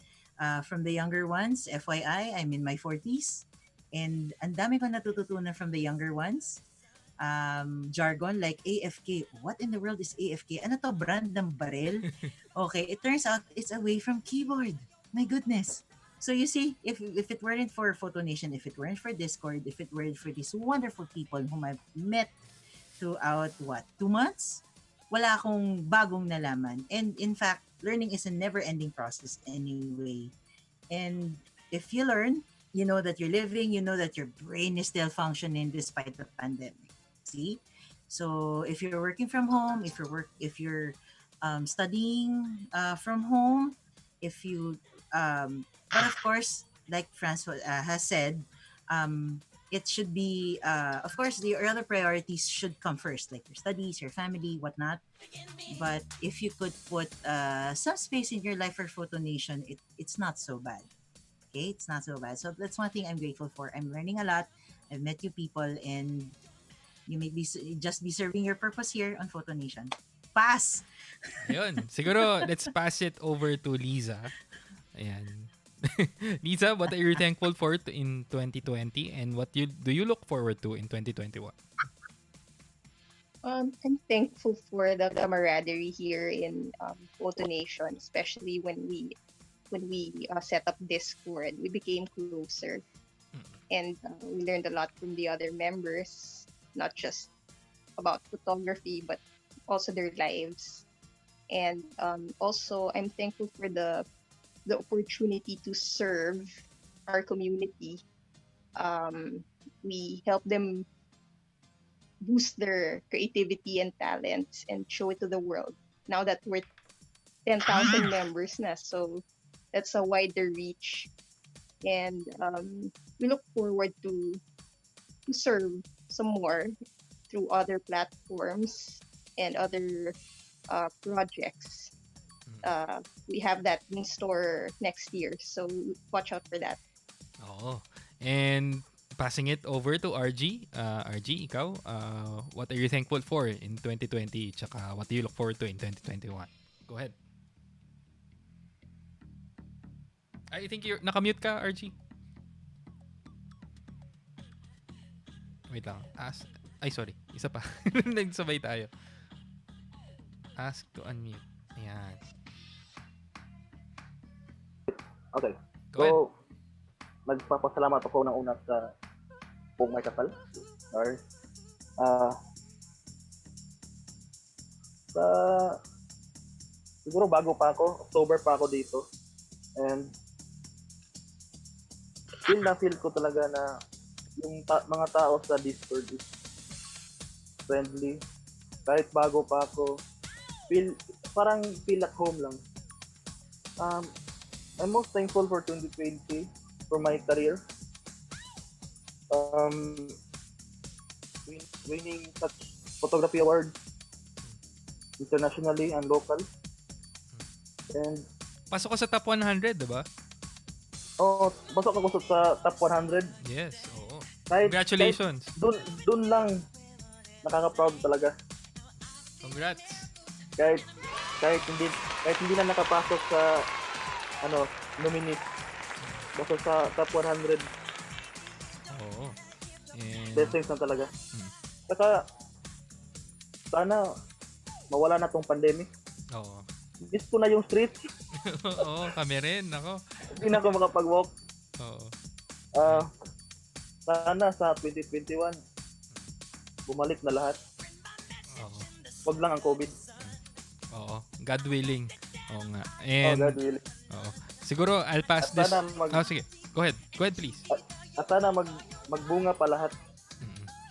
from the younger ones. FYI, I'm in my 40s. And ang dami ko natututunan from the younger ones. Jargon like AFK. What in the world is AFK? Ano to? Brand ng baril? Okay, it turns out it's away from keyboard. My goodness. So you see, if it weren't for Photonation, if it weren't for Discord, if it weren't for these wonderful people whom I've met throughout 2 months, wala akong bagong nalaman. And in fact, learning is a never-ending process anyway. And if you learn, you know that you're living, you know that your brain is still functioning despite the pandemic. See? So if you're working from home, if you're studying from home, but of course, like Franz has said, it should be, of course, your other priorities should come first, like your studies, your family, whatnot. But if you could put some space in your life for Photonation, it's not so bad. Okay, it's not so bad. So that's one thing I'm grateful for. I'm learning a lot. I've met you people, and you may be just be serving your purpose here on Photonation. Pass! Ayun. Siguro, let's pass it over to Liza. Ayan. Liza, what are you thankful for in 2020 and what do you look forward to in 2021? I'm thankful for the camaraderie here in Photonation, especially when we set up Discord. We became closer, and we learned a lot from the other members, not just about photography, but also their lives. And also, I'm thankful for the opportunity to serve our community. We help them boost their creativity and talents and show it to the world. Now that we're 10,000 members na, so that's a wider reach. And we look forward to serve some more through other platforms and other projects. We have that in store next year, so watch out for that. Oo. And passing it over to RG. RG, ikaw, what are you thankful for in 2020? Tsaka what do you look forward to in 2021? Go ahead. I think you're nakamute ka, RG. Wait lang. Ay, sorry. Isa pa. Nagsabay tayo. Ask to unmute. Ayan. Okay. Go ahead. So, nagpapasalamat ako ng una sa buong may kapal. Or, sa, siguro bago pa ako, October pa ako dito. And, feel ko talaga na yung mga tao sa Discord is friendly. Kahit bago pa ako, parang feel at home lang. I'm most thankful for 2020 for my career. Winning such photography awards internationally and local. And pasok ka sa top 100, diba? Oo, pasok ako sa top 100. Yes, oo. Congratulations. Dun lang nakaka-proud talaga. Congrats. Kahit hindi na nakapasok sa nominee. Basta sa top 100. Oo. And Blessings na talaga. Saka sana mawala na tong pandemic. Oo. Miss ko na yung street. Oo, kami rin. Ako. Hindi na ako makapag-walk. Oo. Sana sa 2021 bumalik na lahat. Oo. Wag lang ang COVID. Oo. God willing. Oo nga. And, God willing. Oo. Siguro, I'll pass this. Sige. Go ahead. Go ahead, please. At sana magbunga pa lahat.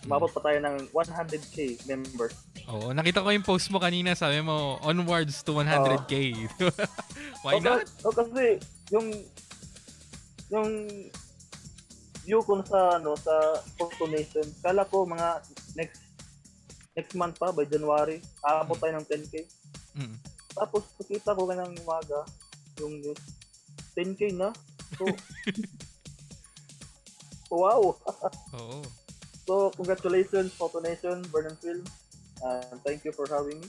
Umabot pa tayo ng 100k members. Oo, nakita ko yung post mo kanina, sabi mo, onwards to 100k. Why not? Kasi yung view ko sa Photonation, kala ko mga next month pa, by January, aabot tayo ng 10k. Tapos nakita ko kanang umaga, yung 10k na. So, wow! Oo. So, congratulations, Photonation, Vernon Film. Thank you for having me.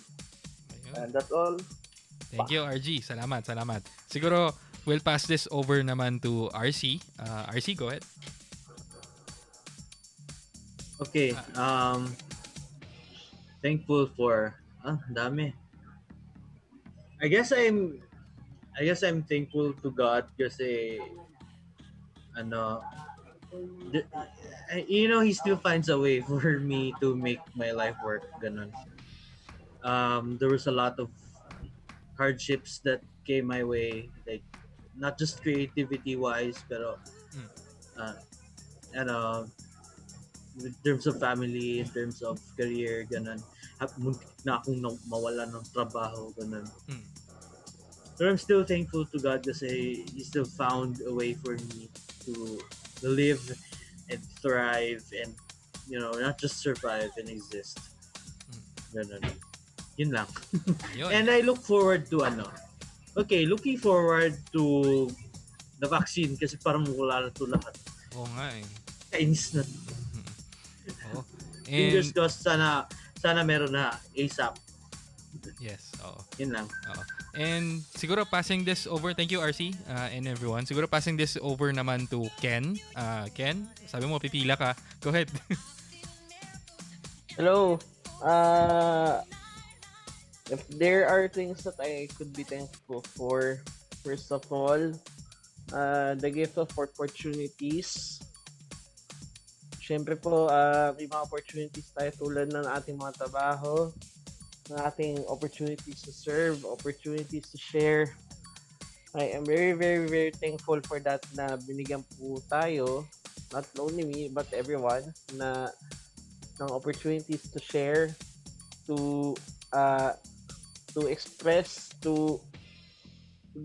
And that's all. Thank you, RG. Salamat. Siguro, we'll pass this over naman to RC. RC, go ahead. Okay. Thankful for dami. I guess I'm thankful to God kasi he still finds a way for me to make my life work, ganun. There was a lot of hardships that came my way, like not just creativity wise, pero in terms of family, in terms of career, ganun. Muntik na akong mawala ng trabaho, ganun. But I'm still thankful to God kasi He still found a way for me to live and thrive and not just survive and exist. Ganun. Yun lang. And I look forward to looking forward to the vaccine kasi parang wala na to lahat. Oo nga eh. Kainis na. Oo. Fingers And crossed, sana meron na ASAP. yes, oo. Yun lang. Oo. And siguro passing this over, thank you RC and everyone. Siguro passing this over naman to Ken. Ken, sabi mo pipila ka. Go ahead. Hello. If there are things that I could be thankful for, first of all, the gift of opportunities. Siyempre po, may mga opportunities tayo tulad ng ating mga trabaho, ng ating opportunities to serve, opportunities to share. I am very, very, very thankful for that na binigyan po tayo, not only me, but everyone, na ng opportunities to share, to express, to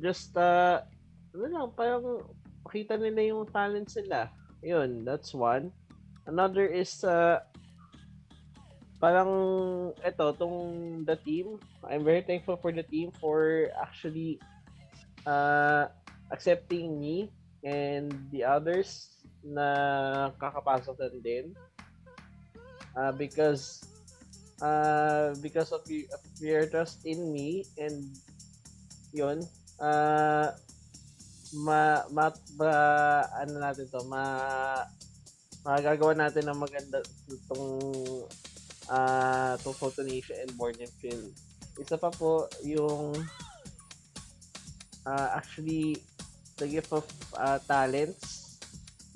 just, ano lang, parang makita nila yung talent sila. Yun, that's one. Another is, parang, tong the team. I'm very thankful for the team for actually accepting me and the others na kakapasok na din. Because of your trust in me and yun, ano natin to, magagawa natin ng maganda itong Photonation and Born and Film. Isa pa po yung actually the gift of talents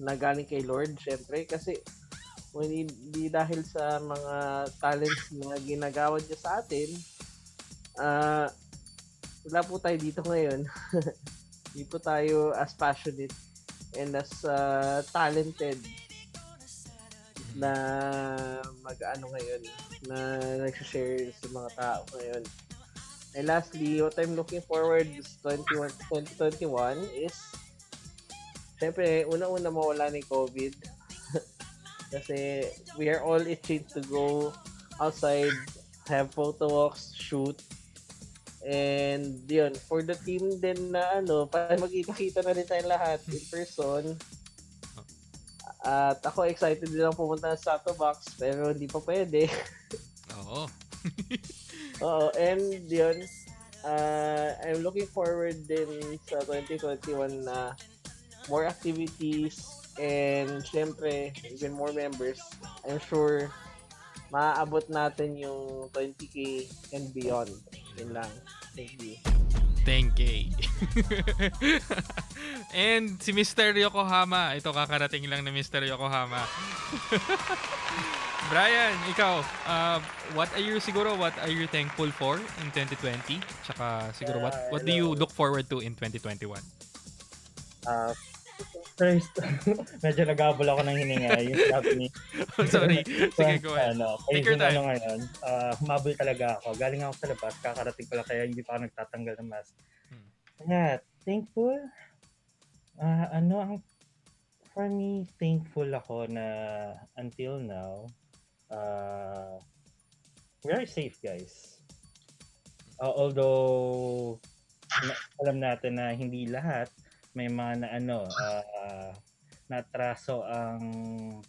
na galing kay Lord, syempre, kasi hindi dahil sa mga talents na ginagawa niya sa atin, wala po tayo dito ngayon. Hindi po tayo as passionate and as talented na mag-ano ngayon, na nag-share sa mga tao ngayon. And lastly, what I'm looking forward is 2021 is syempre, una-una mawala ng COVID. Kasi we are all itching to go outside, have photo walks, shoot. And yun, for the team din na para magkita-kita na rin tayong lahat in person. At ako excited din lang pumunta sa Sato Box pero hindi pa pwede. Oo. Oo, and yun, I'm looking forward din sa 2021 na more activities and syempre even more members. I'm sure maaabot natin yung 20K and beyond. Yun lang. Thank you. 10K. And si Mr. Yokohama, ito kakarating lang ni Mr. Yokohama. Brian, ikaw, what are you thankful for in 2020? Tsaka siguro what do you look forward to in 2021? First, medyo nagabol ako ng hininga. Yung sabi ni... Sorry. Sige, go ahead. Take your time. Ngayon, humabol talaga ako. Galing ako sa labas, kakarating ko lang kaya hindi pa ako nagtatanggal ng mask. Kaya, thankful? For me, thankful ako na until now, very safe, guys. Although, alam natin na hindi lahat, may mga natraso ang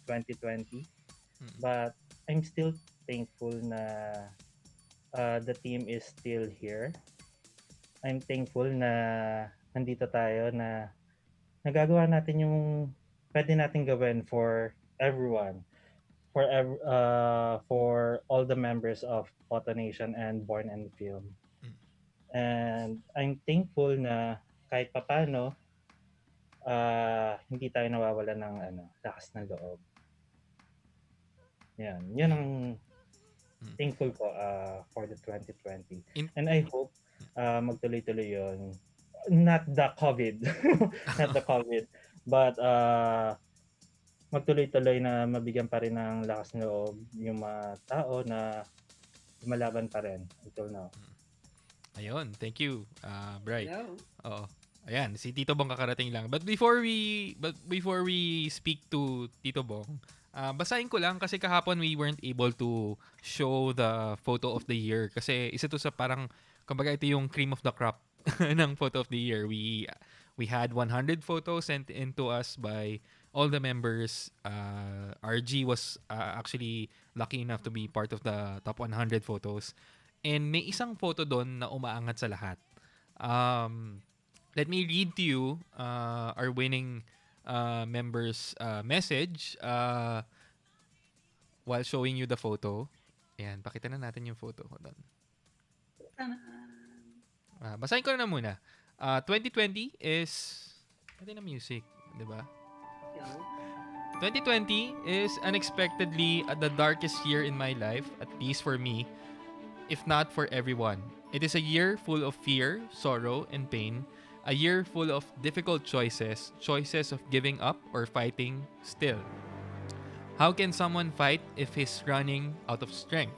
2020. But I'm still thankful na the team is still here. I'm thankful na nandito tayo na nagagawa natin yung pwede natin gawin for everyone. For all the members of Photonation and Born and Film. And I'm thankful na kahit papano hindi tayo nawawala ng lakas ng loob. Yan ang thankful ko for the 2020. And I hope magtuloy-tuloy yun. Not the COVID. Not the COVID. But magtuloy-tuloy na mabigyan pa rin ng lakas ng loob yung mga tao na lumalaban pa rin until now. Ayun, thank you, Bri. Oo. Ayan, si Tito Bong kakarating lang. But before we speak to Tito Bong, basahin ko lang kasi kahapon we weren't able to show the photo of the year kasi isa to sa parang kumbaga ito yung cream of the crop ng photo of the year. We We had 100 photos sent in to us by all the members. RG was actually lucky enough to be part of the top 100 photos. And may isang photo doon na umaangat sa lahat. Let me read to you our winning members message while showing you the photo. Ayan, pakita na natin yung photo. Hold on. Basahin ko na muna. 2020 is... Pati na music, di ba? 2020 is unexpectedly the darkest year in my life, at least for me, if not for everyone. It is a year full of fear, sorrow, and pain. A year full of difficult choices, choices of giving up or fighting still. How can someone fight if he's running out of strength?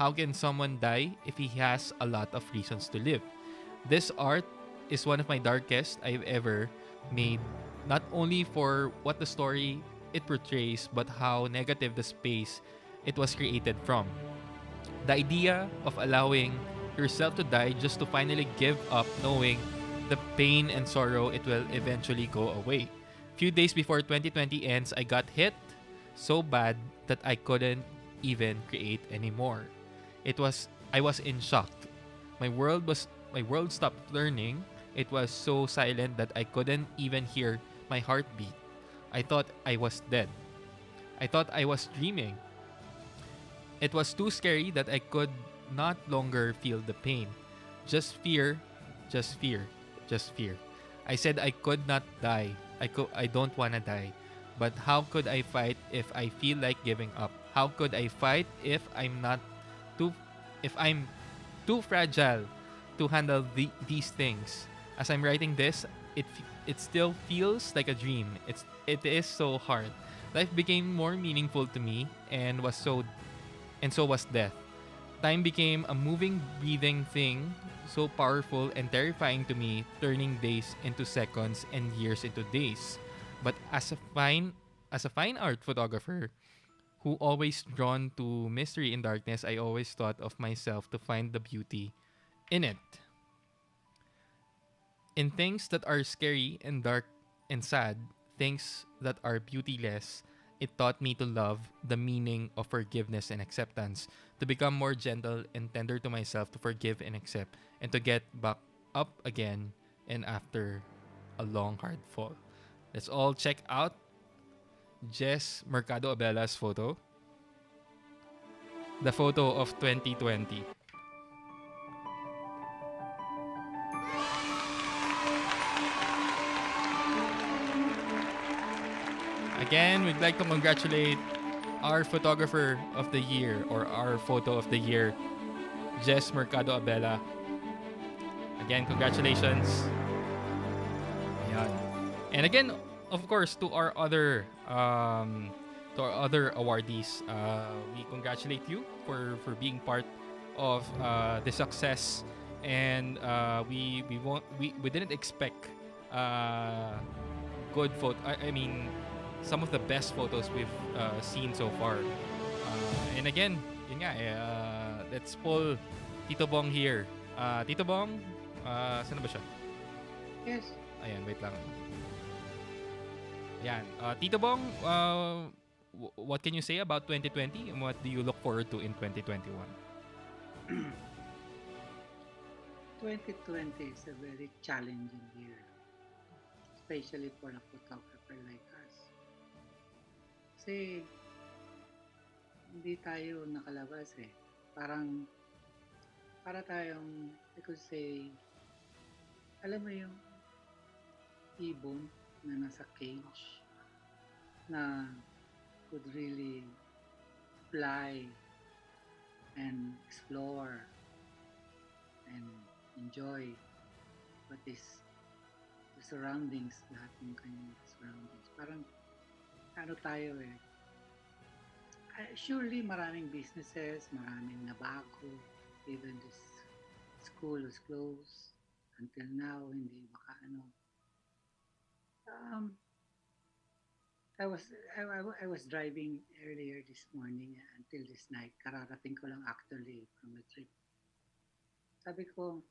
How can someone die if he has a lot of reasons to live? This art is one of my darkest I've ever made, not only for what the story it portrays, but how negative the space it was created from. The idea of allowing yourself to die just to finally give up, knowing the pain and sorrow it will eventually go away. Few days before 2020 ends, I got hit so bad that I couldn't even create anymore. I was in shock. My world stopped turning. It was so silent that I couldn't even hear my heartbeat. I thought I was dead. I thought I was dreaming. It was too scary that I could not longer feel the pain. Just fear, just fear, just fear. I said I could not die. I don't wanna die. But how could I fight if I feel like giving up? How could I fight too if I'm too fragile to handle these things? As I'm writing this, it still feels like a dream. It is so hard. Life became more meaningful to me and so was death. Time became a moving, breathing thing, so powerful and terrifying to me, turning days into seconds and years into days. But as a fine art photographer who always drawn to mystery and darkness, I always thought of myself to find the beauty in it. In things that are scary and dark and sad, things that are beautyless, it taught me to love the meaning of forgiveness and acceptance, to become more gentle and tender to myself, to forgive and accept, and to get back up again and after a long, hard fall. Let's all check out Jess Mercado Abela's photo. The photo of 2020. Again, we'd like to congratulate our photographer of the year or our photo of the year, Jess Mercado Abela. Again, congratulations. Ayan. And again, of course, to our other awardees, we congratulate you for being part of the success, and we didn't expect good photo. I mean, some of the best photos we've seen so far. And again, yun nga, let's pull Tito Bong here. Tito Bong, saan na ba siya? Yes. Ayan, wait lang. Ayan. Tito Bong, what can you say about 2020 and what do you look forward to in 2021? 2020 is a very challenging year, especially for a photographer like us. Kasi hindi tayo nakalabas eh. Para tayong, I could say, alam mo yung ibon na nasa cage na could really fly and explore and enjoy what is the surroundings, lahat ng kanyang surroundings. Parang ano tayo eh. Surely maraming businesses, maraming nabago, even this school was closed until now, hindi makaano. I was driving earlier this morning until this night. Kararating ko lang actually from a trip. Sabi ko,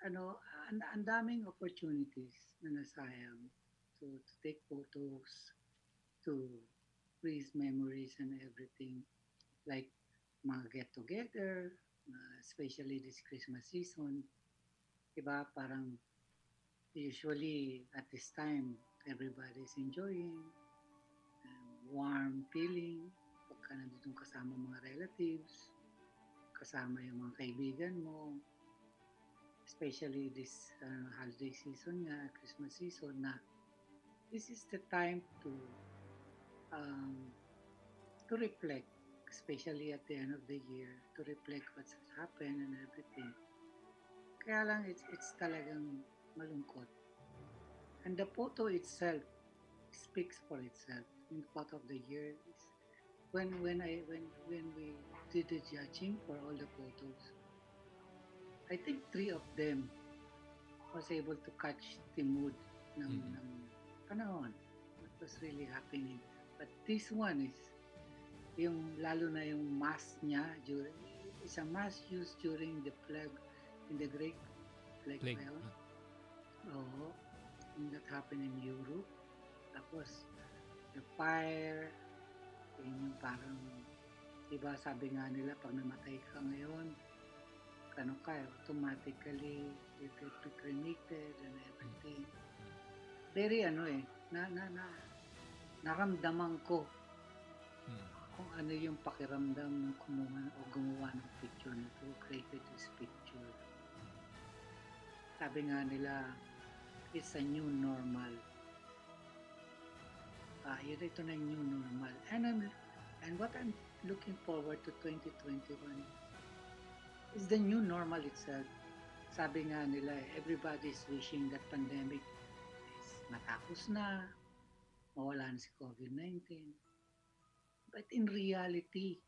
ang daming opportunities na nasayang to take photos, to freeze memories and everything. Like mga get-together, especially this Christmas season. Diba? Parang usually at this time, everybody's enjoying, warm feeling, pagka nandun kasama mga relatives, kasama yung mga kaibigan mo, especially this holiday season nga, Christmas season, na this is the time um, to reflect, especially at the end of the year, to reflect what's happened and everything. Kaya lang, it's talagang malungkot. And the photo itself speaks for itself. In photo of the year is when we did the judging for all the photos, I think 3 of them was able to catch the mood ng panahon. What was really happening. But this one is yung lalo na yung mask niya during is a mask used during the plague in the Great Plague ba yun? Oo. That happened in Europe. Tapos the fire, yung parang diba sabi nga nila pag namatay ka ngayon, ano ka, automatically you get cremated and everything. Very naramdaman ko kung ano yung pakiramdam ng gumawa ng picture na to, created this picture. Sabi nga nila, it's a new normal. Ito na yung new normal. And what I'm looking forward to 2021 is the new normal itself. Sabi nga nila, everybody's wishing that pandemic is matapos na, mawala na si COVID-19. But in reality,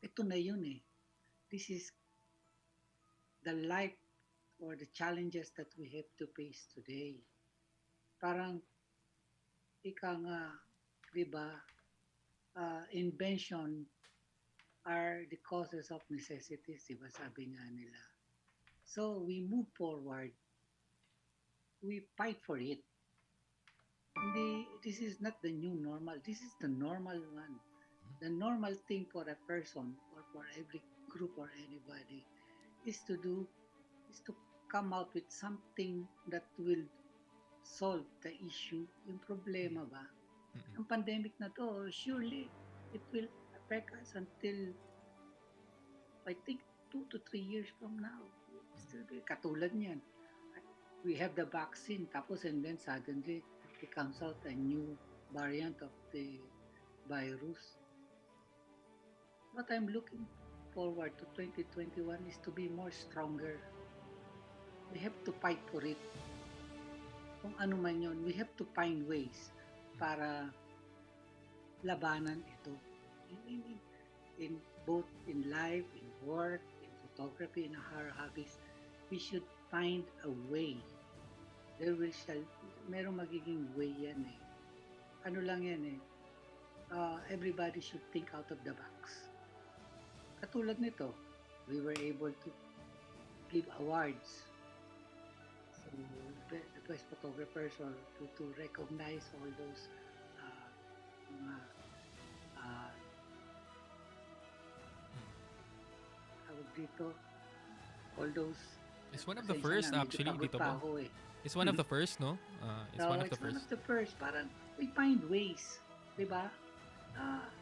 ito na yun eh. This is the life or the challenges that we have to face today. Parang, ika nga, di ba, invention are the causes of necessities, di ba sabi nga nila. So, we move forward. We fight for it. This is not the new normal. This is the normal one. The normal thing for a person or for every group or anybody is to come out with something that will solve the issue, yung problema ba. Ang pandemic na to, surely it will affect us until I think 2 to 3 years from now. Still be katulad niyan. We have the vaccine, tapos and then suddenly it comes out a new variant of the virus. What I'm looking forward to 2021 is to be more stronger. We have to fight for it. Kung ano man yun, we have to find ways para labanan ito. In both in life, in work, in photography, in our hobbies, we should find a way. Merong magiging way yan eh. Ano lang yan eh. Everybody should think out of the box. Katulad nito, we were able to give awards. So, the best photographers or to recognize all those mga tawag dito, all those It's one of the first actually dito po. It's one of the first, no? It's one of the first. One of the first. Parang we find ways, di ba?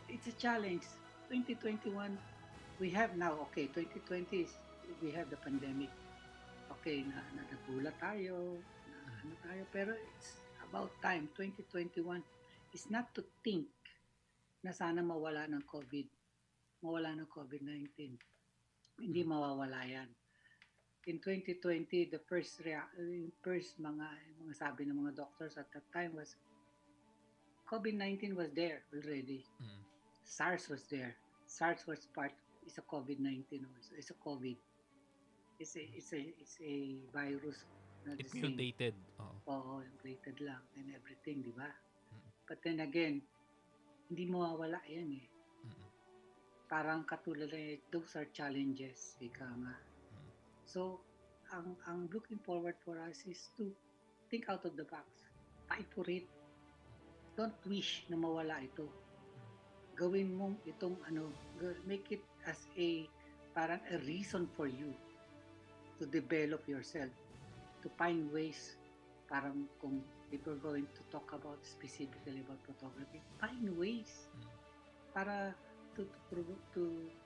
It's a challenge. 2021, we have now, okay, 2020 is, we have the pandemic. Okay, nagulat tayo, ano tayo, pero it's about time. 2021 is not to think na sana mawala ng COVID-19. Hindi mawawala yan. In 2020, the first mga sabi ng mga doctors at that time was COVID-19 was there already. SARS was there. SARS was is a COVID-19 also. It's a COVID. It's a virus. It mutated. Oo, mutated lang and everything, di ba? But then again, hindi mawawala yan eh. Parang katulad na those are challenges, ika nga. So, ang looking forward for us is to think out of the box. Fight for it. Don't wish na mawala ito. Gawin mong itong make it as parang a reason for you to develop yourself, to find ways, parang kung if we're going to talk about specifically about photography, find ways para to to to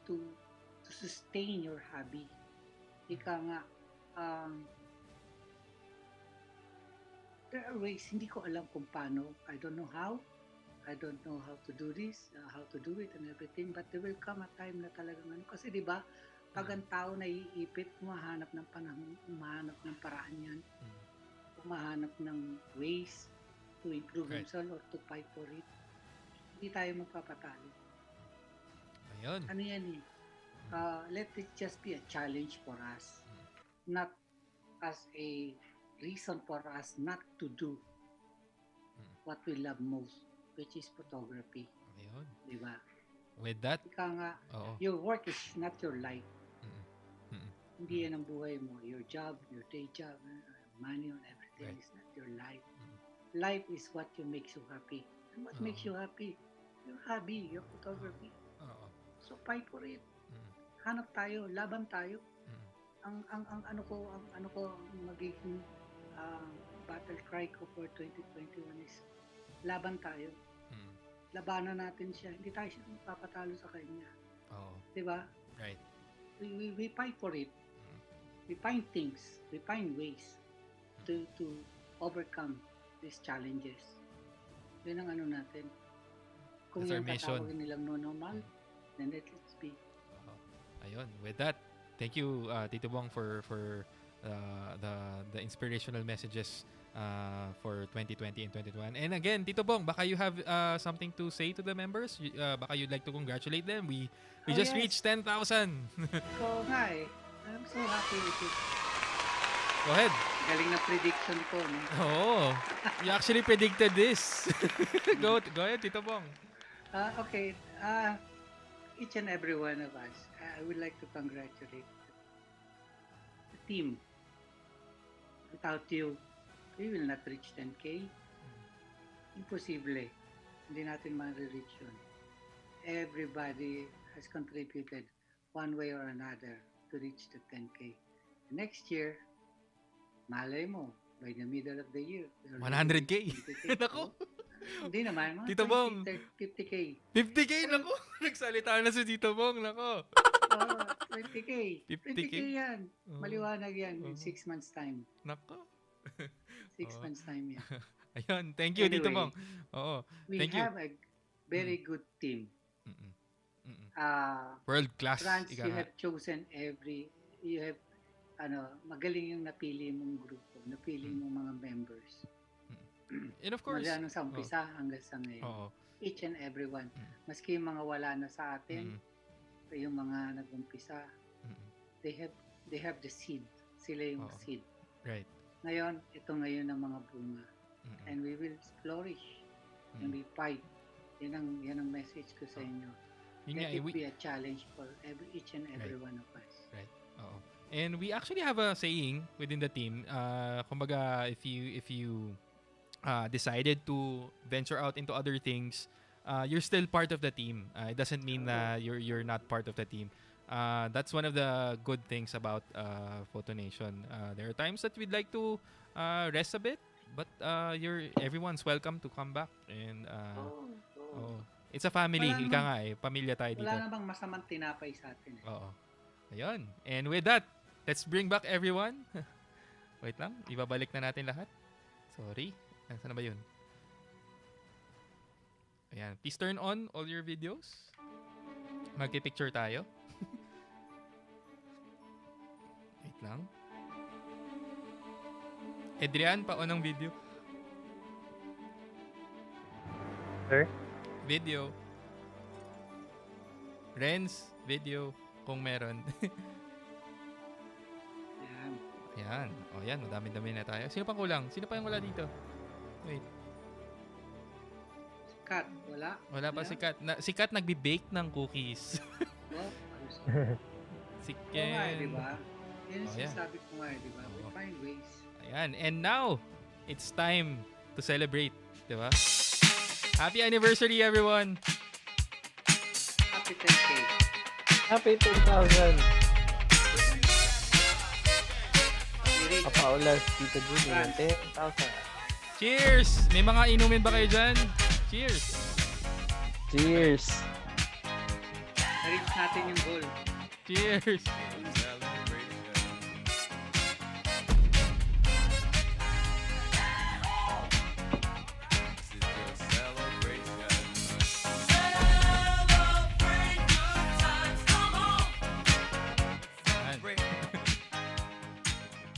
to, to sustain your hobby. Ika nga, there are ways, hindi ko alam kung paano, I don't know how to do this, how to do it and everything, but there will come a time na talagang kasi di ba, pag ang tao naiipit, umahanap ng panahon, umahanap ng paraan yan, umahanap ng ways to improve himself or to fight for it. Hindi tayo magpapatalo. Ayun. Ano yan eh? Let it just be a challenge for us, not as a reason for us not to do what we love most, which is photography. Ayun. Diba? With that, ika nga, your work is not your life. Hindi yan ang buhay mo. Your job, your day job, money and everything is not your life. Life is what makes you happy. And what makes you happy? Your hobby, your photography. So fight for it. Hanap tayo, laban tayo. Ang ano ko magiging battle cry ko for 2021 is laban tayo. Labanan natin siya. Hindi tayo siya magpapatalo sa kanya. Diba? Right. We fight for it. We find things. We find ways to overcome these challenges. Yun ang ano natin. Kung That's our yung mission. tatawagin nilang normal, then let it be. Ayun. With that, thank you, Tito Bong, for the inspirational messages for 2020 and 2021. And again, Tito Bong, baka you have something to say to the members? Baka you'd like to congratulate them. We just reached 10,000. So nga eh. I'm so happy with it. Go ahead. Galing na prediction ko, no? Oh, you actually predicted this. Go ahead, Tito Bong. Okay. Each and every one of us, I would like to congratulate the team. Without you, we will not reach 10K. Imposible. Hindi natin ma-reach yun. Everybody has contributed one way or another to reach the 10K. Next year, malay mo, by the middle of the year, 100K. Nako. Hindi naman, mga Tito Bong. 50K. 50K, nako. Nagsalita na si Tito Bong, nako. 20K. 50K? 20K yan. Maliwanag yan in 6 months time. Nako. 6 months time yan. Ayun, thank you, Tito Bong. Oo. We have a very good team. World class. France, you have chosen magaling yung napili mong grupo, napili mong mga members. And of course, mula sa umpisa hanggang sa ngayon. Each and every one. Maski yung mga wala na sa atin, yung mga nag-umpisa, they have the seed. Sila yung seed. Right. Ngayon, ito ngayon ang mga bunga. And we will flourish. And we fight. Yan ang message ko sa inyo. Let it be a challenge for each and every one of us. Right. Oo. And we actually have a saying within the team. Kumbaga, if you decided to venture out into other things, you're still part of the team. It doesn't mean that you're not part of the team. That's one of the good things about Photonation. There are times that we'd like to rest a bit, but everyone's welcome to come back. And it's a family. Ika nga eh. Pamilya tayo dito. Wala namang masamang tinapay sa atin. Oo. Ayun. And with that, let's bring back everyone. Wait lang. Ibabalik na natin lahat. Sorry. Saan na ba yun? Ayan. Please turn on all your videos. Magki-picture tayo. Wait lang. Adrian, pa-on ang video. Sir? Video. Renz, video. Kung meron. Ayan. O yan, madami-dami na tayo. Sino pang kulang? Sino pa yung wala dito? Wait. Si Kat, wala? Wala pa si Kat. Si Kat nagbe-bake ng cookies. Si Ken. Diba? Yun ang Oh, yeah. sinasabi ko nga, di ba? We find ways. Ayan. And now, it's time to celebrate. Diba? Happy anniversary, everyone! Happy 10K. Happy 10,000. Papaulas, Tito Julie. 10,000. Cheers! May mga inumin ba kayo dyan? Cheers! Cheers! Na-reach natin yung goal. Cheers!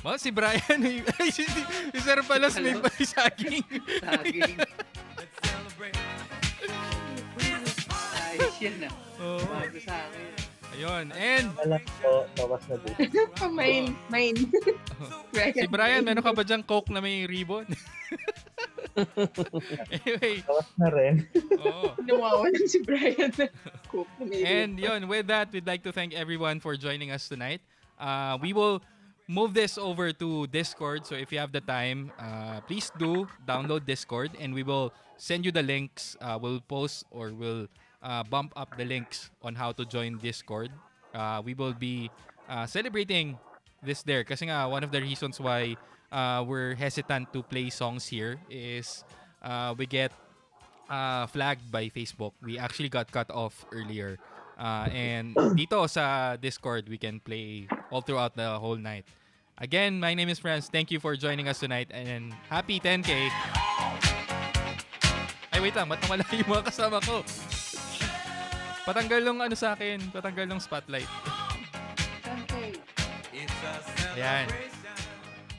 Wow, si Brian, si Sir Palas may saging. Saging. Ayos yan na. Oo. Bago sa akin. Ayun, and... Alam ko, bawas na dito. Mine. Si Brian, meron ka ba dyan Coke na may ribbon? Anyway. Bawas na rin. Oo. Nawawalan si Brian. Coke na may And yun, with that, we'd like to thank everyone for joining us tonight. We will move this over to Discord. So if you have the time, please do download Discord and we will send you the links. We'll post or we'll bump up the links on how to join Discord. We will be celebrating this there. Kasi nga, one of the reasons why we're hesitant to play songs here is we get flagged by Facebook. We actually got cut off earlier. And dito sa Discord, we can play all throughout the whole night. Again, my name is Franz. Thank you for joining us tonight and happy 10K. Ay, wait lang. Ba't nawala yung mga kasama ko? Patanggal yung ano sa akin. Patanggal yung spotlight. 10K. Ayan.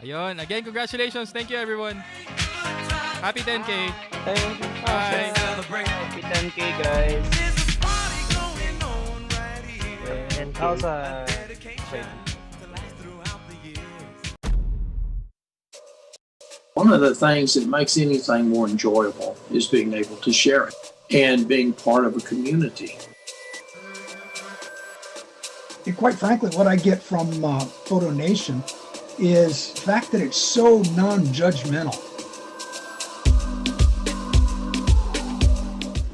Ayun. Again, congratulations. Thank you, everyone. Happy 10K. Thank you. Bye. Happy 10K, guys. 10,000. One of the things that makes anything more enjoyable is being able to share it and being part of a community. And quite frankly, what I get from Photonation is the fact that it's so non-judgmental.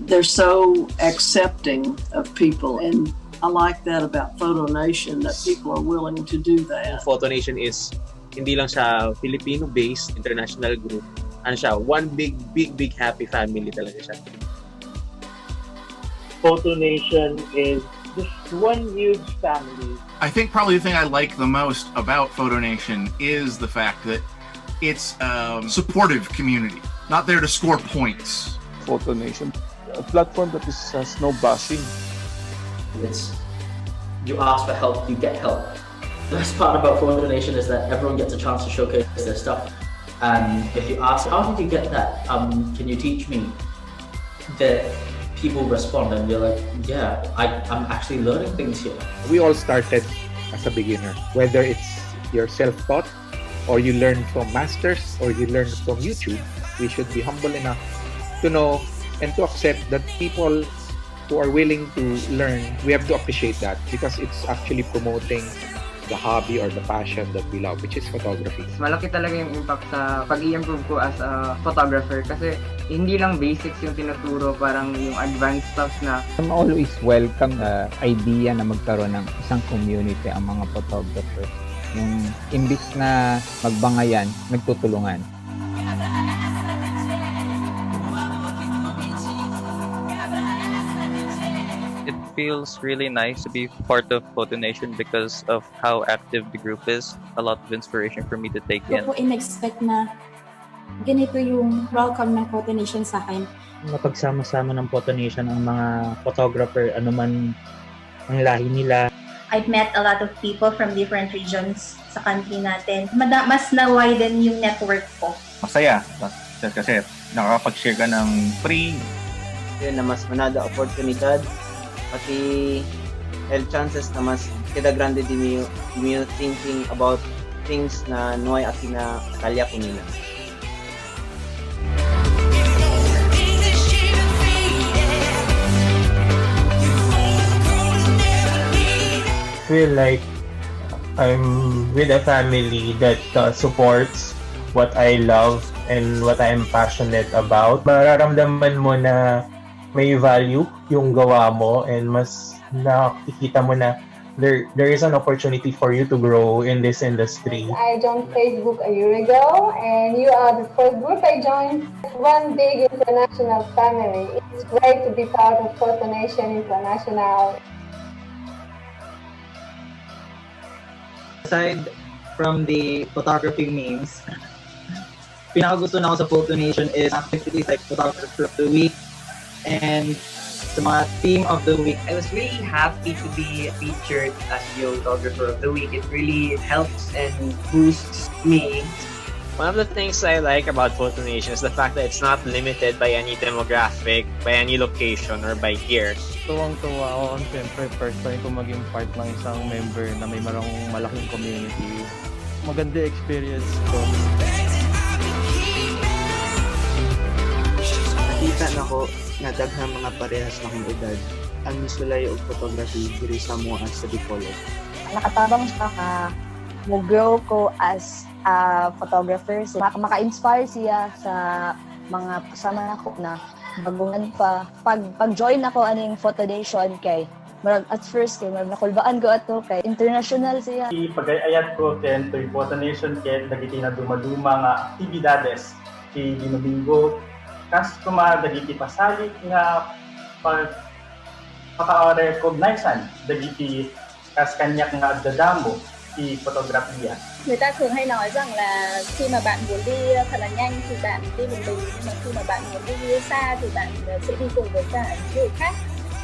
They're so accepting of people, and I like that about Photonation, that people are willing to do that. Photonation is hindi lang siya Filipino-based international group. Ano siya, one big happy family talaga siya. Photonation is just one huge family. I think probably the thing I like the most about Photonation is the fact that it's a supportive community, not there to score points. Photonation, a platform that has no bashing. It's you ask for help, you get help. The best part about Photonation is that everyone gets a chance to showcase their stuff. And if you ask, how did you get that? Can you teach me? The people respond and they're like, yeah, I'm actually learning things here. We all started as a beginner, whether it's your self-taught or you learn from masters or you learn from YouTube. We should be humble enough to know and to accept that people who are willing to learn, we have to appreciate that because it's actually promoting the hobby or the passion that we love, which is photography. Malaki talaga yung impact sa pag-i-improve ko as a photographer kasi hindi lang basics yung tinuturo, parang yung advanced stuff na. I'm always welcome na idea na magkaroon ng isang community ang mga photographer. Yung imbis na magbangayan, nagtutulungan. It feels really nice to be part of Photonation because of how active the group is. A lot of inspiration for me to take in. Ko in-expect na ganito yung welcome ng Photonation sa akin. Napagsama-sama ng Photonation ang mga photographer, anuman ang lahi nila. I've met a lot of people from different regions sa country natin. Mas na-widen yung network ko. Masaya kasi nakakapag-share ka ng free. Yun na mas manada oportunidad. Pati health chances na mas kita grande din yung thinking about things na nuay aki na kalya ko nila. Feel like I'm with a family that supports what I love and what I'm passionate about. Mararamdaman mo na may value yung gawa mo and mas nakikita mo na there is an opportunity for you to grow in this industry. I joined Facebook a year ago, and you are the first group I joined. It's one big international family. It's great to be part of Photonation International. Aside from the photography memes, pinakagusto na ako sa Photonation is activities like Photographer of the Week and sa mga Team of the Week. I was really happy to be featured as the Photographer of the Week. It really helps and boosts me. One of the things I like about Photonation is the fact that it's not limited by any demographic, by any location, or by year. Tuwang-tuwa ako kasi siyempre first time ko maging part ng isang member na may malaking community. Maganda experience ko. Nakita na ko na daghang mga parehas na kong edad ang misulay og photography diri sa mga sa Dipolog. Nakatabang siya ka mo-grow ko as a photographer. Maka-inspire siya sa mga kasama ko na bagungan pa. Pag-join ako aning Photonation kay at first kay nakulbaan ko ato kay international siya. Pag-ayat ko kay Photonation kay dagiti na dumaduma nga aktibidades kay Domingo kas kuma dagiti pasalit nga paka-recognizean dagiti kas kanyak nga dadamo thì photography. Người ta thường hay nói rằng là khi mà bạn muốn đi thật là nhanh thì bạn đi một mình, nhưng mà khi mà bạn muốn đi xa thì bạn sẽ đi cùng với cả những người khác.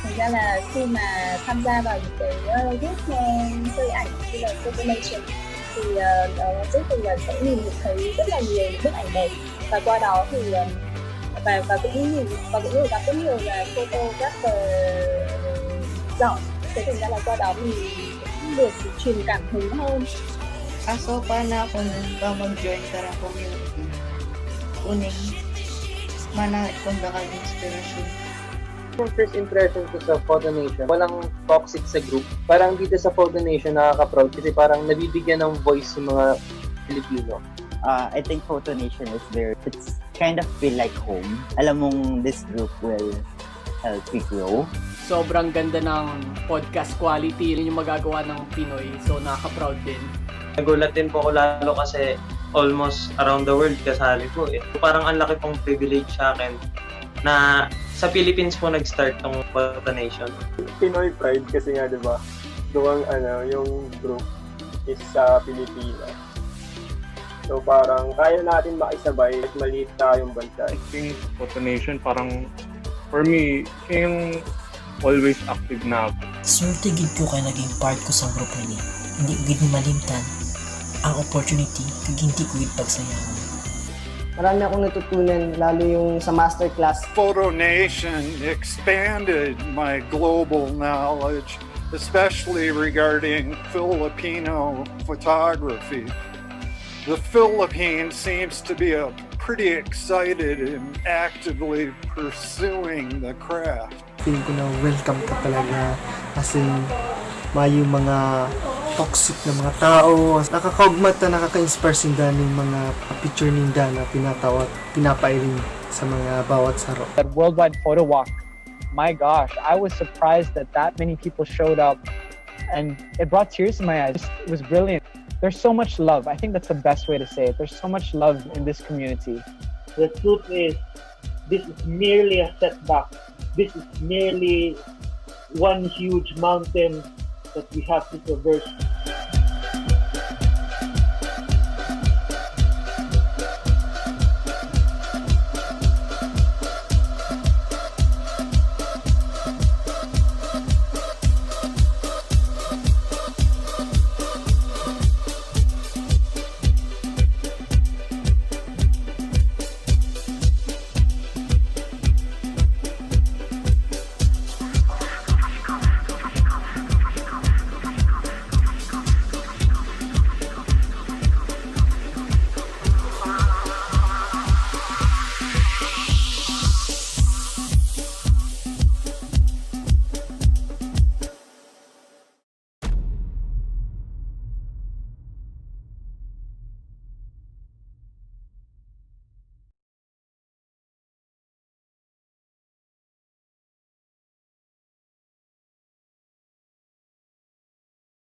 Thành ra là khi mà tham gia vào những cái group chơi ảnh như là Photonation thì nó giúp mình là sẽ nhìn được thấy rất là nhiều bức ảnh đẹp, và qua đó thì và cũng được gặp rất nhiều là photographer giỏi. Thế thành ra là qua đó mình được truyền cảm hứng hơn. So, paano ako mag-join sa community? Uning, manahit kong bakal inspiration. Yung first impression ko sa Photonation, walang toxic sa group. Parang dito sa Photonation nakaka-proud kasi parang nabibigyan ng voice yung mga Filipino. I think Photonation is there. It's kind of feel like home. Alam mong this group will help you grow. Sobrang ganda ng podcast quality. Yun yung magagawa ng Pinoy. So, nakaka-proud din. Nagulat din po ako lalo kasi almost around the world kasali ko eh. Parang ang laki pong privilege sa akin na sa Philippines po nag-start tong Photonation. Pinoy pride kasi nga, di ba? Doon yung group is sa Pilipinas. So parang kaya natin makisabay at maliit tayong bansa. I think Photonation parang for me, yung always active na ako. Swerte gid ko kay naging part ko sa group nini. Hindi ko gid malimtan ang opportunity kag hindi ko gid pagsayawan. Marami akong natutunan, lalo yung sa masterclass. Photonation expanded my global knowledge, especially regarding Filipino photography. The Philippines seems to be pretty excited and actively pursuing the craft. Feeling ko na welcome ka talaga kasi may mga toxic na mga tao. Nakakaugmat na nakaka-inspire sinda ng mga picture ninda na pinapairing sa mga bawat saro. That worldwide photo walk, my gosh, I was surprised that many people showed up and it brought tears to my eyes. It was brilliant. There's so much love. I think that's the best way to say it. There's so much love in this community. The truth is, this is merely a setback. This is merely one huge mountain that we have to traverse.